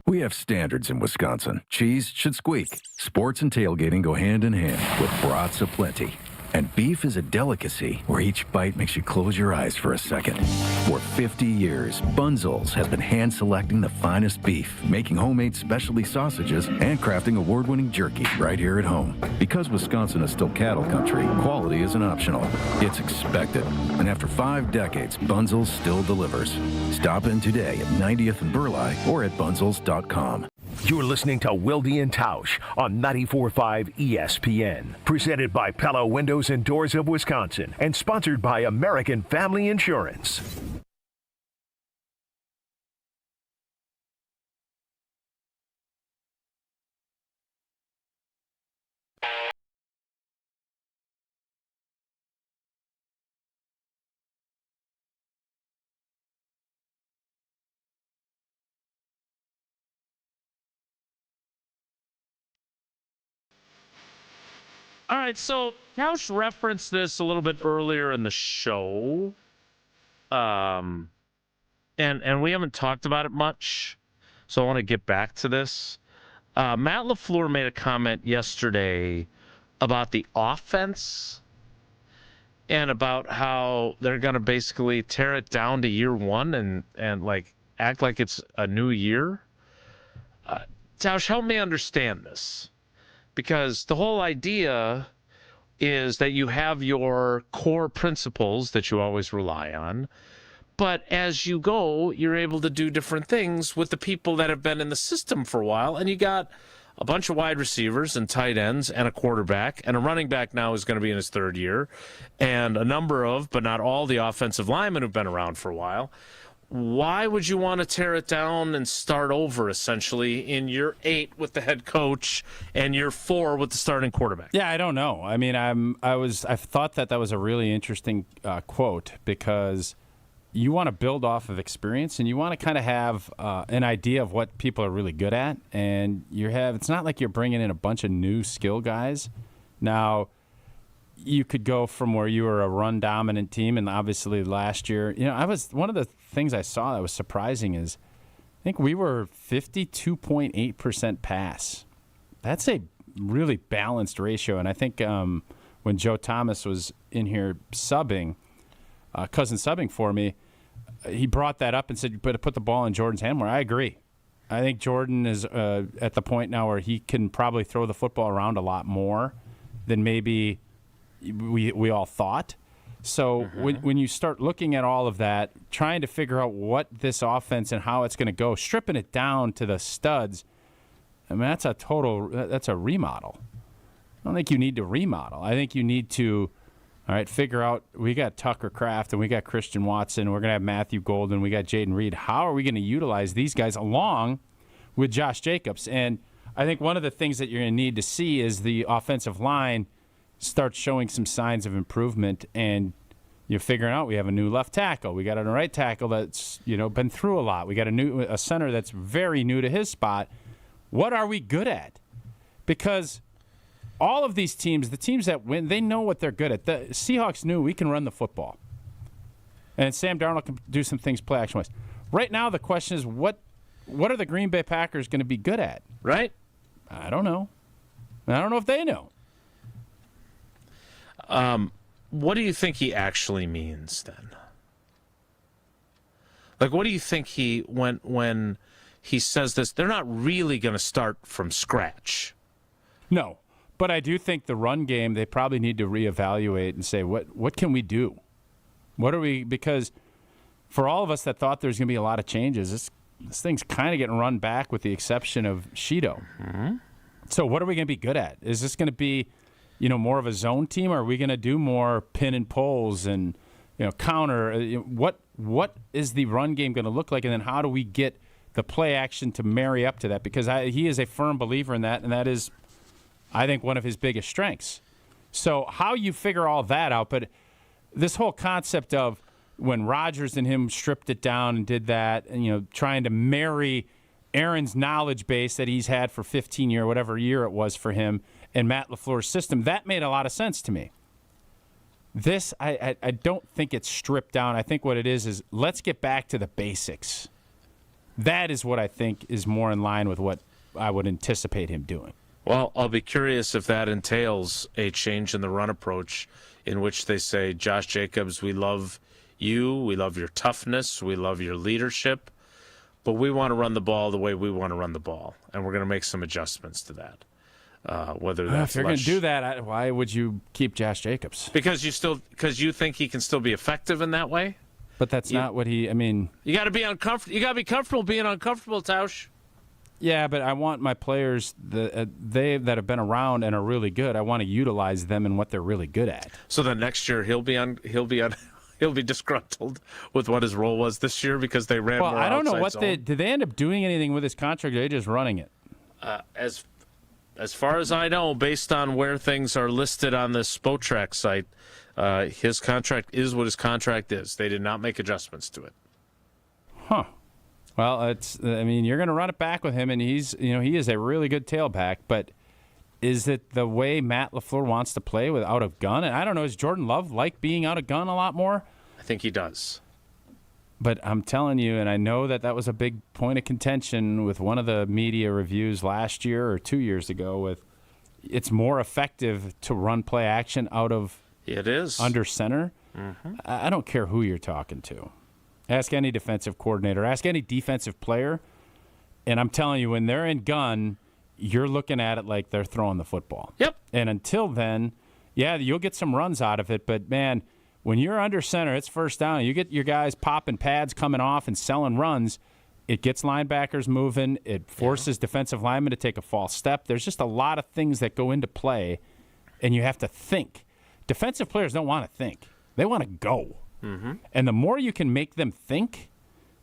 We have standards in Wisconsin. Cheese should squeak. Sports and tailgating go hand in hand with brats aplenty. And beef is a delicacy where each bite makes you close your eyes for a second. For 50 years, Bunzel's has been hand-selecting the finest beef, making homemade specialty sausages, and crafting award-winning jerky right here at home. Because Wisconsin is still cattle country, quality isn't optional. It's expected. And after 5 decades, Bunzel's still delivers. Stop in today at 90th and Burleigh or at bunzels.com. You're listening to Wilde and Tausch on 94.5 ESPN. Presented by Pella Windows and Doors of Wisconsin and sponsored by American Family Insurance. All right, so Tausch referenced this a little bit earlier in the show, and we haven't talked about it much, so I want to get back to this. Matt LaFleur made a comment yesterday about the offense and about how they're going to basically tear it down to year one and like act like it's a new year. Tausch, help me understand this. Because the whole idea is that you have your core principles that you always rely on, but as you go, you're able to do different things with the people that have been in the system for a while, and you got a bunch of wide receivers and tight ends and a quarterback, and a running back now is going to be in his third year, and a number of, but not all, the offensive linemen who've been around for a while. Why would you want to tear it down and start over, essentially, in year 8 with the head coach and year 4 with the starting quarterback? Yeah, I don't know. I mean, I thought that was a really interesting quote, because you want to build off of experience and you want to kind of have an idea of what people are really good at. And it's not like you're bringing in a bunch of new skill guys. Now, you could go from where you were a run-dominant team, and obviously last year, one of the things I saw that was surprising is I think we were 52.8% pass. That's a really balanced ratio, and I think when Joe Thomas was in here subbing for me, he brought that up and said, "But put the ball in Jordan's hand." Where I agree. I think Jordan is at the point now where he can probably throw the football around a lot more than maybe we all thought. So when you start looking at all of that, trying to figure out what this offense and how it's going to go, stripping it down to the studs, I mean, that's a remodel. I don't think you need to remodel. I think you need to, all right, figure out, we got Tucker Kraft and we got Christian Watson, we're going to have Matthew Golden, we got Jaden Reed. How are we going to utilize these guys along with Josh Jacobs? And I think one of the things that you're going to need to see is the offensive line start showing some signs of improvement, and you're figuring out we have a new left tackle. We got a right tackle that's been through a lot. We got a center that's very new to his spot. What are we good at? Because all of these teams, the teams that win, they know what they're good at. The Seahawks knew we can run the football, and Sam Darnold can do some things play action wise. Right now, the question is what are the Green Bay Packers going to be good at? Right? I don't know. I don't know if they know. What do you think he actually means then? Like, what do you think when he says this? They're not really going to start from scratch. No, but I do think the run game, they probably need to reevaluate and say, what can we do? Because for all of us that thought there's going to be a lot of changes, this thing's kind of getting run back with the exception of Sheeto. Mm-hmm. So what are we going to be good at? Is this going to be more of a zone team, or are we going to do more pin and pulls and counter? What is the run game going to look like, and then how do we get the play action to marry up to that? Because he is a firm believer in that, and that is, I think, one of his biggest strengths. So how you figure all that out, but this whole concept of when Rodgers and him stripped it down and did that, and trying to marry Aaron's knowledge base that he's had for 15 years, whatever year it was for him, and Matt LaFleur's system, that made a lot of sense to me. This, I don't think it's stripped down. I think what it is let's get back to the basics. That is what I think is more in line with what I would anticipate him doing. Well, I'll be curious if that entails a change in the run approach in which they say, Josh Jacobs, we love you, we love your toughness, we love your leadership, but we want to run the ball the way we want to run the ball, and we're going to make some adjustments to that. Whether that's if you're going to do that, why would you keep Josh Jacobs? Because you think he can still be effective in that way. But that's not what he. I mean, you got to be uncomfortable. You got to be comfortable being uncomfortable, Tausch. Yeah, but I want my players that have been around and are really good. I want to utilize them in what they're really good at. So then next year he'll be disgruntled with what his role was this year because they ran more outside zone. Well, I don't know did they end up doing anything with his contract, or are they just running it? As far as I know, based on where things are listed on this Spotrac site, his contract is what his contract is. They did not make adjustments to it. Huh. Well, you're going to run it back with him, and he is a really good tailback, but is it the way Matt LaFleur wants to play without a gun? And I don't know, does Jordan Love like being out of gun a lot more? I think he does. But I'm telling you, and I know that was a big point of contention with one of the media reviews last year or 2 years ago, with it's more effective to run play action out of under center. Mm-hmm. I don't care who you're talking to. Ask any defensive coordinator. Ask any defensive player. And I'm telling you, when they're in gun, you're looking at it like they're throwing the football. Yep. And until then, yeah, you'll get some runs out of it. But, man, when you're under center, it's first down. You get your guys popping pads, coming off, and selling runs. It gets linebackers moving. It forces defensive linemen to take a false step. There's just a lot of things that go into play, and you have to think. Defensive players don't want to think. They want to go. Mm-hmm. And the more you can make them think,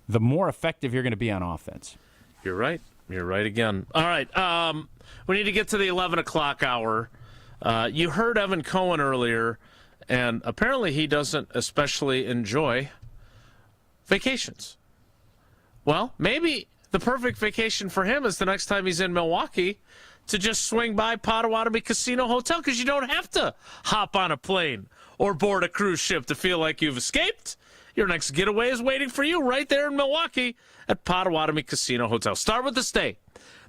the more effective you're going to be on offense. You're right. You're right again. All right. We need to get to the 11 o'clock hour. You heard Evan Cohen earlier, and apparently he doesn't especially enjoy vacations. Well, maybe the perfect vacation for him is the next time he's in Milwaukee to just swing by Potawatomi Casino Hotel, because you don't have to hop on a plane or board a cruise ship to feel like you've escaped. Your next getaway is waiting for you right there in Milwaukee at Potawatomi Casino Hotel. Start with the stay.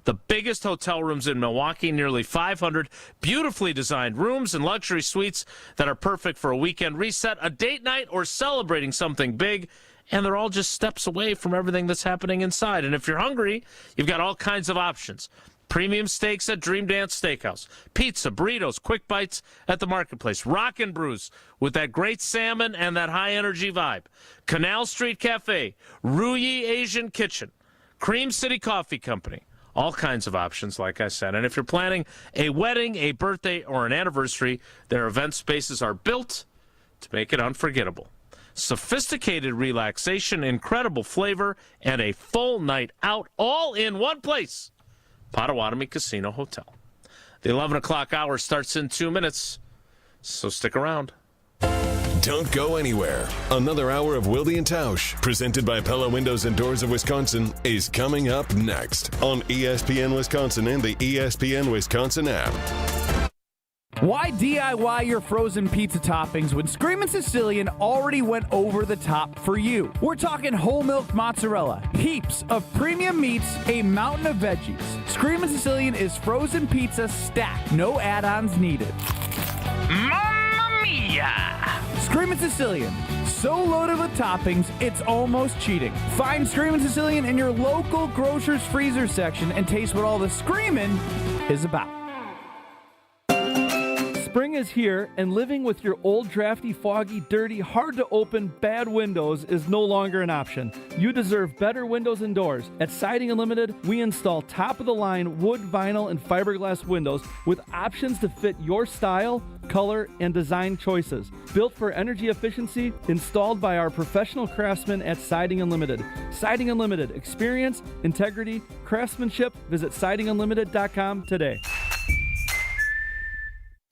The biggest hotel rooms in Milwaukee, nearly 500 beautifully designed rooms and luxury suites that are perfect for a weekend reset, a date night, or celebrating something big. And they're all just steps away from everything that's happening inside. And if you're hungry, you've got all kinds of options. Premium steaks at Dream Dance Steakhouse. Pizza, burritos, quick bites at the Marketplace. Rockin' Brews with that great salmon and that high-energy vibe. Canal Street Cafe. Ruyi Asian Kitchen. Cream City Coffee Company. All kinds of options, like I said. And if you're planning a wedding, a birthday, or an anniversary, their event spaces are built to make it unforgettable. Sophisticated relaxation, incredible flavor, and a full night out, all in one place. Potawatomi Casino Hotel. The 11 o'clock hour starts in 2 minutes, so stick around. Don't go anywhere. Another hour of Wilde and Tausch, presented by Pella Windows and Doors of Wisconsin, is coming up next on ESPN Wisconsin and the ESPN Wisconsin app. Why DIY your frozen pizza toppings when Screamin' Sicilian already went over the top for you? We're talking whole milk mozzarella, heaps of premium meats, a mountain of veggies. Screamin' Sicilian is frozen pizza stacked, no add-ons needed. Mamma mia! Screamin' Sicilian, so loaded with toppings, it's almost cheating. Find Screamin' Sicilian in your local grocer's freezer section and taste what all the screamin' is about. Spring is here, and living with your old, drafty, foggy, dirty, hard-to-open, bad windows is no longer an option. You deserve better windows and doors. At Siding Unlimited, we install top-of-the-line wood, vinyl, and fiberglass windows with options to fit your style, color, and design choices. Built for energy efficiency, installed by our professional craftsmen at Siding Unlimited. Siding Unlimited. Experience, integrity, craftsmanship. Visit sidingunlimited.com today.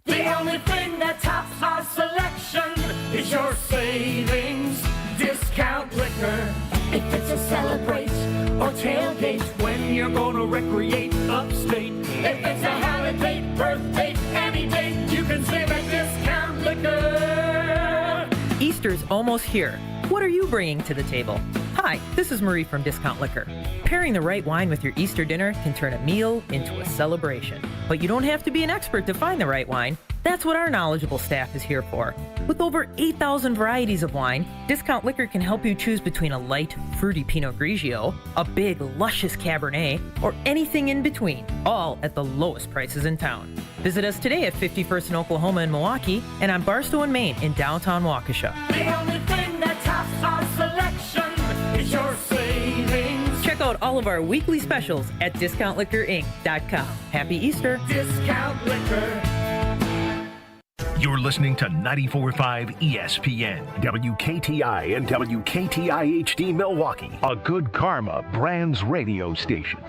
The only thing that tops our selection is your savings discount liquor. If it's a celebrate or tailgate when you're gonna recreate upstate. If it's a holiday, birthday, any date, you can save at discount liquor. Easter's almost here. What are you bringing to the table? Hi, this is Marie from Discount Liquor. Pairing the right wine with your Easter dinner can turn a meal into a celebration. But you don't have to be an expert to find the right wine. That's what our knowledgeable staff is here for. With over 8,000 varieties of wine, Discount Liquor can help you choose between a light, fruity Pinot Grigio, a big, luscious Cabernet, or anything in between, all at the lowest prices in town. Visit us today at 51st in Oklahoma and Milwaukee, and on Barstow and Main in downtown Waukesha. The only thing that tops our selection is your savings. Check out out all of our weekly specials at DiscountLiquorInc.com. Happy Easter. Discount Liquor. You're listening to 94.5 ESPN, WKTI and WKTI HD Milwaukee, a Good Karma Brands radio station.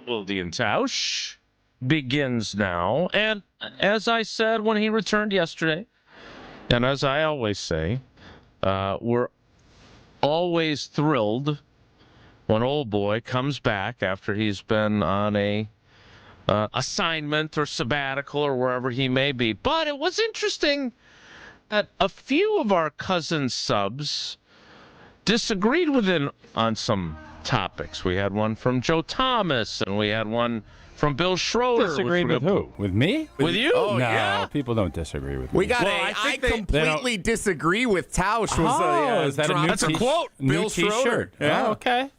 Wilde and Tausch begins now. And as I said when he returned yesterday, and as I always say, we're always thrilled when old boy comes back after he's been on a assignment or sabbatical or wherever he may be. But it was interesting that a few of our cousin subs disagreed with him on some topics. We had one from Joe Thomas, and we had one from Bill Schroeder. Disagreed with who? With me? With you? Oh, no, yeah. People don't disagree with me. We got I completely disagree with Tausch. Is that that's a quote? Bill Schroeder. Yeah. Oh, okay.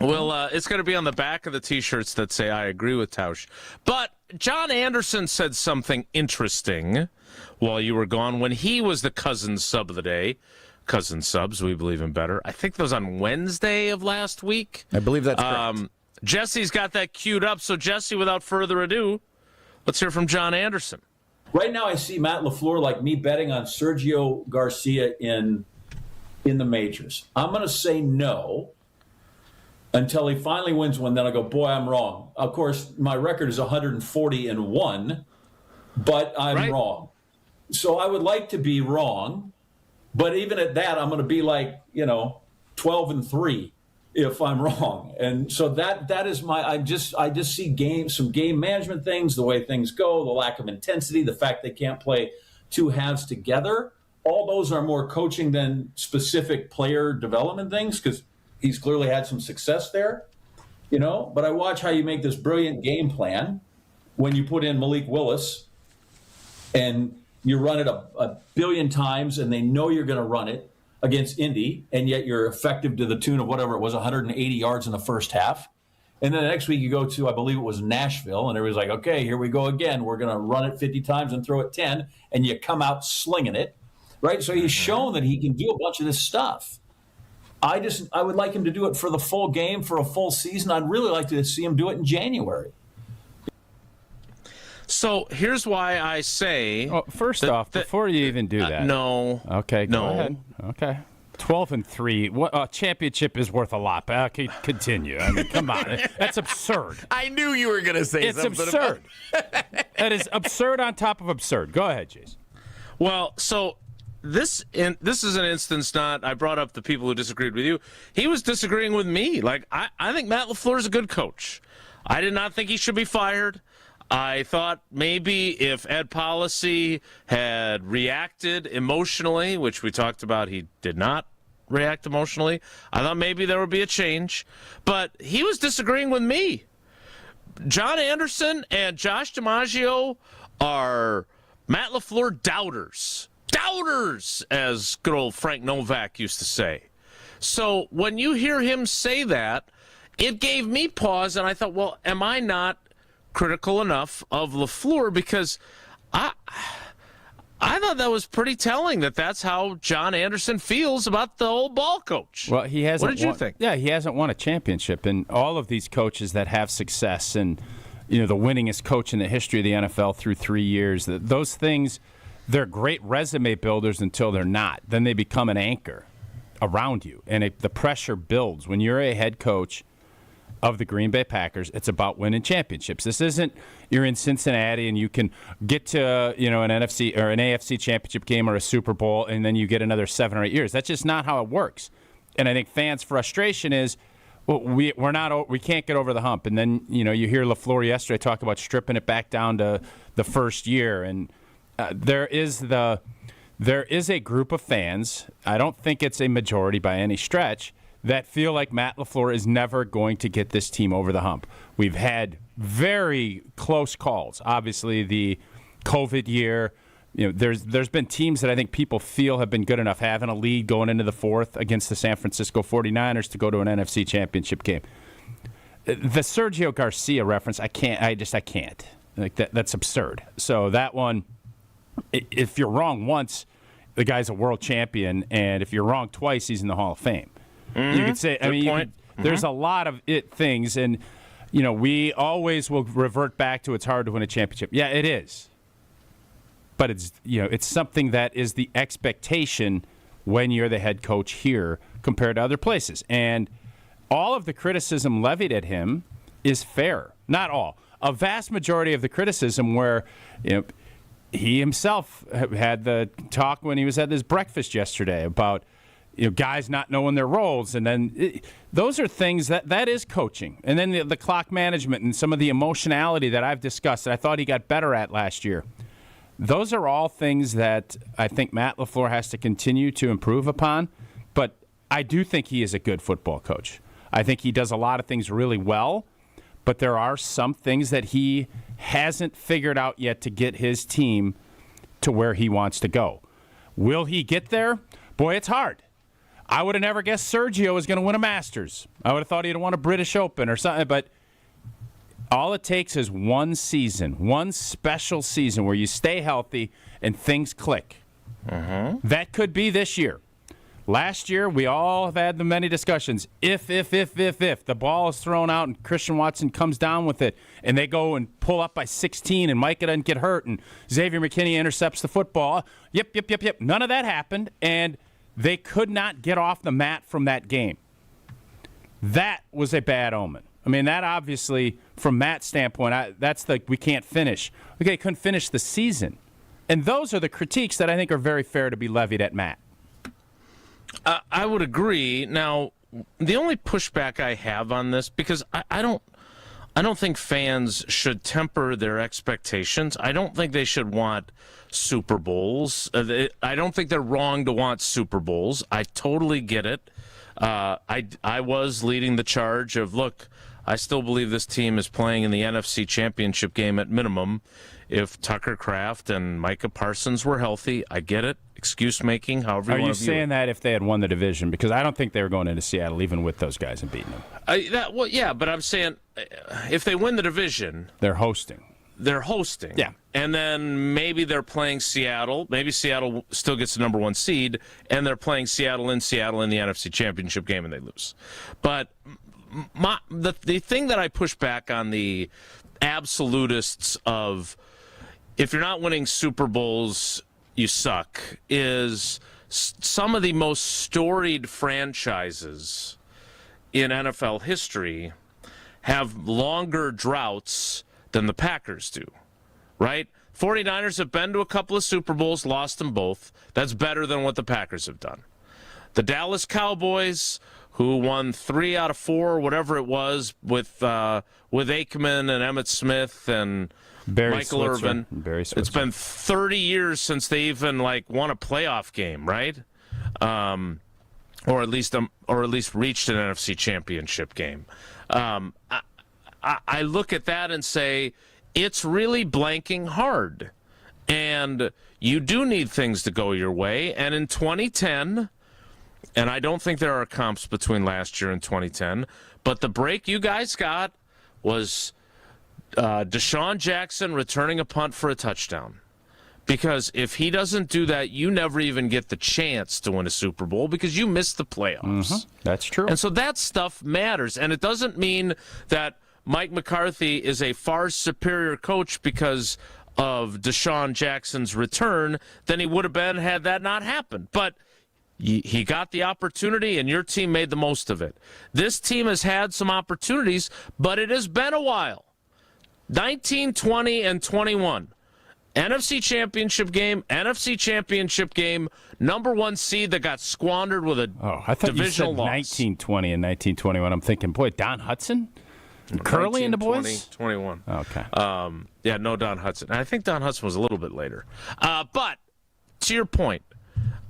Well, it's going to be on the back of the T-shirts that say I agree with Tausch. But John Anderson said something interesting while you were gone when he was the cousin sub of the day. Cousin subs, we believe in better. I think that was on Wednesday of last week. I believe that's correct. Jesse's got that queued up. So, Jesse, without further ado, let's hear from John Anderson. Right now, I see Matt LaFleur like me betting on Sergio Garcia in the majors. I'm going to say no until he finally wins one. Then I go, boy, I'm wrong. Of course, my record is 140-1, but I'm wrong. So I would like to be wrong. But even at that, I'm going to be like, 12-3 if I'm wrong. And so that is I just see some game management things, the way things go, the lack of intensity, the fact they can't play two halves together. All those are more coaching than specific player development things, because he's clearly had some success there, But I watch how you make this brilliant game plan when you put in Malik Willis and you run it a billion times, and they know you're going to run it against Indy, and yet you're effective to the tune of whatever it was, 180 yards in the first half. And then the next week you go to, I believe it was Nashville, and everybody's like, okay, here we go again. We're going to run it 50 times and throw it 10, and you come out slinging it, right? So he's shown that he can do a bunch of this stuff. I would like him to do it for the full game, for a full season. I'd really like to see him do it in January. So here's why I say. First off, before you even do that. No. Okay, go ahead. Okay. 12-3. What championship is worth a lot. But okay, continue. I mean, come on. That's absurd. I knew you were going to say something. It's absurd. That is absurd on top of absurd. Go ahead, Jason. Well, so this is an instance not. I brought up the people who disagreed with you. He was disagreeing with me. Like, I think Matt LaFleur is a good coach. I did not think he should be fired. I thought maybe if Ed Policy had reacted emotionally, which we talked about, he did not react emotionally. I thought maybe there would be a change. But he was disagreeing with me. John Anderson and Josh DiMaggio are Matt LaFleur doubters. Doubters, as good old Frank Novak used to say. So when you hear him say that, it gave me pause, and I thought, well, am I not critical enough of LaFleur? Because I thought that was pretty telling that that's how John Anderson feels about the old ball coach. Well, he hasn't. What did you think? Yeah, he hasn't won a championship, and all of these coaches that have success and the winningest coach in the history of the NFL through 3 years, those things, they're great resume builders until they're not. Then they become an anchor around you, and the pressure builds when you're a head coach of the Green Bay Packers. It's about winning championships. This isn't you're in Cincinnati and you can get to an NFC or an AFC championship game or a Super Bowl and then you get another 7 or 8 years. That's just not how it works. And I think fans' frustration is, well, we can't get over the hump. And then you hear LaFleur yesterday talk about stripping it back down to the first year. And there is a group of fans. I don't think it's a majority by any stretch, that feel like Matt LaFleur is never going to get this team over the hump. We've had very close calls. Obviously, the COVID year. There's been teams that I think people feel have been good enough having a lead going into the fourth against the San Francisco 49ers to go to an NFC Championship game. The Sergio Garcia reference, I can't. Like that's absurd. So that one, if you're wrong once, the guy's a world champion, and if you're wrong twice, he's in the Hall of Fame. Mm-hmm. You could say. Good point. There's a lot of things, and we always will revert back to it's hard to win a championship. Yeah, it is. But it's something that is the expectation when you're the head coach here compared to other places. And all of the criticism levied at him is fair. Not all. A vast majority of the criticism where he himself had the talk when he was at this breakfast yesterday about guys not knowing their roles. And then those are things that is coaching. And then the clock management and some of the emotionality that I've discussed that I thought he got better at last year. Those are all things that I think Matt LaFleur has to continue to improve upon. But I do think he is a good football coach. I think he does a lot of things really well, but there are some things that he hasn't figured out yet to get his team to where he wants to go. Will he get there? Boy, it's hard. I would have never guessed Sergio was going to win a Masters. I would have thought he'd won a British Open or something, but all it takes is one season, one special season where you stay healthy and things click. Mm-hmm. That could be this year. Last year, we all have had the many discussions. If the ball is thrown out and Christian Watson comes down with it and they go and pull up by 16 and Micah doesn't get hurt and Xavier McKinney intercepts the football. Yep. None of that happened, and they could not get off the mat from that game. That was a bad omen. I mean, that obviously, from Matt's standpoint, that's we can't finish. Okay, couldn't finish the season. And those are the critiques that I think are very fair to be levied at Matt. I would agree. Now, the only pushback I have on this, because I don't think fans should temper their expectations. I don't think they should want Super Bowls. I don't think they're wrong to want Super Bowls. I totally get it. I was leading the charge of, look, I still believe this team is playing in the NFC Championship game at minimum if Tucker Kraft and Micah Parsons were healthy. I get it. Excuse making, however you want to view it. Are you saying that if they had won the division? Because I don't think they were going into Seattle even with those guys and beating them. Yeah, but I'm saying if they win the division, they're hosting. Yeah. And then maybe they're playing Seattle. Maybe Seattle still gets the number one seed, and they're playing Seattle in the NFC Championship game, and they lose. But the thing that I push back on the absolutists of if you're not winning Super Bowls, you suck, is some of the most storied franchises in NFL history have longer droughts than the Packers do, right? 49ers have been to a couple of Super Bowls, lost them both. That's better than what the Packers have done. The Dallas Cowboys, who won 3 out of 4, or whatever it was, with Aikman and Emmitt Smith and Michael Irvin. It's been 30 years since they even won a playoff game, right? Or at least reached an NFC Championship game. I look at that and say it's really blanking hard, and you do need things to go your way. And in 2010, and I don't think there are comps between last year and 2010, but the break you guys got was Deshaun Jackson returning a punt for a touchdown. Because if he doesn't do that, you never even get the chance to win a Super Bowl because you missed the playoffs. Mm-hmm. That's true. And so that stuff matters. And it doesn't mean that Mike McCarthy is a far superior coach because of Deshaun Jackson's return than he would have been had that not happened. But he got the opportunity, and your team made the most of it. This team has had some opportunities, but it has been a while. 19, 20, and 21. NFC Championship game, number one seed that got squandered with a divisional loss. I thought you said 1920 and 1921. I'm thinking, boy, Don Hudson? Curly and the boys? 21. Okay. No Don Hudson. I think Don Hudson was a little bit later. But to your point,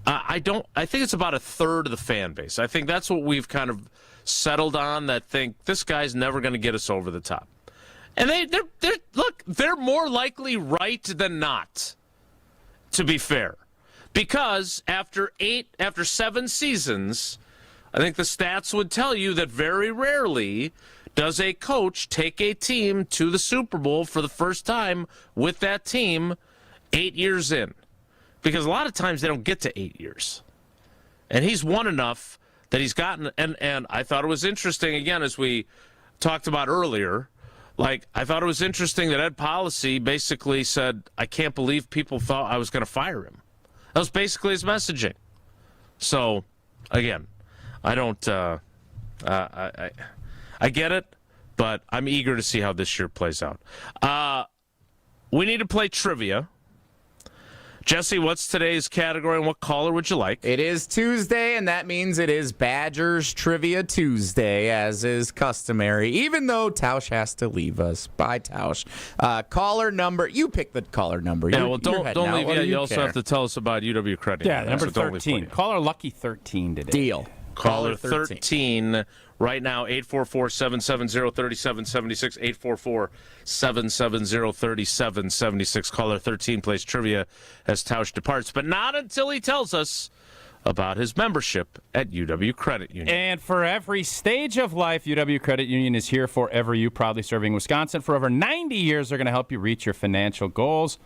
I think it's about a third of the fan base. I think that's what we've kind of settled on, that think this guy's never going to get us over the top. And they're more likely right than not, to be fair. Because after 7 seasons, I think the stats would tell you that very rarely does a coach take a team to the Super Bowl for the first time with that team 8 years in. Because a lot of times they don't get to 8 years. And he's won enough that he's gotten, and I thought it was interesting, again, as we talked about earlier, I thought it was interesting that Ed Policy basically said, I can't believe people thought I was going to fire him. That was basically his messaging. So, again, I don't, I get it, but I'm eager to see how this year plays out. We need to play trivia. Jesse, what's today's category and what caller would you like? It is Tuesday, and that means it is Badgers Trivia Tuesday, as is customary, even though Tausch has to leave us. Bye, Tausch. Caller number, you pick the caller number. Yeah, well, don't leave yet. You also have to tell us about UW Credit. Yeah, number 13. Caller Lucky 13 today. Deal. Caller 13 right now, 844-770-3776, 844-770-3776. Caller 13 plays trivia as Tausch departs, but not until he tells us about his membership at UW Credit Union. And for every stage of life, UW Credit Union is here for ever you, proudly serving Wisconsin. For over 90 years, they're going to help you reach your financial goals.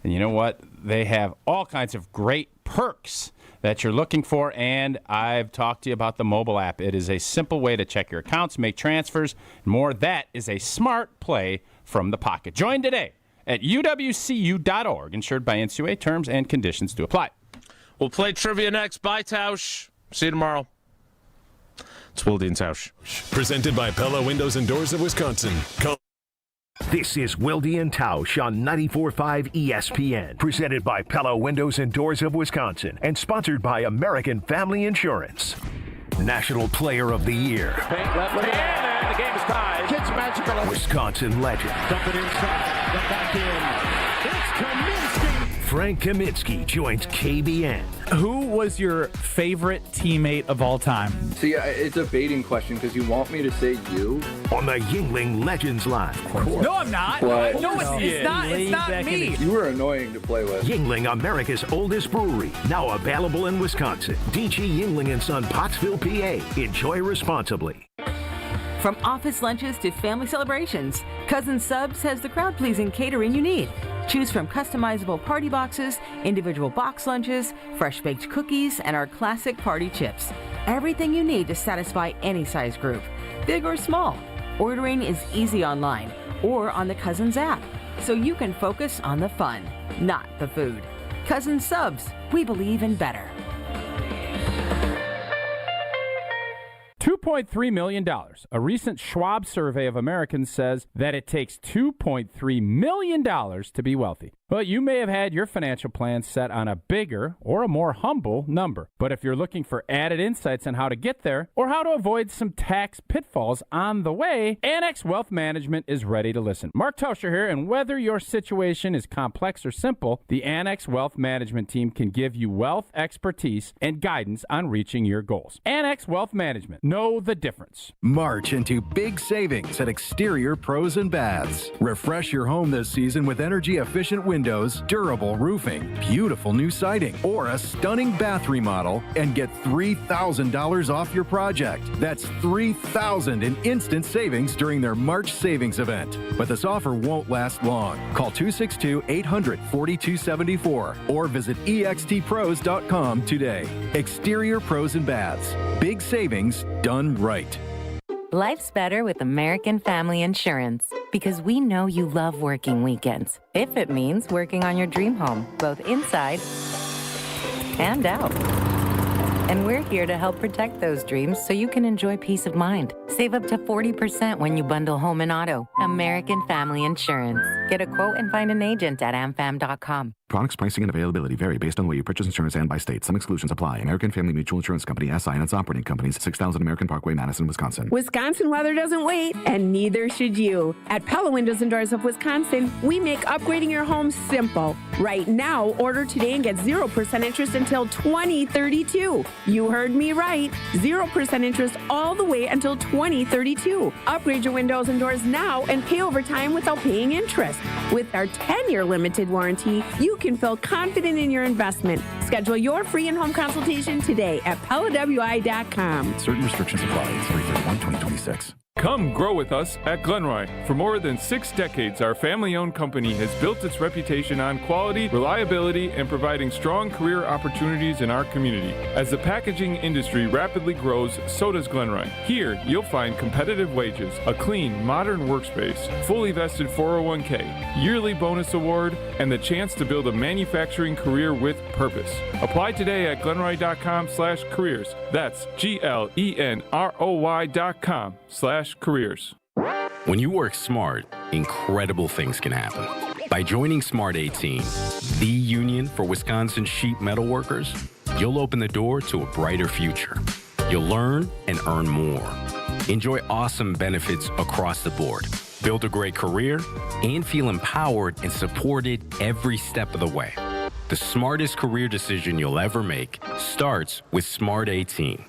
And you know what? They have all kinds of great perks that you're looking for, and I've talked to you about the mobile app. It is a simple way to check your accounts, make transfers, and more. That is a smart play from the pocket. Join today at uwcu.org, insured by NCUA. Terms and conditions to apply. We'll play trivia next. Bye, Tausch. See you tomorrow. It's Wilde and Tausch. Presented by Pella Windows and Doors of Wisconsin. This is Wilde and Tausch on 94.5 ESPN, presented by Pella Windows and Doors of Wisconsin, and sponsored by American Family Insurance. National Player of the Year. Paint left hand, and the game is tied. Kids magical. Wisconsin legend. Dump it inside. Dump back in. It's Kaminsky. Frank Kaminsky joins KBN. Who was your favorite teammate of all time? See, it's a baiting question because you want me to say you. On the Yingling Legends Live. No, I'm not. What? No, it's not. It's not me. You were annoying to play with. Yingling, America's oldest brewery. Now available in Wisconsin. DG Yingling & Son, Pottsville, PA. Enjoy responsibly. From office lunches to family celebrations, Cousin Subs has the crowd-pleasing catering you need. Choose from customizable party boxes, individual box lunches, fresh-baked cookies, and our classic party chips. Everything you need to satisfy any size group, big or small. Ordering is easy online or on the Cousins app, so you can focus on the fun, not the food. Cousin Subs, we believe in better. $2.3 million. A recent Schwab survey of Americans says that it takes $2.3 million to be wealthy. Well, you may have had your financial plan set on a bigger or a more humble number. But if you're looking for added insights on how to get there or how to avoid some tax pitfalls on the way, Annex Wealth Management is ready to listen. Mark Tauscher here, and whether your situation is complex or simple, the Annex Wealth Management team can give you wealth expertise and guidance on reaching your goals. Annex Wealth Management. Know the difference. March into big savings at Exterior Pros and Baths. Refresh your home this season with energy-efficient windows, durable roofing, beautiful new siding, or a stunning bath remodel and get $3,000 off your project. That's $3,000 in instant savings during their March savings event. But this offer won't last long. Call 262-800-4274 or visit extpros.com today. Exterior Pros and Baths. Big savings done right. Life's better with American Family Insurance because we know you love working weekends. If it means working on your dream home, both inside and out. And we're here to help protect those dreams so you can enjoy peace of mind. Save up to 40% when you bundle home and auto. American Family Insurance. Get a quote and find an agent at amfam.com. Products, pricing, and availability vary based on the way you purchase insurance and by state. Some exclusions apply. American Family Mutual Insurance Company, SI, and its operating companies, 6000 American Parkway, Madison, Wisconsin. Wisconsin weather doesn't wait, and neither should you. At Pella Windows and Doors of Wisconsin, we make upgrading your home simple. Right now, order today and get 0% interest until 2032. You heard me right. 0% interest all the way until 2032. Upgrade your windows and doors now and pay over time without paying interest. With our 10-year limited warranty, you can feel confident in your investment. Schedule your free in-home consultation today at PellaWI.com. Certain restrictions apply. 3/31/2026. Come grow with us at Glenroy. For more than 6 decades, our family-owned company has built its reputation on quality, reliability, and providing strong career opportunities in our community. As the packaging industry rapidly grows, so does Glenroy. Here, you'll find competitive wages, a clean, modern workspace, fully vested 401k, yearly bonus award, and the chance to build a manufacturing career with purpose. Apply today at glenroy.com/careers. That's GLENROY.com/careers. When you work smart, incredible things can happen. By joining Smart 18, the union for Wisconsin sheet metal workers, you'll open the door to a brighter future. You'll learn and earn more. Enjoy awesome benefits across the board. Build a great career and feel empowered and supported every step of the way. The smartest career decision you'll ever make starts with Smart 18.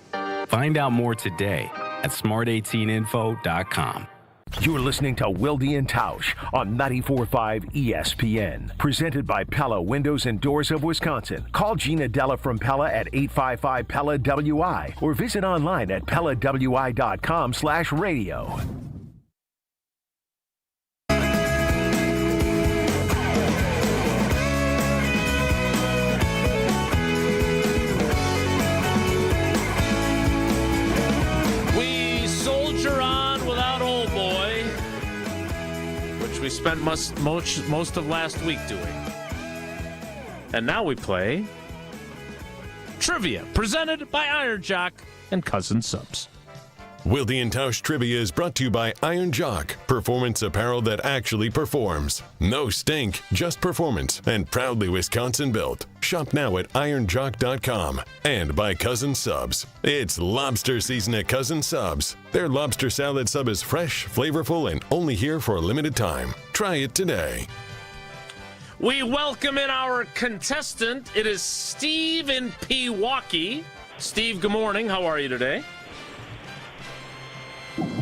Find out more today at smart18info.com. You're listening to Wilde and Tausch on 94.5 ESPN. Presented by Pella Windows and Doors of Wisconsin. Call Gina Della from Pella at 855-PELLA-WI or visit online at PellaWI.com/radio. We spent most of last week doing. And now we play Trivia, presented by Iron Jock and Cousin Subs. Wilde and Tausch Trivia is brought to you by Iron Jock, performance apparel that actually performs. No stink, just performance, and proudly Wisconsin built. Shop now at ironjock.com. And by Cousin Subs. It's lobster season at Cousin Subs. Their lobster salad sub is fresh, flavorful, and only here for a limited time. Try it today. We welcome in our contestant. It is Steve in Pewaukee. Steve, good morning. How are you today?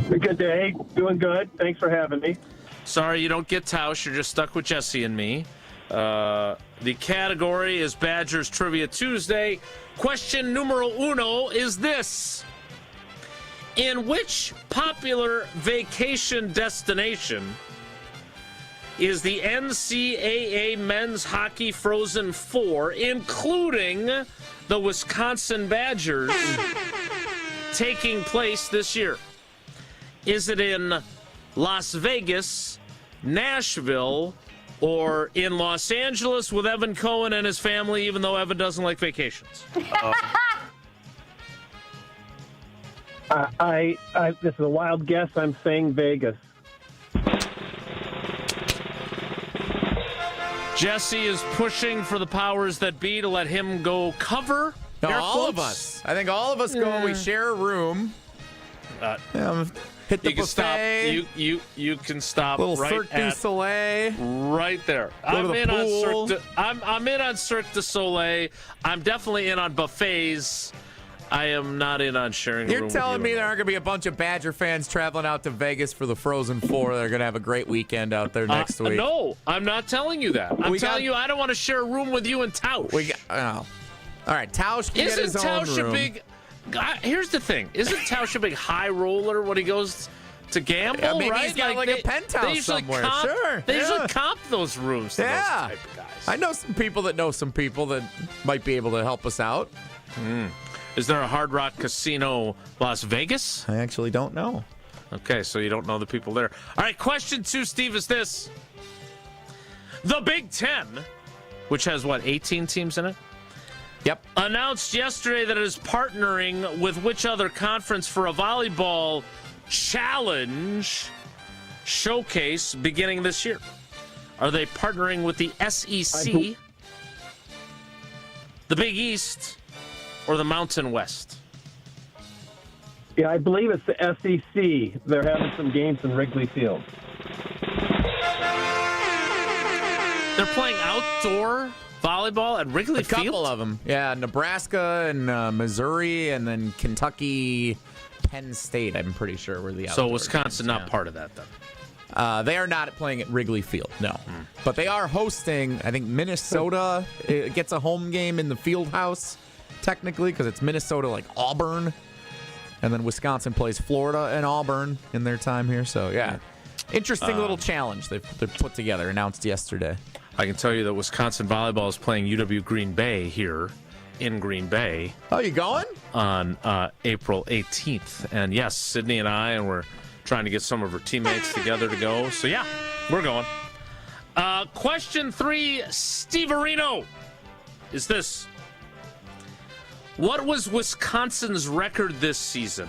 Good day. Doing good. Thanks for having me. Sorry you don't get Tausch. You're just stuck with Jesse and me. The category is Badgers Trivia Tuesday. Question numero uno is this. In which popular vacation destination is the NCAA Men's Hockey Frozen Four, including the Wisconsin Badgers, taking place this year? Is it in Las Vegas, Nashville, or in Los Angeles with Evan Cohen and his family, even though Evan doesn't like vacations? This is a wild guess. I'm saying Vegas. Jesse is pushing for the powers that be to let him go cover. No, all of us. I think all of us go. We share a room. Hit the you can buffet. Stop. You can stop. Little right Cirque du Soleil. Right there. I'm in on Cirque du Soleil. I'm definitely in on buffets. I am not in on sharing. You're telling me there aren't going to be a bunch of Badger fans traveling out to Vegas for the Frozen Four? They're going to have a great weekend out there next week. No, I'm not telling you that. I'm telling you I don't want to share a room with you and Tausch. All right, Tausch can get his own room. A big? Here's the thing. Isn't Tausch a big high roller when he goes to gamble? Yeah, maybe right? he's got like a penthouse somewhere. They usually comp those rooms to those type of guys. I know some people that might be able to help us out. Is there a Hard Rock Casino Las Vegas? I actually don't know. Okay, so you don't know the people there. All right, question 2, Steve, is this. The Big Ten, which has, 18 teams in it? Yep. Announced yesterday that it is partnering with which other conference for a volleyball challenge showcase beginning this year? Are they partnering with the SEC? The Big East or the Mountain West? Yeah, I believe it's the SEC. They're having some games in Wrigley Field. They're playing outdoor volleyball at Wrigley Field? A couple of them. Yeah, Nebraska and Missouri, and then Kentucky, Penn State, I'm pretty sure, were the outdoor So Wisconsin games, not part of that, then? They are not playing at Wrigley Field, no. But they are hosting, I think Minnesota gets a home game in the field house, technically, because it's Minnesota, like Auburn. And then Wisconsin plays Florida and Auburn in their time here. So, yeah. Interesting little challenge they've put together, announced yesterday. I can tell you that Wisconsin volleyball is playing UW Green Bay here in Green Bay. Oh, you going? On April 18th. And yes, Sydney and we're trying to get some of her teammates together to go. So, yeah, we're going. Question 3, Steve Areno, is this. What was Wisconsin's record this season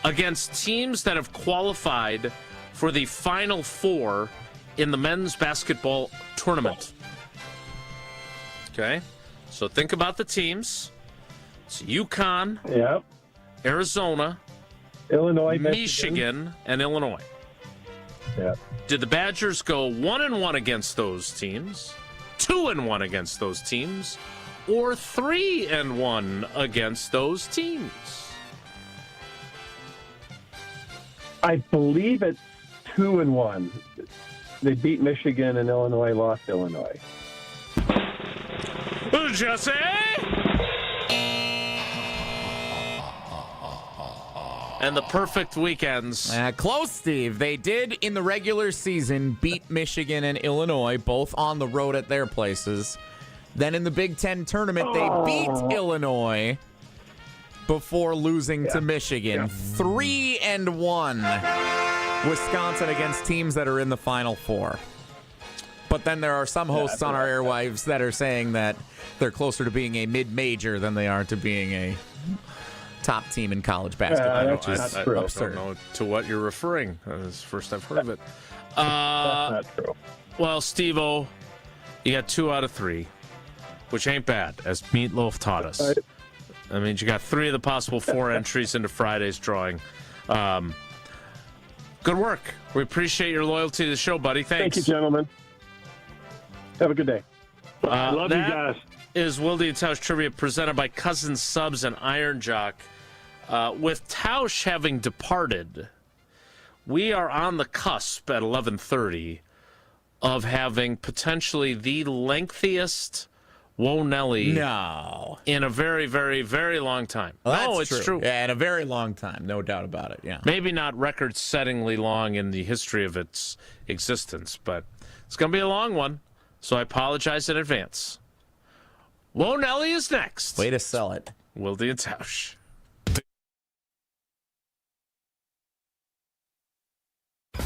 against teams that have qualified for the Final Four in the men's basketball tournament? Okay, so think about the teams. It's UConn, Arizona, Illinois, Michigan, and Illinois. Yeah. Did the Badgers go 1-1 against those teams, 2-1 against those teams, or 3-1 against those teams? I believe it's 2-1. They beat Michigan and Illinois lost Illinois. Jesse? And the perfect weekends. Close, Steve. They did, in the regular season, beat Michigan and Illinois, both on the road at their places. Then in the Big Ten tournament, they beat Illinois before losing to Michigan. 3-1 Wisconsin against teams that are in the Final Four. But then there are some hosts on our airwaves that are saying that they're closer to being a mid-major than they are to being a top team in college basketball. I don't know to what you're referring. That's the first I've heard of it. That's not true. Well, Steve-O, you got 2 out of 3, which ain't bad, as Meatloaf taught us. I mean, you got 3 of the possible 4 entries into Friday's drawing. Good work. We appreciate your loyalty to the show, buddy. Thanks. Thank you, gentlemen. Have a good day. Love you guys. Is Wilde and Tausch Trivia presented by Cousin Subs and Iron Jock. With Tausch having departed, we are on the cusp at 11:30 of having potentially the lengthiest Whoa Nelly in a very, very, very long time. Well, it's true. Yeah, in a very long time, no doubt about it. Yeah, maybe not record-settingly long in the history of its existence, but it's going to be a long one, so I apologize in advance. Whoa Nelly is next. Way to sell it. Wilde and Tausch.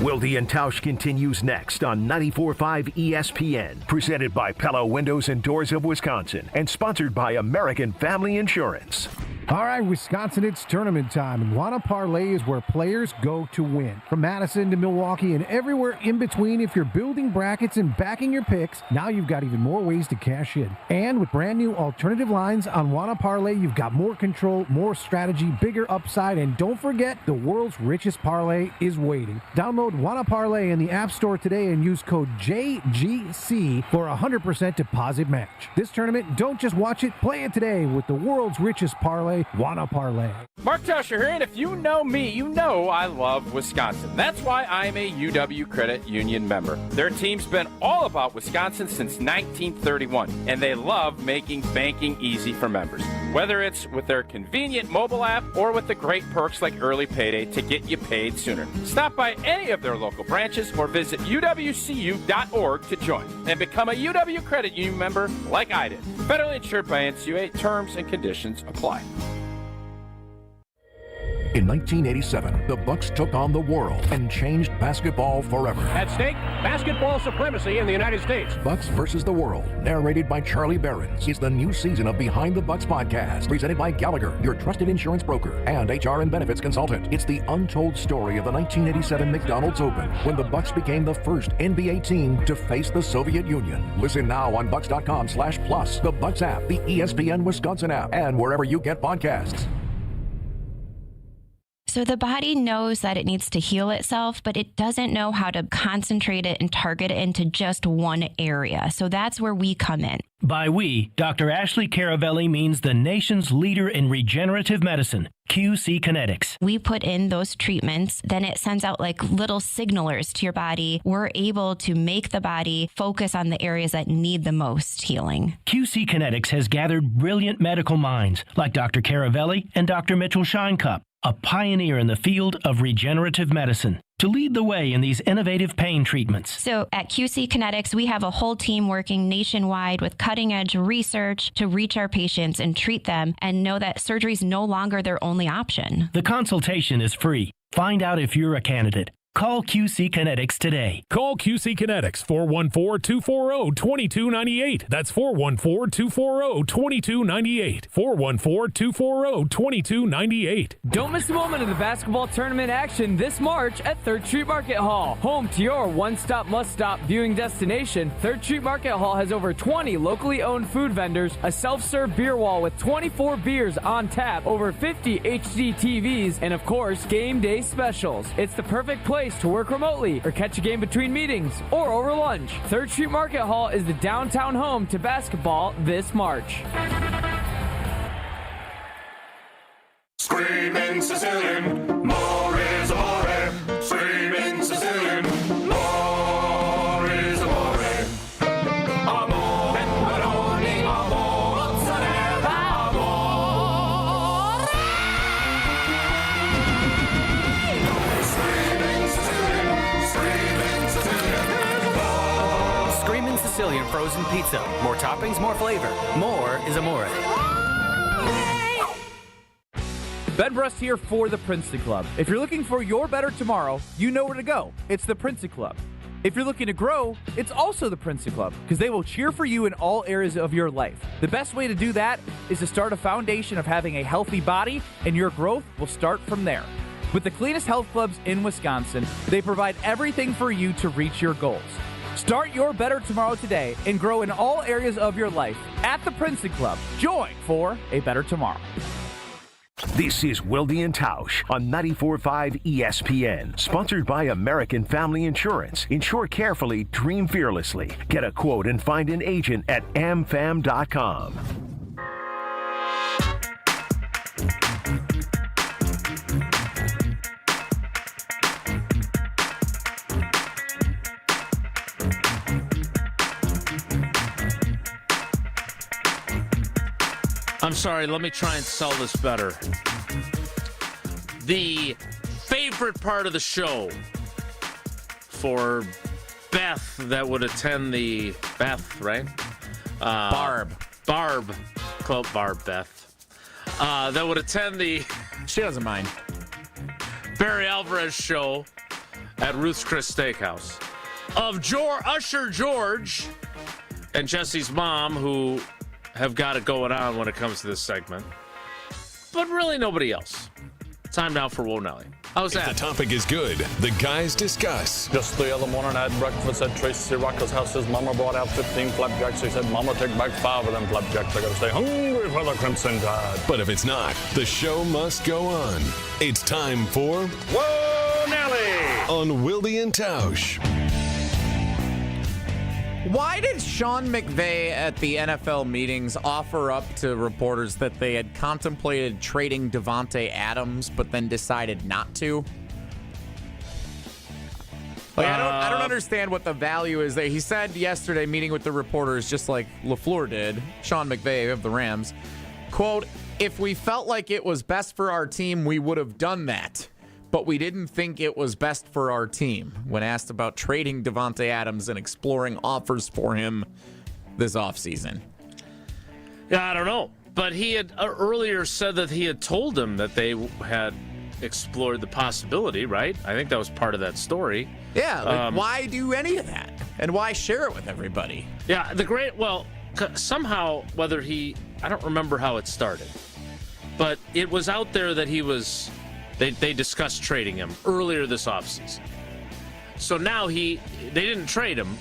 Wilde and Tausch continues next on 94.5 ESPN, presented by Pella Windows and Doors of Wisconsin, and sponsored by American Family Insurance. All right, Wisconsin, it's tournament time, and Wanna Parlay is where players go to win. From Madison to Milwaukee and everywhere in between, if you're building brackets and backing your picks, now you've got even more ways to cash in. And with brand new alternative lines on Wanna Parlay, you've got more control, more strategy, bigger upside, and don't forget, the world's richest parlay is waiting. Download Wanna Parlay in the App Store today and use code JGC for a 100% deposit match. This tournament, don't just watch it, play it today with the world's richest parlay, Wanna Parlay. Mark Tauscher here, and if you know me, you know I love Wisconsin. That's why I'm a UW Credit Union member. Their team's been all about Wisconsin since 1931, and they love making banking easy for members. Whether it's with their convenient mobile app or with the great perks like early payday to get you paid sooner. Stop by any of their local branches or visit uwcu.org to join and become a UW Credit Union member like I did. Federally insured by NCUA. Terms and conditions apply. In 1987, the Bucks took on the world and changed basketball forever. At stake, basketball supremacy in the United States. Bucks versus the World, narrated by Charlie Behrens, is the new season of Behind the Bucks podcast, presented by Gallagher, your trusted insurance broker and HR and benefits consultant. It's the untold story of the 1987 McDonald's Open, when the Bucks became the first NBA team to face the Soviet Union. Listen now on Bucks.com/plus, the Bucks app, the ESPN Wisconsin app, and wherever you get podcasts. So the body knows that it needs to heal itself, but it doesn't know how to concentrate it and target it into just one area. So that's where we come in. By we, Dr. Ashley Caravelli means the nation's leader in regenerative medicine, QC Kinetics. We put in those treatments, then it sends out like little signalers to your body. We're able to make the body focus on the areas that need the most healing. QC Kinetics has gathered brilliant medical minds like Dr. Caravelli and Dr. Mitchell Scheinkup, a pioneer in the field of regenerative medicine, to lead the way in these innovative pain treatments. So at QC Kinetics, we have a whole team working nationwide with cutting-edge research to reach our patients and treat them and know that surgery is no longer their only option. The consultation is free. Find out if you're a candidate. Call QC Kinetics today. Call QC Kinetics, 414-240-2298. That's 414-240-2298. 414-240-2298. Don't miss a moment of the basketball tournament action this March at 3rd Street Market Hall. Home to your one-stop, must-stop viewing destination, 3rd Street Market Hall has over 20 locally owned food vendors, a self-serve beer wall with 24 beers on tap, over 50 HD TVs, and of course, game day specials. It's the perfect place to work remotely or catch a game between meetings or over lunch. 3rd Street Market Hall is the downtown home to basketball this March. Screaming Sicilian, more is amore. Screaming Sicilian, more is amore. Amore, pepperoni, amore, mozzarella, amore. Screaming Sicilian, Screamin' Sicilian frozen pizza. More toppings, more flavor. More is amore. Ben Brust here for the Princeton Club. If you're looking for your better tomorrow, you know where to go. It's the Princeton Club. If you're looking to grow, it's also the Princeton Club, because they will cheer for you in all areas of your life. The best way to do that is to start a foundation of having a healthy body, and your growth will start from there. With the cleanest health clubs in Wisconsin, they provide everything for you to reach your goals. Start your better tomorrow today and grow in all areas of your life at the Princeton Club. Join for a better tomorrow. This is Wilde and Tausch on 94.5 ESPN, sponsored by American Family Insurance. Insure carefully, dream fearlessly. Get a quote and find an agent at amfam.com. I'm sorry, let me try and sell this better. The favorite part of the show for Beth that would attend the Beth, right? Barb, Beth. That would attend the. She doesn't mind. Barry Alvarez show at Ruth's Chris Steakhouse of Usher George and Jesse's mom, who have got it going on when it comes to this segment, but really nobody else. Time now for Whoa Nelly. How's that? If the topic is good, the guys discuss. Just the other morning I had breakfast at Tracy Rocker's house. His mama brought out 15 flapjacks. He said, Mama, take back 5 of them flapjacks. I gotta stay hungry for the Crimson Tide. But if it's not, the show must go on. It's time for Whoa Nelly on Wilde and Tausch. Why did Sean McVay at the NFL meetings offer up to reporters that they had contemplated trading Davante Adams, but then decided not to? Like, I don't understand what the value is there. He said yesterday, meeting with the reporters, just like LaFleur did, Sean McVay of the Rams, quote, "If we felt like it was best for our team, we would have done that. But we didn't think it was best for our team," when asked about trading Davante Adams and exploring offers for him this offseason. Yeah, I don't know. But he had earlier said that he had told him that they had explored the possibility, right? I think that was part of that story. Yeah, why do any of that? And why share it with everybody? Yeah, somehow, I don't remember how it started, but it was out there that they discussed trading him earlier this offseason. So now they didn't trade him,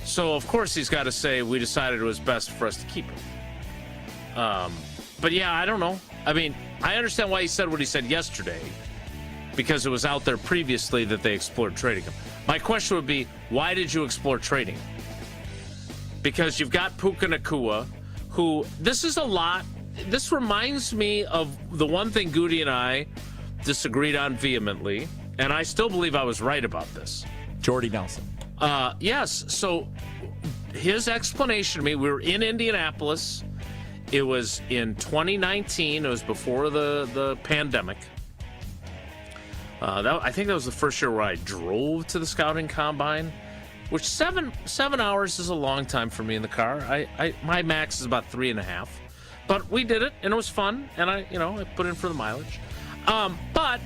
so of course he's got to say, we decided it was best for us to keep him. But yeah, I don't know. I mean, I understand why he said what he said yesterday, because it was out there previously that they explored trading him. My question would be, why did you explore trading him? Because you've got Puka Nacua, who, this reminds me of the one thing Goody and I disagreed on vehemently, and I still believe I was right about this. Jordy Nelson. Yes, so his explanation to me, we were in Indianapolis. It was in 2019. It was before the pandemic. I think that was the first year where I drove to the scouting combine, which 7 hours is a long time for me in the car. My max is about 3.5, but we did it and it was fun, and I put in for the mileage. But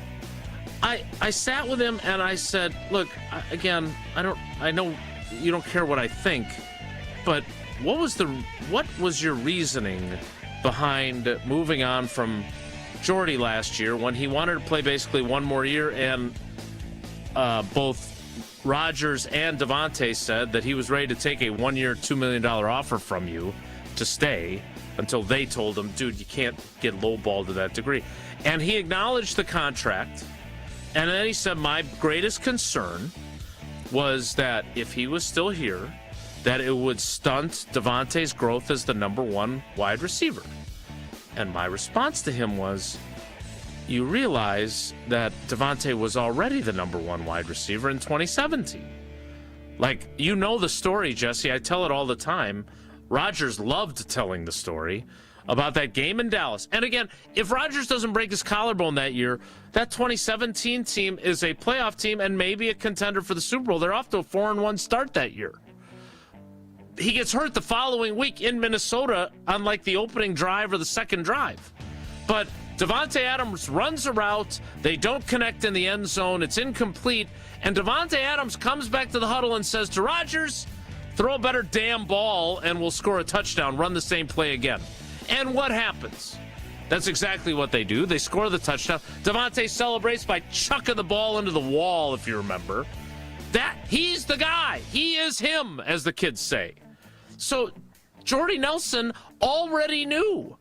I sat with him and I said, look, I know you don't care what I think, but what was your reasoning behind moving on from Jordy last year when he wanted to play basically one more year, and both Rodgers and Davante said that he was ready to take a 1-year, $2 million offer from you to stay until they told him, dude, you can't get lowballed to that degree. And he acknowledged the contract, and then he said, my greatest concern was that if he was still here, that it would stunt Davante's growth as the number one wide receiver. And my response to him was, you realize that Davante was already the number one wide receiver in 2017. Like, you know the story, Jesse. I tell it all the time. Rodgers loved telling the story about that game in Dallas. And again, if Rodgers doesn't break his collarbone that year, that 2017 team is a playoff team and maybe a contender for the Super Bowl. They're off to a 4-1 start that year. He gets hurt the following week in Minnesota on like the opening drive or the second drive. But Davante Adams runs a route. They don't connect in the end zone. It's incomplete. And Davante Adams comes back to the huddle and says to Rodgers, throw a better damn ball and we'll score a touchdown. Run the same play again. And what happens? That's exactly what they do. They score the touchdown. Davante celebrates by chucking the ball into the wall, if you remember. He's the guy. He is him, as the kids say. So Jordy Nelson already knew.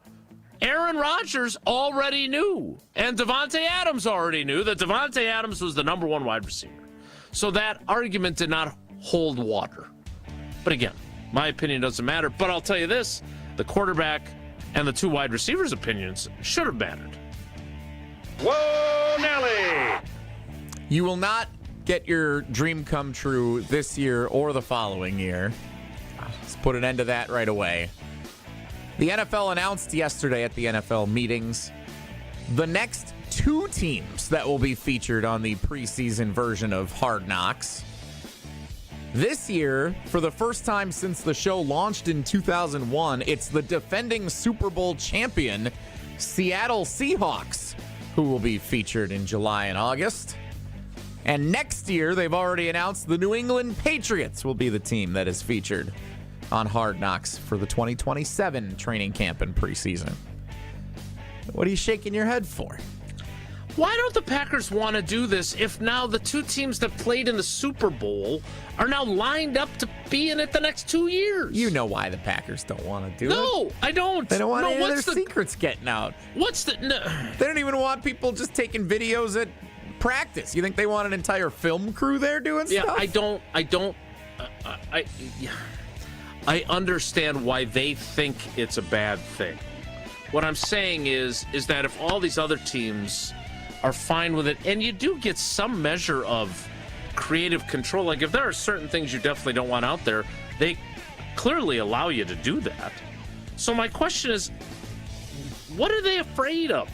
Aaron Rodgers already knew. And Davante Adams already knew that Davante Adams was the number one wide receiver. So that argument did not hold water. But again, my opinion doesn't matter. But I'll tell you this, the quarterback and the two wide receivers' opinions should have mattered. Whoa, Nelly! You will not get your dream come true this year or the following year. Let's put an end to that right away. The NFL announced yesterday at the NFL meetings the next 2 teams that will be featured on the preseason version of Hard Knocks. This year, for the first time since the show launched in 2001, it's the defending Super Bowl champion, Seattle Seahawks, who will be featured in July and August. And next year, they've already announced the New England Patriots will be the team that is featured on Hard Knocks for the 2027 training camp and preseason. What are you shaking your head for? Why don't the Packers want to do this if now the 2 teams that played in the Super Bowl are now lined up to be in it the next 2 years? You know why the Packers don't want to do it. No, I don't. They don't want any of their secrets getting out. They don't even want people just taking videos at practice. You think they want an entire film crew there doing stuff? I understand why they think it's a bad thing. What I'm saying is that if all these other teams are fine with it, and you do get some measure of creative control, like if there are certain things you definitely don't want out there, they clearly allow you to do that. So my question is, what are they afraid of?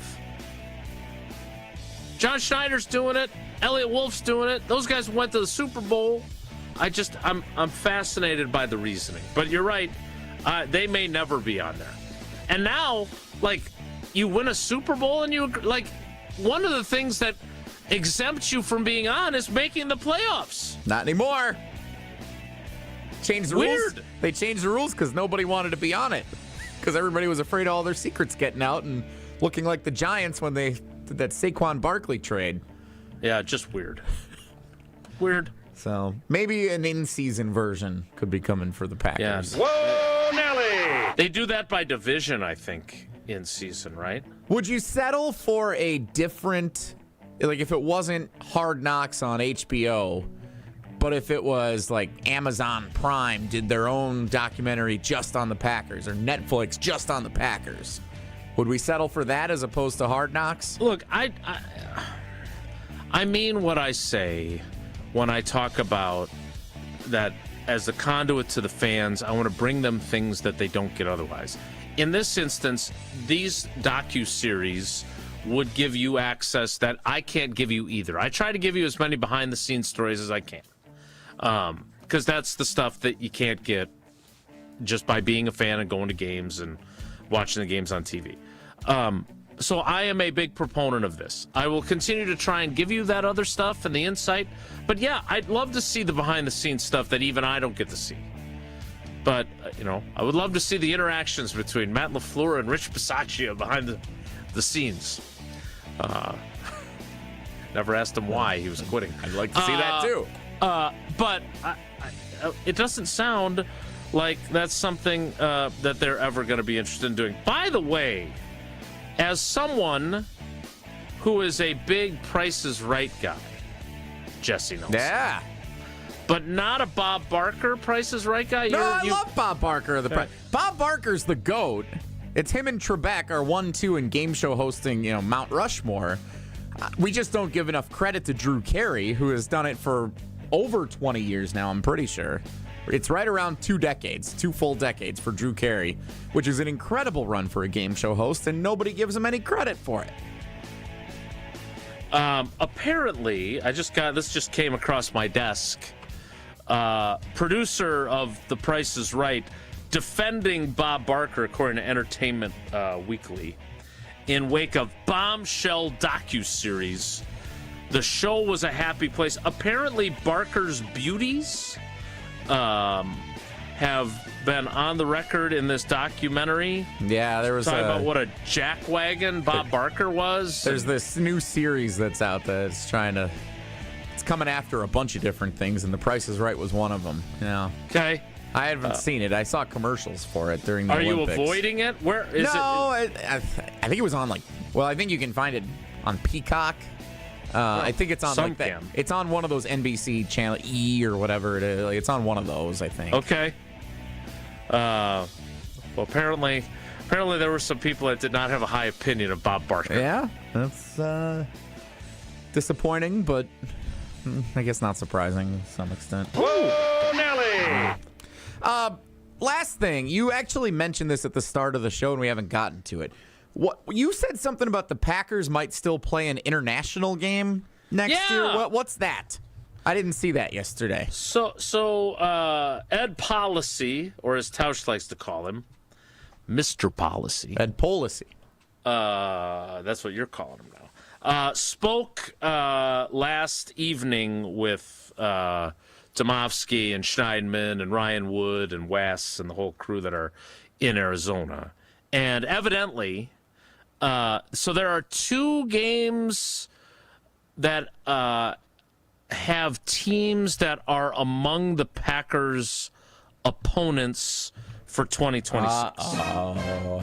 John Schneider's doing it. Elliott Wolf's doing it. Those guys went to the Super Bowl. I'm fascinated by the reasoning. But you're right. They may never be on there. And now, like, you win a Super Bowl and one of the things that exempts you from being on is making the playoffs. Not anymore. Changed the rules. Weird. They changed the rules because nobody wanted to be on it. Because everybody was afraid of all their secrets getting out and looking like the Giants when they did that Saquon Barkley trade. Yeah, just weird. Weird. So maybe an in-season version could be coming for the Packers. Yeah. Whoa, Nelly! They do that by division, I think, in season, right? Would you settle for a different, like if it wasn't Hard Knocks on HBO, but if it was like Amazon Prime did their own documentary just on the Packers or Netflix just on the Packers, would we settle for that as opposed to Hard Knocks? Look, I mean what I say when I talk about that as a conduit to the fans. I want to bring them things that they don't get otherwise. In this instance, these docuseries would give you access that I can't give you either. I try to give you as many behind-the-scenes stories as I can, because that's the stuff that you can't get just by being a fan and going to games and watching the games on TV. So I am a big proponent of this. I will continue to try and give you that other stuff and the insight. But yeah, I'd love to see the behind-the-scenes stuff that even I don't get to see. But, I would love to see the interactions between Matt LaFleur and Rich Bisaccia behind the scenes. Never asked him why he was quitting. I'd like to see that too. But it doesn't sound like that's something that they're ever going to be interested in doing. By the way, as someone who is a big Price is Right guy, Jesse knows. Yeah. But not a Bob Barker Price is Right guy? No, I love Bob Barker. Bob Barker's the GOAT. It's him and Trebek are 1-2 in game show hosting, Mount Rushmore. We just don't give enough credit to Drew Carey, who has done it for over 20 years now, I'm pretty sure. It's right around 2 full decades for Drew Carey, which is an incredible run for a game show host, and nobody gives him any credit for it. Apparently, this just came across my desk. Producer of The Price is Right defending Bob Barker, according to Entertainment Weekly, in wake of bombshell docuseries. The show was a happy place. Apparently, Barker's beauties have been on the record in this documentary. Yeah, there was talking about what a jackwagon Bob Barker was. There's this new series that's out that's it's coming after a bunch of different things, and The Price is Right was one of them. Yeah. Okay. I haven't seen it. I saw commercials for it during the Olympics. Are you avoiding it? Where is it? No, I think it was on I think you can find it on Peacock. I think it's on it's on one of those NBC channel E or whatever it is. It's on one of those, I think. Okay. Well, apparently there were some people that did not have a high opinion of Bob Barker. Yeah, that's disappointing, but I guess not surprising to some extent. Whoa, Nelly! Last thing, you actually mentioned this at the start of the show, and we haven't gotten to it. What you said something about the Packers might still play an international game next year. What's that? I didn't see that yesterday. So Ed Policy, or as Tausch likes to call him, Mr. Policy. Ed Policy. That's what you're calling him now. Spoke last evening with Domofsky and Schneidman and Ryan Wood and Wes and the whole crew that are in Arizona. And evidently, so there are 2 games that have teams that are among the Packers' opponents for 2026. Uh-oh.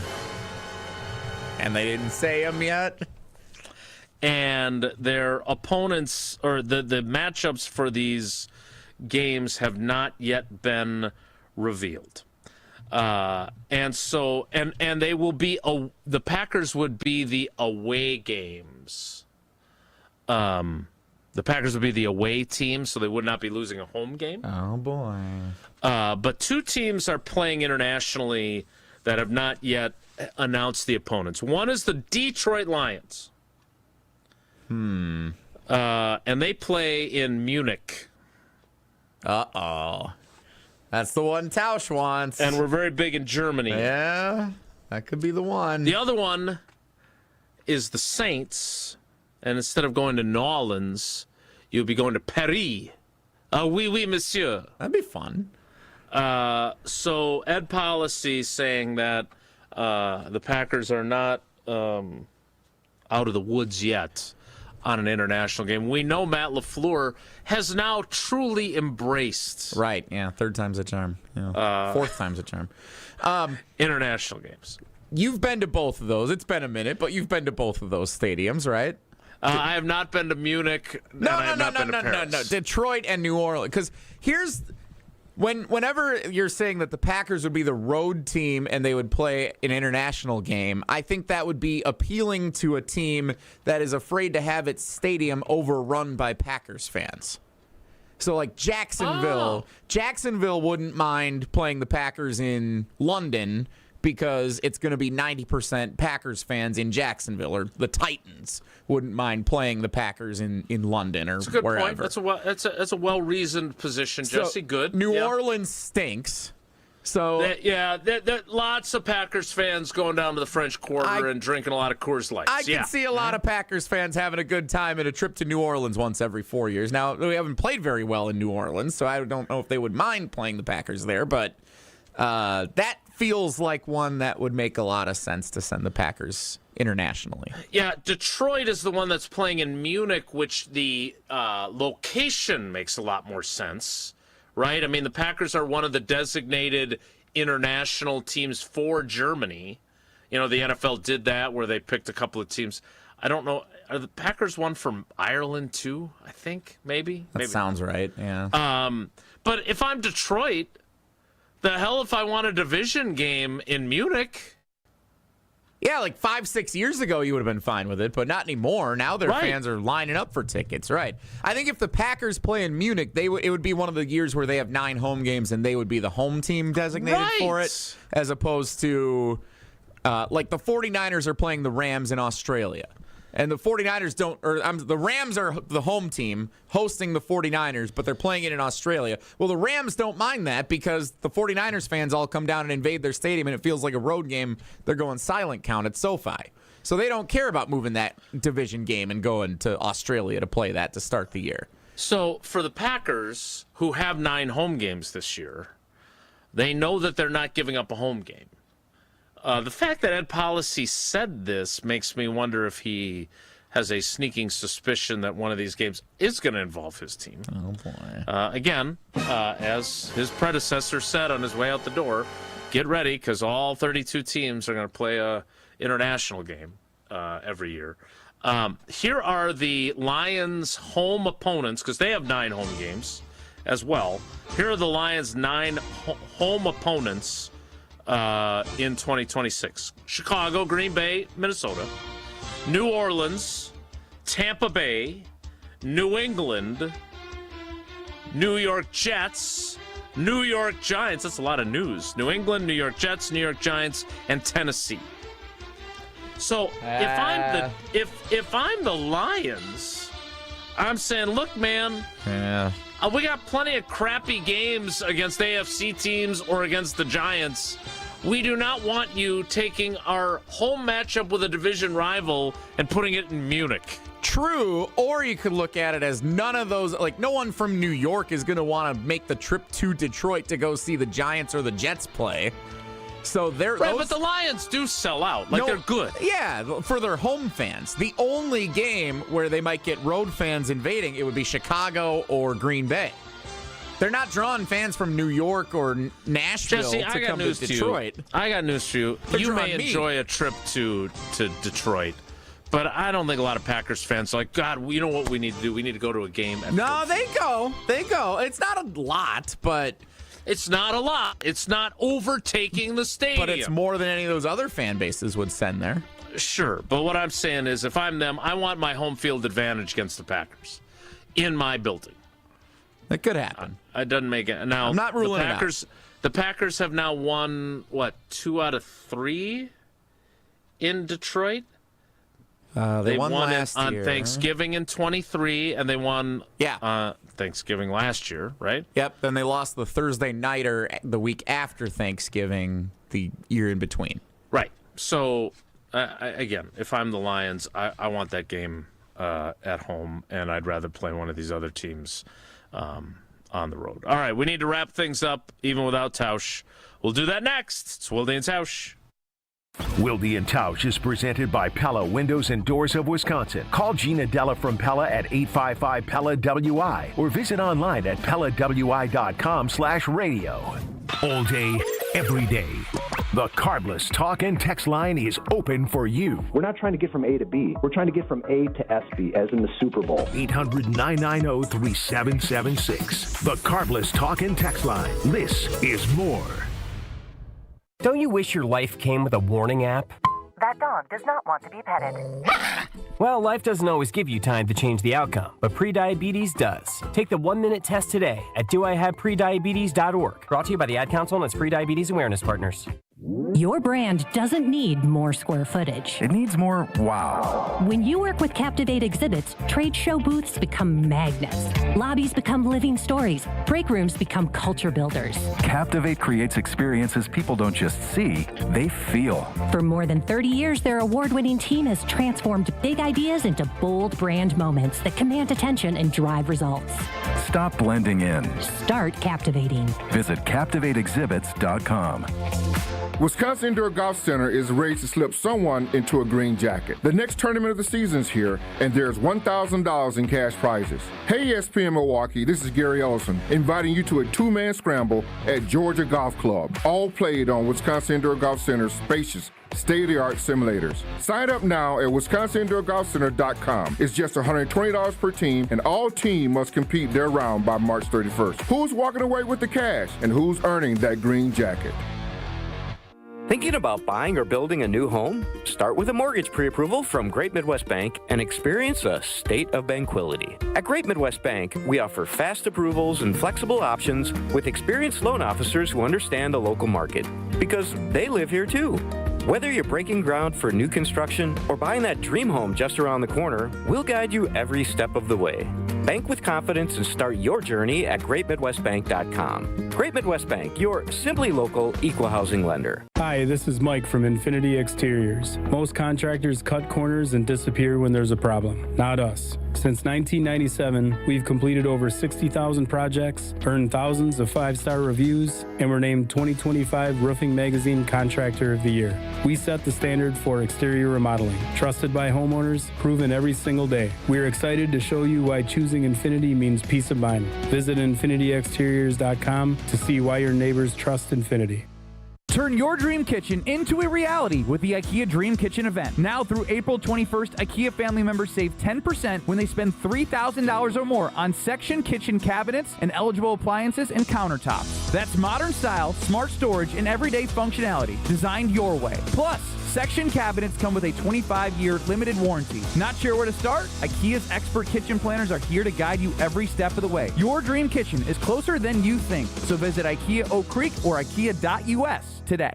And they didn't say them yet? And their opponents, or the matchups for these games have not yet been revealed. And so, and they will be, the Packers would be the away games. The Packers would be the away team, so they would not be losing a home game. Oh, boy. But 2 teams are playing internationally that have not yet announced the opponents. One is the Detroit Lions. And they play in Munich. Uh-oh. That's the one Tausch wants. And we're very big in Germany. Yeah, that could be the one. The other one is the Saints, And instead of going to New Orleans, you'll be going to Paris. Oui, oui, monsieur. That'd be fun. So Ed Policy saying that the Packers are not out of the woods yet on an international game. We know Matt LaFleur has now truly embraced. Right, yeah, third time's a charm. Yeah. Fourth time's a charm. International games. You've been to both of those. It's been a minute, but you've been to both of those stadiums, right? I have not been to Munich. No. Detroit and New Orleans. Because here's... Whenever you're saying that the Packers would be the road team and they would play an international game, I think that would be appealing to a team that is afraid to have its stadium overrun by Packers fans. So like Jacksonville wouldn't mind playing the Packers in London because it's going to be 90% Packers fans in Jacksonville, or the Titans wouldn't mind playing the Packers in London or That's a good wherever. Point. That's a well-reasoned position, Jesse. Good. New Orleans stinks. So lots of Packers fans going down to the French Quarter and drinking a lot of Coors Lights. I can see a lot of Packers fans having a good time at a trip to New Orleans once every 4 years. Now, we haven't played very well in New Orleans, so I don't know if they would mind playing the Packers there, but that feels like one that would make a lot of sense to send the Packers internationally. Yeah, Detroit is the one that's playing in Munich, which the location makes a lot more sense, right? I mean, the Packers are one of the designated international teams for Germany. You know, the NFL did that where they picked a couple of teams. I don't know. Are the Packers one from Ireland too? I think maybe. That sounds right. Yeah. But if I'm Detroit, the hell if I want a division game in Munich. Yeah, like 5-6 years ago, you would have been fine with it, but not anymore. Now their fans are lining up for tickets, right? I think if the Packers play in Munich, it would be one of the years where they have 9 home games and they would be the home team designated for it, as opposed to like the 49ers are playing the Rams in Australia. And the 49ers the Rams are the home team hosting the 49ers, but they're playing it in Australia. Well, the Rams don't mind that because the 49ers fans all come down and invade their stadium, and it feels like a road game. They're going silent count at SoFi. So they don't care about moving that division game and going to Australia to play that to start the year. So for the Packers, who have 9 home games this year, they know that they're not giving up a home game. The fact that Ed Policy said this makes me wonder if he has a sneaking suspicion that one of these games is going to involve his team. Oh, boy. Again, as his predecessor said on his way out the door, get ready because all 32 teams are going to play a international game every year. Here are the Lions' home opponents, because they have 9 home games as well. Here are the Lions' 9 home opponents in 2026. Chicago, Green Bay, Minnesota, New Orleans, Tampa Bay, New England, New York Jets, New York Giants. That's a lot of news. New England, New York Jets, New York Giants, and Tennessee. So if I'm the Lions, I'm saying, look, man, we got plenty of crappy games against AFC teams or against the Giants. We do not want you taking our home matchup with a division rival and putting it in Munich. True, or you could look at it as none of those, like no one from New York is going to want to make the trip to Detroit to go see the Giants or the Jets play. So they're but the Lions do sell out. They're good. Yeah, for their home fans. The only game where they might get road fans invading, it would be Chicago or Green Bay. They're not drawing fans from New York or Nashville Jesse, to come to Detroit. I got news for you. You may enjoy a trip to Detroit, but I don't think a lot of Packers fans are like, God, you know what we need to do? We need to go to a game. No, they go. It's not a lot, but... It's not a lot. It's not overtaking the stadium. But it's more than any of those other fan bases would send there. Sure, but what I'm saying is if I'm them, I want my home field advantage against the Packers in my building. That could happen. It doesn't make it. Now, I'm not ruling it out. The Packers have now won, 2 out of 3 in Detroit? They won last on year. Thanksgiving in 23, and they won Thanksgiving last year, right? Yep, then they lost the Thursday nighter the week after Thanksgiving, the year in between. Right. So, again, if I'm the Lions, I want that game at home, and I'd rather play one of these other teams on the road. All right, we need to wrap things up even without Tausch. We'll do that next. It's Wilde and Tausch. Wilde and Tausch is presented by Pella Windows and Doors of Wisconsin. Call Gina Della from Pella at 855-PELLA-WI or visit online at PellaWI.com/radio. All day, every day. The Carbless talk and text line is open for you. We're not trying to get from A to B. We're trying to get from A to SB, as in the Super Bowl. 800-990-3776. The Carbless talk and text line. This is more. Don't you wish your life came with a warning app? That dog does not want to be petted. Well, life doesn't always give you time to change the outcome, but prediabetes does. Take the 1-minute test today at doihaveprediabetes.org. Brought to you by the Ad Council and its Prediabetes Awareness Partners. Your brand doesn't need more square footage. It needs more wow. When you work with Captivate Exhibits, trade show booths become magnets. Lobbies become living stories. Break rooms become culture builders. Captivate creates experiences people don't just see, they feel. For more than 30 years, their award-winning team has transformed big ideas into bold brand moments that command attention and drive results. Stop blending in. Start captivating. Visit CaptivateExhibits.com. Wisconsin Indoor Golf Center is ready to slip someone into a green jacket. The next tournament of the season is here, and there's $1,000 in cash prizes. Hey ESPN Milwaukee, this is Gary Ellison, inviting you to a two-man scramble at Georgia Golf Club, all played on Wisconsin Indoor Golf Center's spacious, state-of-the-art simulators. Sign up now at WisconsinIndoorGolfCenter.com. It's just $120 per team, and all team must compete their round by March 31st. Who's walking away with the cash, and who's earning that green jacket? Thinking about buying or building a new home? Start with a mortgage pre-approval from Great Midwest Bank and experience a state of tranquility. At Great Midwest Bank, we offer fast approvals and flexible options with experienced loan officers who understand the local market, because they live here too. Whether you're breaking ground for new construction or buying that dream home just around the corner, we'll guide you every step of the way. Bank with confidence and start your journey at GreatMidwestBank.com. Great Midwest Bank, your simply local equal housing lender. Hi, this is Mike from Infinity Exteriors. Most contractors cut corners and disappear when there's a problem. Not us. Since 1997, we've completed over 60,000 projects, earned thousands of 5-star reviews, and were named 2025 Roofing Magazine Contractor of the Year. We set the standard for exterior remodeling, trusted by homeowners, proven every single day. We're excited to show you why choosing Infinity means peace of mind. Visit infinityexteriors.com to see why your neighbors trust Infinity. Turn your dream kitchen into a reality with the IKEA Dream Kitchen event. Now through April 21st, IKEA family members save 10% when they spend $3,000 or more on section kitchen cabinets and eligible appliances and countertops. That's modern style, smart storage, and everyday functionality designed your way. Plus, section cabinets come with a 25-year limited warranty. Not sure where to start? IKEA's expert kitchen planners are here to guide you every step of the way. Your dream kitchen is closer than you think. So visit IKEA Oak Creek or IKEA.us today.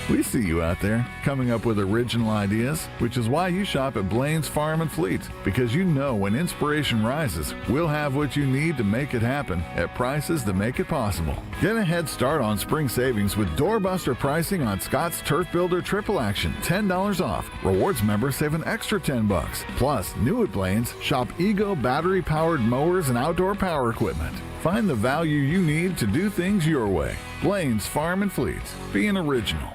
We see you out there coming up with original ideas, which is why you shop at Blaine's Farm and Fleet, because you know when inspiration rises, we'll have what you need to make it happen at prices that make it possible. Get a head start on spring savings with doorbuster pricing on Scott's Turf Builder Triple Action, $10 off. Rewards members save an extra $10. Plus, new at Blaine's, shop Ego battery-powered mowers and outdoor power equipment. Find the value you need to do things your way. Blaine's Farm and Fleet. Being original.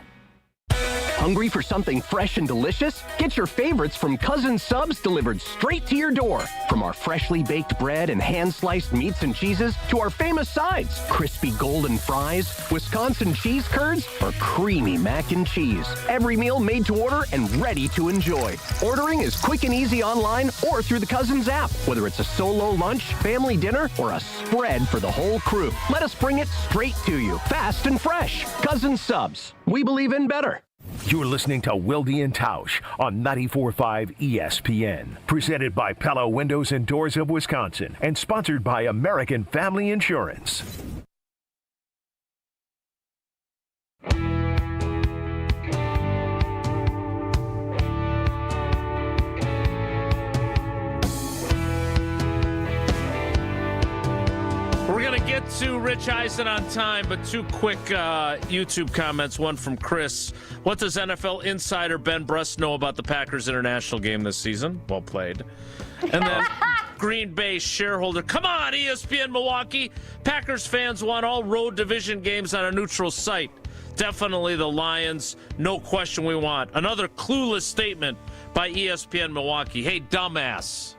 Hungry for something fresh and delicious? Get your favorites from Cousin Subs delivered straight to your door. From our freshly baked bread and hand-sliced meats and cheeses to our famous sides, crispy golden fries, Wisconsin cheese curds, or creamy mac and cheese. Every meal made to order and ready to enjoy. Ordering is quick and easy online or through the Cousins app. Whether it's a solo lunch, family dinner, or a spread for the whole crew, let us bring it straight to you. Fast and fresh. Cousin Subs. We believe in better. You're listening to Wilde and Tausch on 94.5 ESPN. Presented by Pella Windows and Doors of Wisconsin and sponsored by American Family Insurance. We're going to get to Rich Eisen on time, but two quick YouTube comments. One from Chris. What does NFL insider Ben Brust know about the Packers international game this season? Well played. And then Green Bay shareholder. Come on, ESPN Milwaukee. Packers fans want all road division games on a neutral site. Definitely the Lions. No question we want. Another clueless statement by ESPN Milwaukee. Hey, dumbass.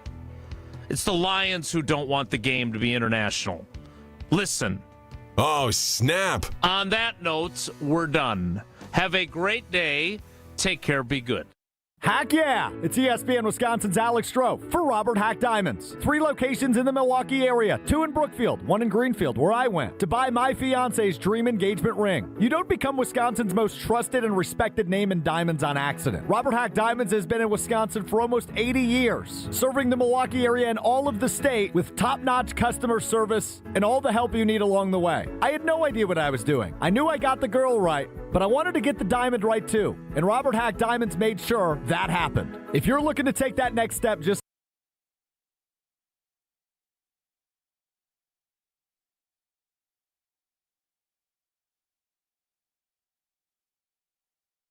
It's the Lions who don't want the game to be international. Listen. Oh, snap. On that note, we're done. Have a great day. Take care. Be good. Heck yeah! It's ESPN Wisconsin's Alex Stroh for Robert Hack Diamonds. 3 locations in the Milwaukee area, 2 in Brookfield, 1 in Greenfield, where I went, to buy my fiance's dream engagement ring. You don't become Wisconsin's most trusted and respected name in diamonds on accident. Robert Hack Diamonds has been in Wisconsin for almost 80 years, serving the Milwaukee area and all of the state with top-notch customer service and all the help you need along the way. I had no idea what I was doing. I knew I got the girl right, but I wanted to get the diamond right too, and Robert Hack Diamonds made sure that happened. If you're looking to take that next step, just